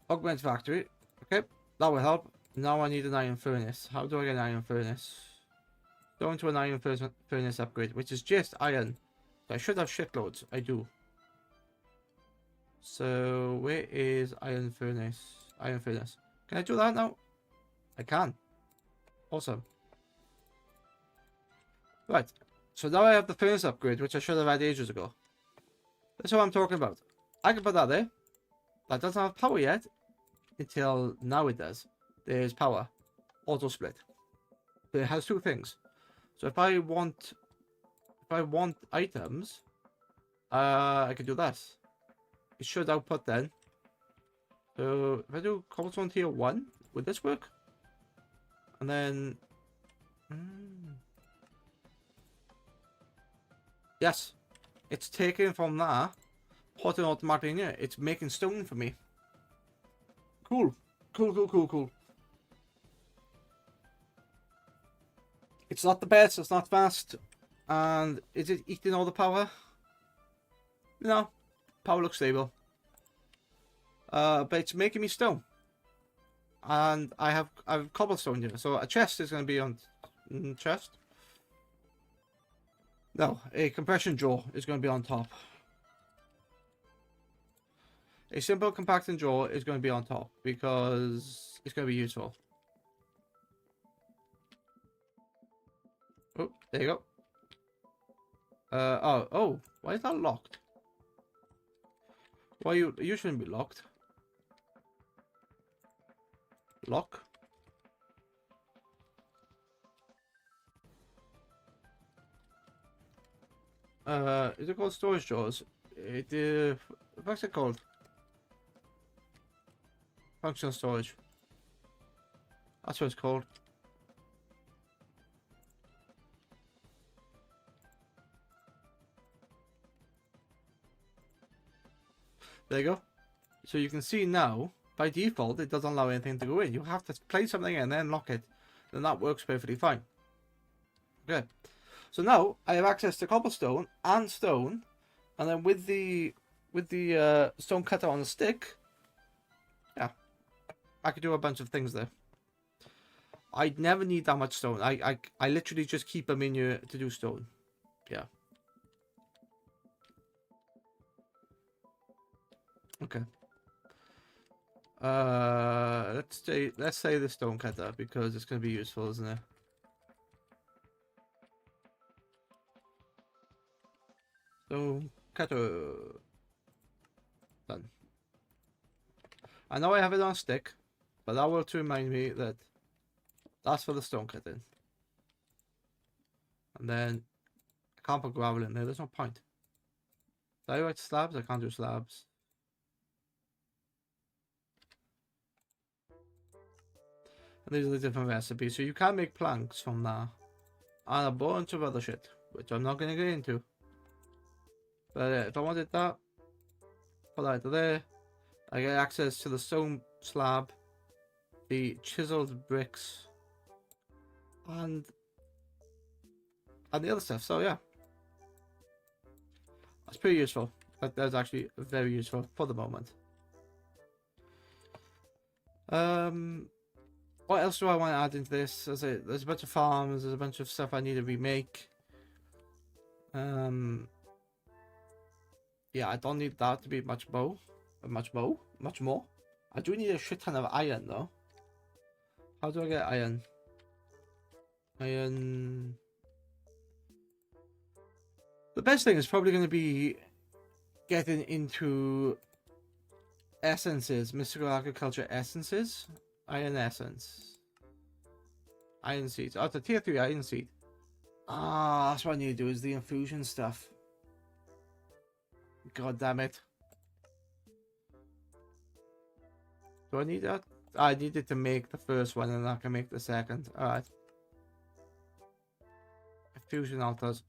augment factory. Okay, that will help. Now I need an iron furnace. How do I get an iron furnace? Go into an iron furnace upgrade, which is just iron. So I should have shitloads. I do. So where is iron furnace? Iron furnace. Can I do that now? I can. Awesome. Right. So now I have the furnace upgrade, which I should have had ages ago. That's what I'm talking about. I can put that there. That doesn't have power yet. Until now it does. There's power. Auto split. But it has two things. So if I want items, I can do that. It should output then. So if I do cobblestone tier 1, would this work? And then yes, it's taken from that, put it automatically in here. It's making stone for me. Cool. Cool. It's not the best, it's not fast. And is it eating all the power? No. Power looks stable. But it's making me stone. And I have cobblestone here. So a chest is going to be on chest. No, a compression jaw is going to be on top. A simple compacting jaw is going to be on top because it's going to be useful. Oh, there you go. Oh, why is that locked? Why you shouldn't be locked. Lock. Is it called storage drawers? What's it called? Functional storage. That's what it's called. There you go. So you can see now, by default, it doesn't allow anything to go in. You have to place something in and then lock it. Then that works perfectly fine. Okay. So now I have access to cobblestone and stone, and then with the stone cutter on a stick, yeah, I could do a bunch of things there. I'd never need that much stone. I literally just keep them in here to do stone. Yeah. Okay. Let's say the stone cutter because it's gonna be useful, isn't it? Stone cutter. Done. I know I have it on stick, but that will to remind me that that's for the stone cutting. And then I can't put gravel in there. There's no point. Do I write slabs? I can't do slabs. And these are the different recipes. So you can make planks from that. And a bunch of other shit, which I'm not going to get into. But if I wanted that, put that to there. I get access to the stone slab, the chiseled bricks, and the other stuff. So yeah, that's pretty useful. That's actually very useful for the moment. What else do I want to add into this? There's a bunch of farms. There's a bunch of stuff I need to remake. Yeah, I don't need that to be much more. I do need a shit ton of iron though. How do I get iron? Iron. The best thing is probably going to be getting into essences, mystical agriculture essences. Iron essence. iron seeds. Oh, it's a tier 3 iron seed. Ah, that's what I need to do is the infusion stuff. God damn it. Do I need that? I needed to make the first one and I can make the second. Alright. Infusion altars.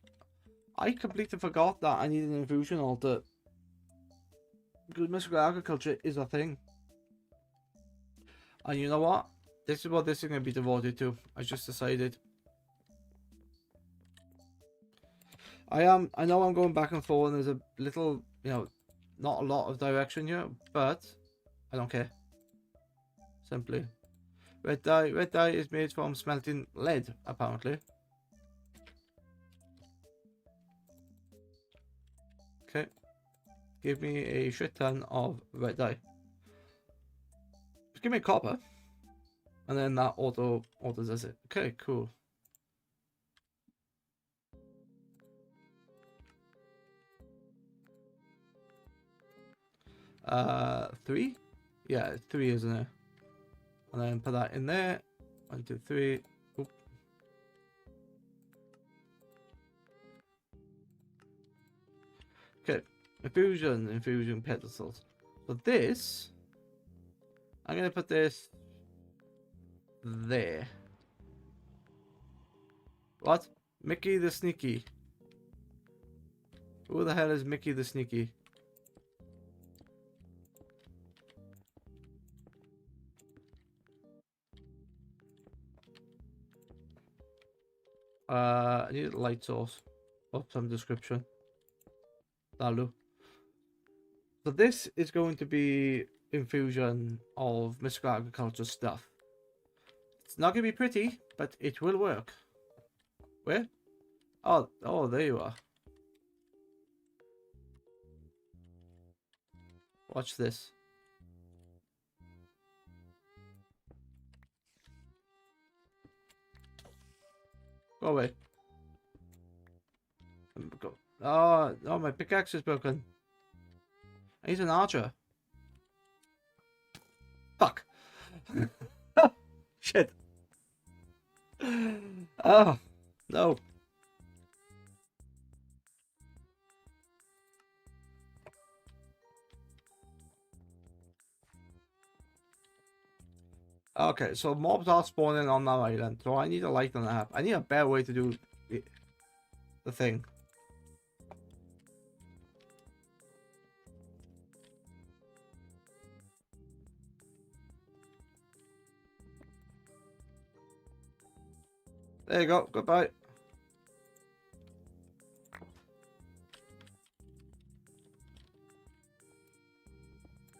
I completely forgot that I need an infusion altar. Because mystical agriculture is a thing. And you know what? This is what this is going to be devoted to. I just decided. I know I'm going back and forth and there's a little, you know, not a lot of direction here, but I don't care. Simply. Red dye is made from smelting lead, apparently. Okay. Give me a shit ton of red dye. Just give me copper. And then that auto does it. Okay, cool. Three? Yeah, it's 3, isn't it? And then put that in there. 1, 2, 3. Oop. Okay. Infusion pedestals. So this, I'm gonna put this there. What? Mickey the Sneaky. Who the hell is Mickey the Sneaky? I need a light source of some description. That'll do. So this is going to be infusion of mystical agriculture stuff. It's not going to be pretty, but it will work. Where? Oh, there you are. Watch this. Go away. Go. Oh, no, my pickaxe is broken. He's an archer. Fuck. Shit. Oh, no. Okay, so mobs are spawning on that island, so I need a light on the map. I need a better way to do the thing. There you go. Goodbye.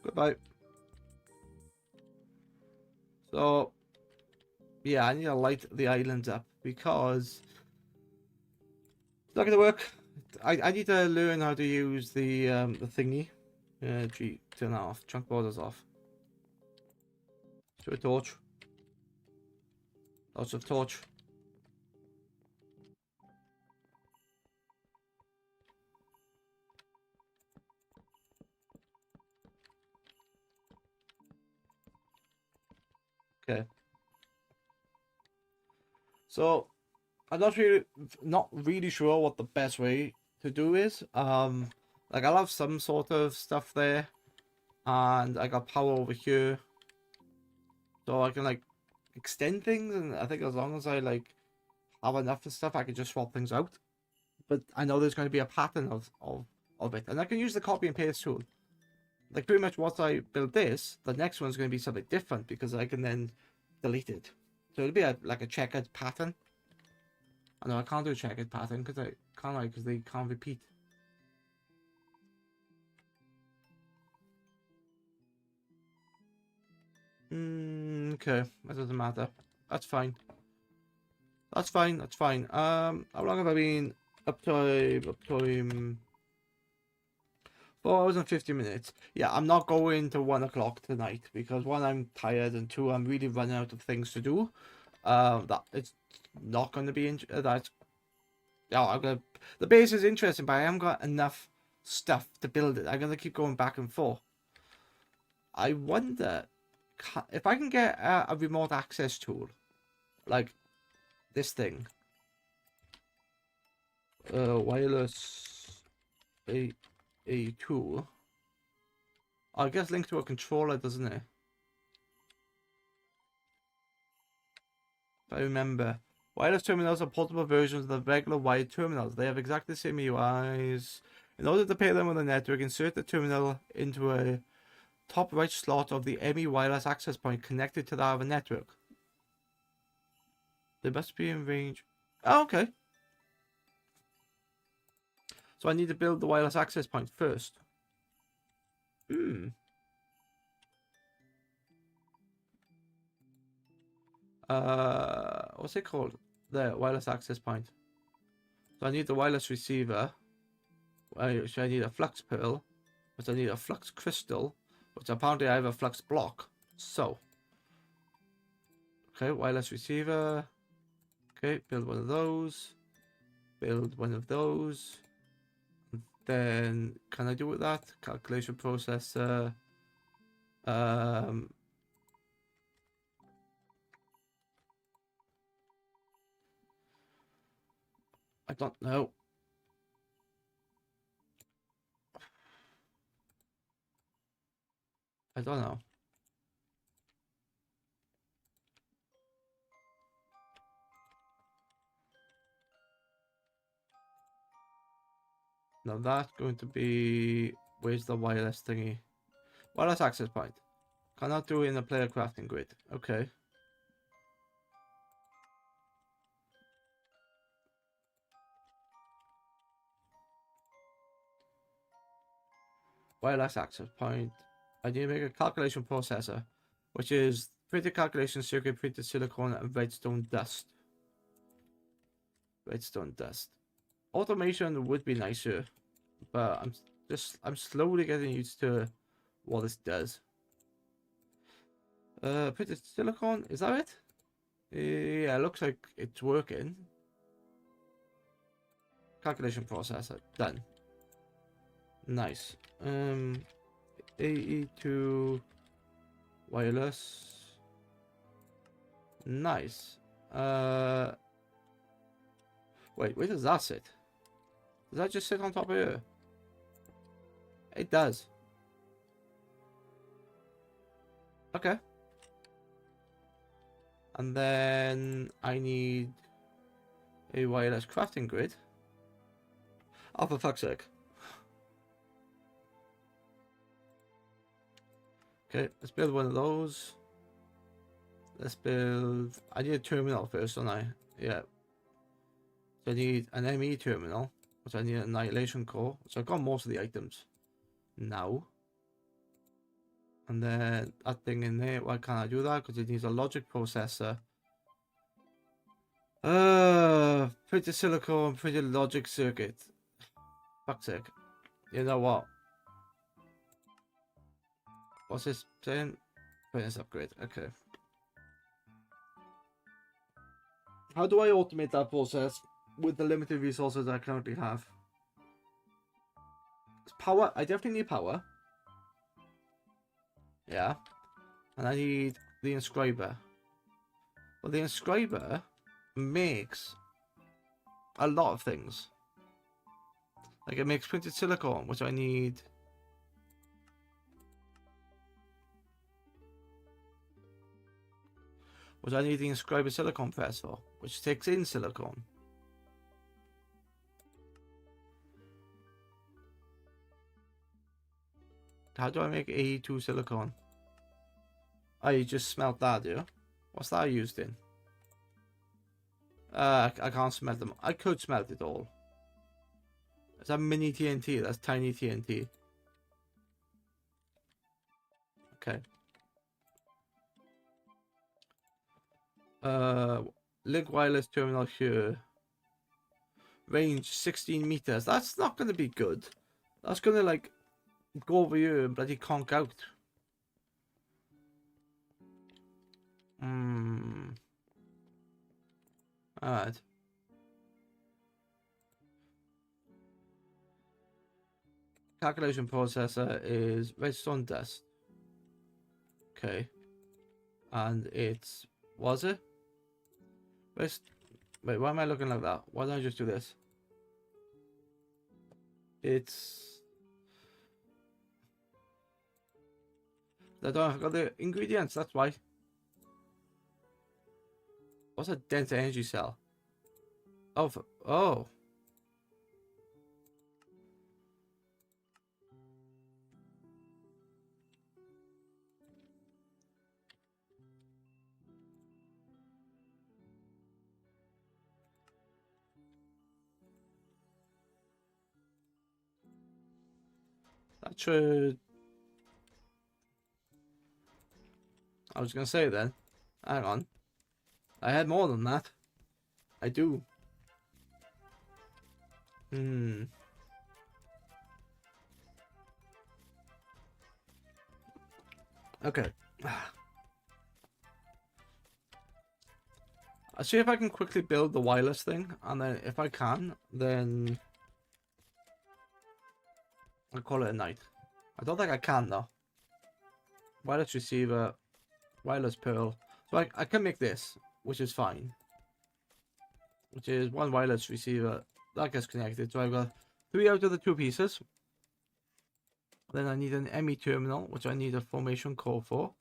Goodbye. So, yeah, I need to light the islands up because it's not gonna work. I need to learn how to use the thingy. Gee, turn that off. Chunk borders off. To a torch. Lots of torch. Okay. So I'm not really sure what the best way to do is. Like I'll have some sort of stuff there, and I got power over here, so I can like extend things. And I think as long as I like have enough of stuff, I can just swap things out. But I know there's going to be a pattern of it, and I can use the copy and paste tool. Like pretty much once I build this, the next one's going to be something different because I can then delete it. So it'll be like a checkered pattern. I know I can't do a checkered pattern because they can't repeat. Okay, that doesn't matter. That's fine. That's fine. That's fine. How long have I been? Uptime. 4 hours and 50 minutes. Yeah, I'm not going to 1 o'clock tonight because 1, I'm tired, and 2, I'm really running out of things to do. That it's not going to be that. Yeah, the base is interesting, but I haven't got enough stuff to build it. I'm gonna keep going back and forth. I wonder if I can get a remote access tool, like this thing. Wireless a tool. I guess linked to a controller, doesn't it? If I remember. Wireless terminals are portable versions of the regular wired terminals. They have exactly the same UIs. In order to pair them with the network, insert the terminal into a top right slot of the ME wireless access point connected to that of a network. They must be in range. Oh, okay. So I need to build the wireless access point first. What's it called? The wireless access point. So I need the wireless receiver. Which I need a flux pearl. Which I need a flux crystal. Which apparently I have a flux block. So. Okay, wireless receiver. Okay, build one of those. Build one of those. Then, can I do with that? Calculation processor. I don't know. I don't know. Now that's going to be... Where's the wireless thingy? Wireless access point. Cannot do it in a player crafting grid. Okay. Wireless access point. I need to make a calculation processor, which is printed calculation circuit, printed silicon, and redstone dust. Redstone dust. Automation would be nicer, but I'm slowly getting used to what this does. Printed silicon, is that it? Yeah, it looks like it's working. Calculation processor, done. Nice. AE2 wireless. Nice. Wait, where does that sit? Does that just sit on top of here? It does. Okay. And then I need a wireless crafting grid. Oh, for fuck's sake. Okay, let's build one of those. Let's build... I need a terminal first, don't I? Yeah. So I need an ME terminal, which I need an annihilation core. So I've got most of the items now. And then that thing in there, why can't I do that? Because it needs a logic processor. Printed silicon, printed logic circuit. Fuck's sake. You know what? What's this saying? Fitness upgrade. Okay. How do I automate that process with the limited resources I currently have? Power. I definitely need power. Yeah. And I need the inscriber. Well, the inscriber makes a lot of things. Like it makes printed silicon, which I need. Which I need the inscriber silicon press for, which takes in silicon. How do I make AE2 silicon? Oh, you just smelt that, do you? What's that used in? I can't smelt them. I could smelt it all. Is that mini TNT? That's tiny TNT. Okay. Link wireless terminal here. Range 16 meters. That's not going to be good. That's going to like go over here and bloody conk out. Alright. Calculation processor is redstone dust. Okay. And it's... Was it? Wait, why am I looking like that? Why don't I just do this? It's... I don't have got the ingredients, that's why. What's a dense energy cell? Oh, oh. That should... I was gonna say then. Hang on. I had more than that. I do. Hmm. Okay. I'll see if I can quickly build the wireless thing, and then if I can, then I'll call it a night. I don't think I can though. Wireless receiver, wireless pearl. So I can make this, which is fine. Which is one wireless receiver that gets connected. So I've got 3 out of the 2 pieces. Then I need an ME terminal, which I need a formation core for.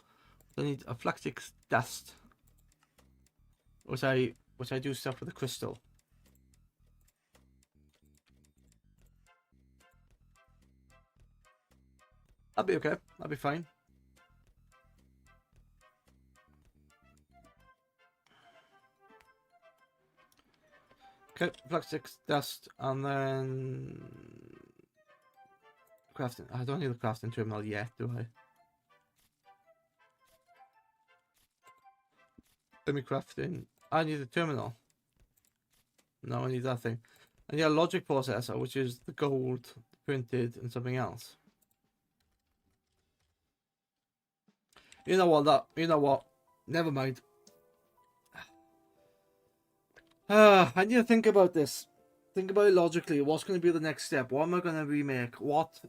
I need a Fluxix dust, which I do stuff with the crystal. That'll be okay. That'll be fine. Okay, Fluxix dust, and then crafting. I don't need the crafting terminal yet, do I? Let me craft in. I need the terminal. No, I need that thing. I need a logic processor, which is the gold printed and something else. You know what? Never mind. I need to think about this. Think about it logically. What's going to be the next step? What am I going to remake? What?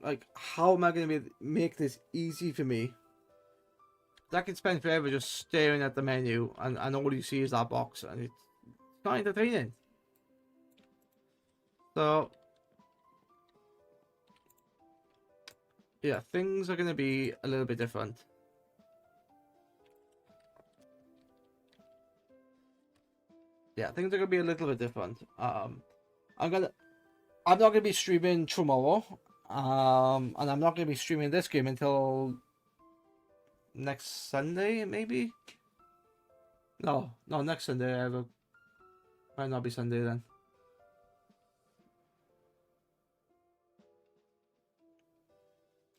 Like, how am I going to make this easy for me? I can spend forever just staring at the menu, and all you see is that box, and it's not entertaining. So, yeah, things are going to be a little bit different. Yeah, things are gonna be a little bit different. I'm not gonna be streaming tomorrow. And I'm not gonna be streaming this game until next Sunday, maybe. No, next Sunday. Might not be Sunday then.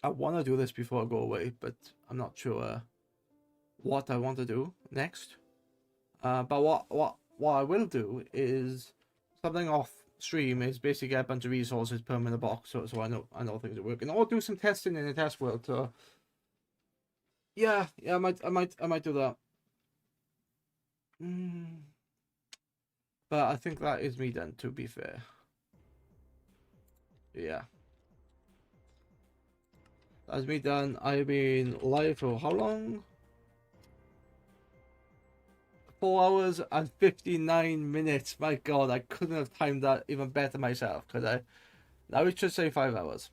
I want to do this before I go away, but I'm not sure what I want to do next. But what I will do is something off stream is basically get a bunch of resources, put them in a box, so I know things are working. Or do some testing in the test world. So yeah, I might do that. But I think that is me done. To be fair, yeah, that's me done. I've been live for how long? 4 hours and 59 minutes. My god, I couldn't have timed that even better myself, could I? Now it should say 5 hours.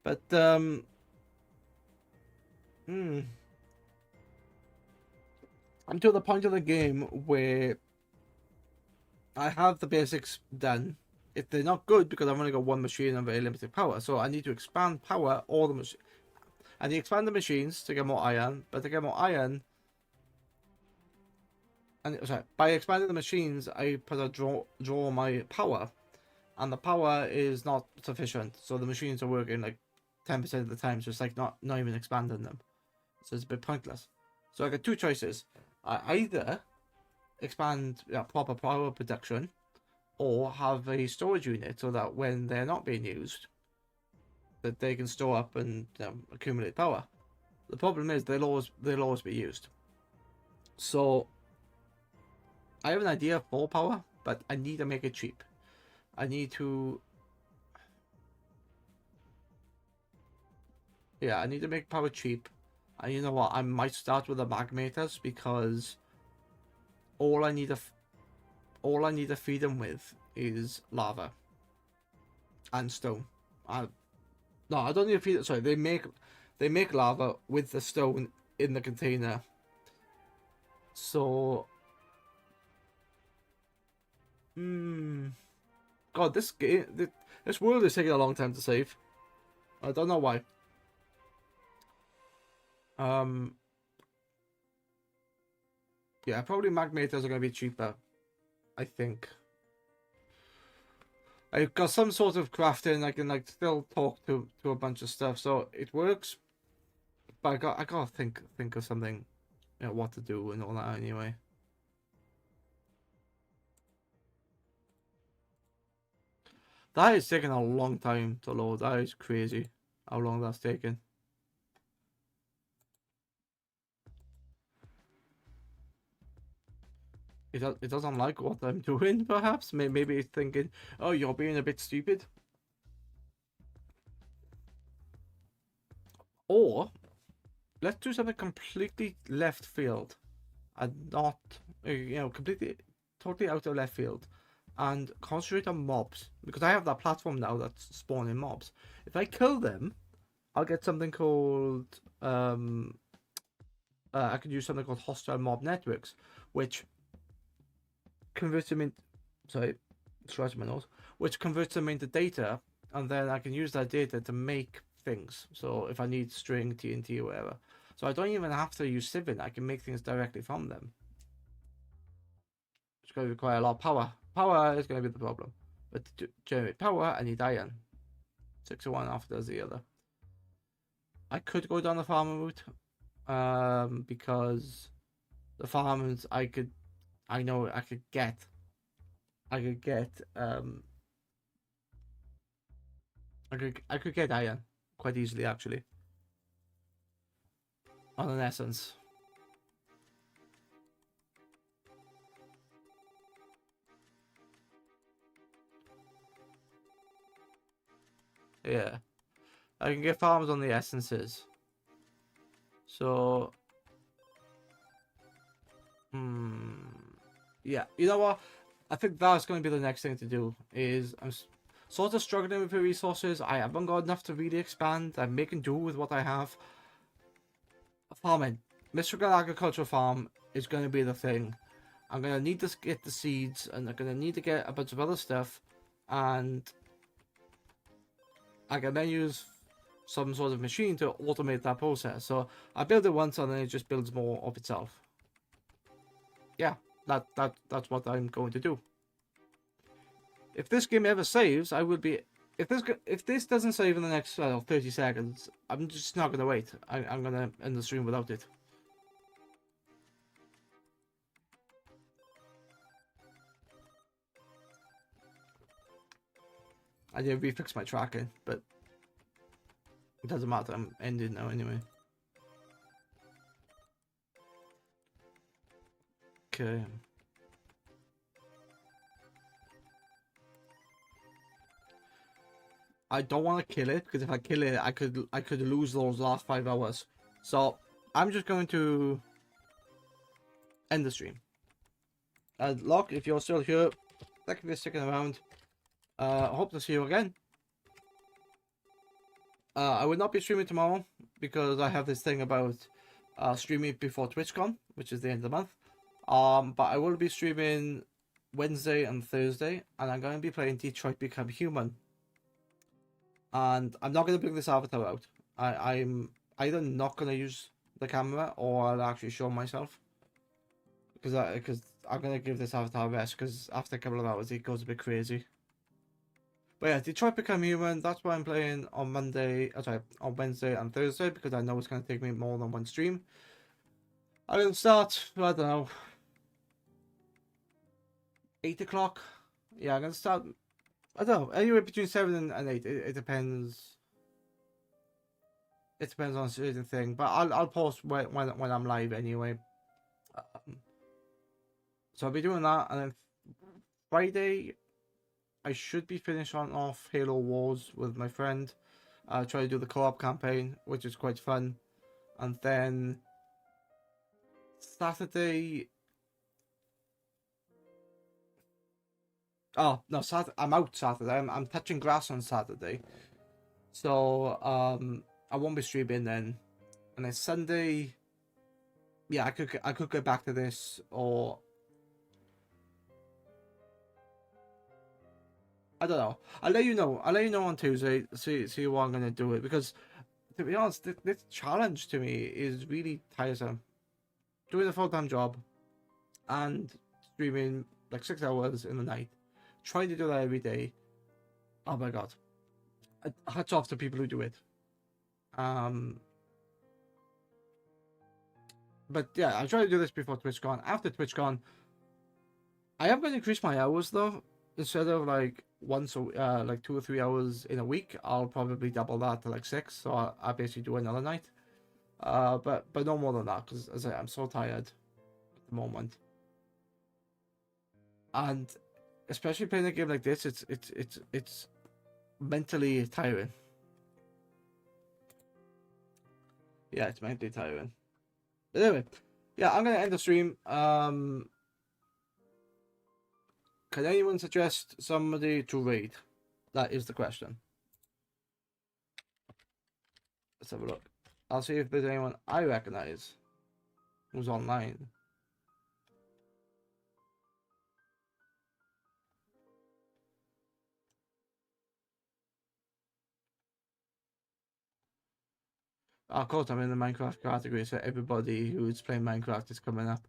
But I'm to the point of the game where I have the basics done. If they're not good, because I've only got one machine and very limited power, so I need to expand power all the machines. I need to expand the machines to get more iron, but to get more iron, and sorry, by expanding the machines, I put a draw my power, and the power is not sufficient, so the machines are working like 10% of the time, so it's like not even expanding them, so it's a bit pointless. So I got 2 choices. I either expand proper power production, or have a storage unit so that when they're not being used, that they can store up and accumulate power. The problem is they'll always be used. So I have an idea for power, but I need to make it cheap. I need to make power cheap, And you know what? I might start with the magmators because all I need to feed them with is lava and stone. No, I don't need to feed it. Sorry, they make lava with the stone in the container. So, God, this world is taking a long time to save. I don't know why. Yeah, probably magmators are gonna be cheaper, I think. I've got some sort of crafting. I can like still talk to a bunch of stuff, so it works. But I gotta think of something, you know, what to do and all that anyway. That is taking a long time to load. That is crazy how long that's taking. It doesn't like what I'm doing, perhaps. Maybe it's thinking, oh, you're being a bit stupid. Or, let's do something completely left field. And not, you know, totally out of left field. And concentrate on mobs. Because I have that platform now that's spawning mobs. If I kill them, I'll get something called, I could use something called hostile mob networks, which converts them into, sorry, scratch my nose, which converts them into data, and then I can use that data to make things. So if I need string, TNT, or whatever. So I don't even have to use Civin, I can make things directly from them. It's going to require a lot of power. Power is going to be the problem. But to generate power, I need iron. 6 of one after does the other. I could go down the farmer route, because the farmers I could get I could get iron quite easily actually on an essence. Yeah, I can get farms on the essences. So, yeah, you know what? I think that's going to be the next thing to do. Is I'm sort of struggling with the resources. I haven't got enough to really expand. I'm making do with what I have. Farming, mystical agricultural farm is going to be the thing. I'm going to need to get the seeds, and I'm going to need to get a bunch of other stuff, and I can then use some sort of machine to automate that process. So I build it once, and then it just builds more of itself. Yeah, that's what I'm going to do. If this game ever saves, I will be. If this doesn't save in the next 30 seconds, I'm just not gonna wait. I'm gonna end the stream without it. I did refix my tracking, but it doesn't matter. I'm ending now anyway. Okay. I don't want to kill it because if I kill it, I could lose those last 5 hours. So I'm just going to end the stream. Locke, if you're still here, thank you for sticking around. I hope to see you again. I will not be streaming tomorrow because I have this thing about streaming before TwitchCon, which is the end of the month. But I will be streaming Wednesday and Thursday, and I'm going to be playing Detroit Become Human. And I'm not going to bring this avatar out. I'm either not going to use the camera or I'll actually show myself. Because I'm going to give this avatar a rest because after a couple of hours it goes a bit crazy. But yeah, Detroit Become Human, that's what I'm playing on on Wednesday and Thursday because I know it's going to take me more than one stream. I'm going to start, I don't know, 8 o'clock. Yeah, I'm going to start, I don't know, anywhere between 7 and 8. It depends. It depends on a certain thing, but I'll post when I'm live anyway. So I'll be doing that, and then Friday I should be finishing off Halo Wars with my friend. Try to do the co-op campaign, which is quite fun. and then Saturday. Oh no, Saturday. I'm out Saturday. I'm touching grass on Saturday, so I won't be streaming then. And then Sunday, yeah, I could get back to this, or I don't know. I'll let you know. I'll let you know on Tuesday. See what I'm gonna do it, because to be honest, this challenge to me is really tiresome. Doing a full-time job and streaming like 6 hours in the night, trying to do that every day. Oh my god! Hats off to people who do it. But yeah, I'll try to do this before TwitchCon. After TwitchCon, I am going to increase my hours though. Instead of like like 2 or 3 hours in a week, I'll probably double that to like 6. So I basically do another night. But no more than that, because as I'm so tired at the moment, and especially playing a game like this, it's mentally tiring. Yeah, it's mentally tiring. But anyway, yeah, I'm gonna end the stream. Can anyone suggest somebody to raid? That is the question. Let's have a look. I'll see if there's anyone I recognize who's online. Of course, I'm in the Minecraft category, so everybody who's playing Minecraft is coming up.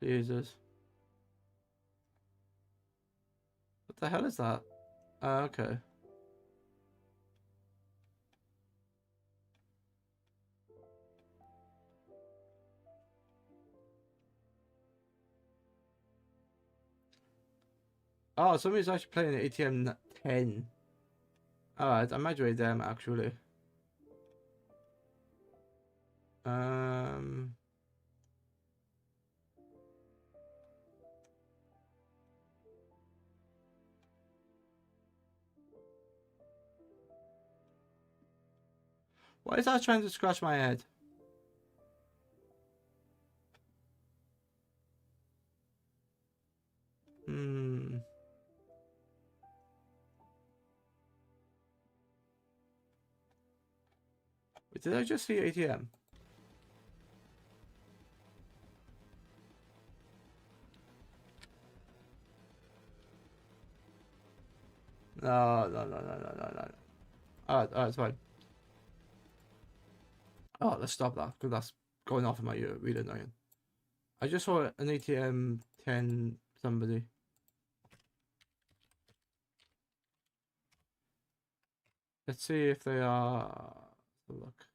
Jesus. What the hell is that? Okay. Oh, somebody's actually playing ATM10. Alright, I might raid them actually. Why is that trying to scratch my head? Wait, did I just see ATM? No. Alright, it's fine. Oh, let's stop that, because that's going off in my ear, really annoying. I just saw an ATM 10 somebody. Let's see if they are. Look.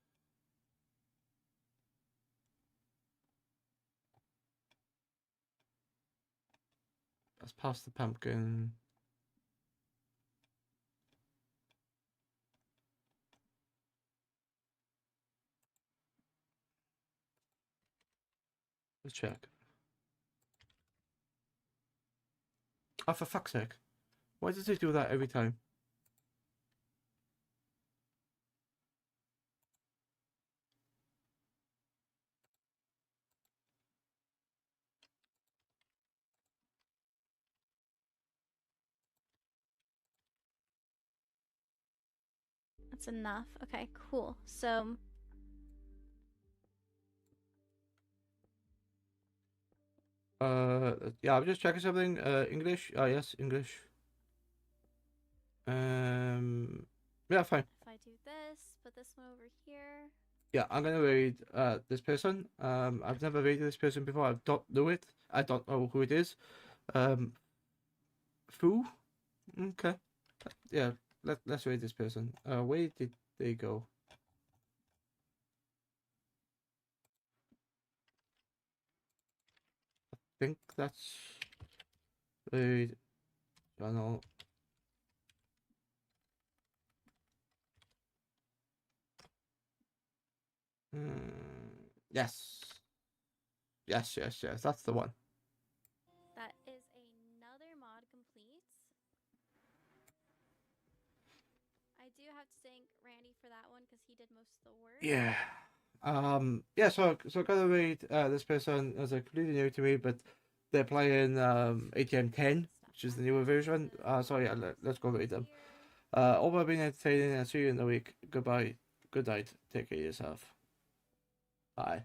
Let's pass the pumpkin. Let's check. Oh, for fuck's sake. Why does it do that every time? That's enough. Okay, cool. So yeah, I'm just checking something. English. Oh yes, English. Yeah, fine. if I do this, put this one over here. Yeah, I'm gonna raid this person. I've never raided this person before. I don't know it. I don't know who it is. Foo. Okay. Yeah. Let's raid this person. Where did they go? I think that's raid channel. Yes. Yes, that's the one. That is another mod complete. I do have to thank Randy for that one because he did most of the work. Yeah. Yeah, so I gotta read this person is completely new to me, but they're playing ATM10, which is the newer version. So yeah, let's go read them. All I've been entertaining and see you in the week. Goodbye. Good night. Take care of yourself. Bye.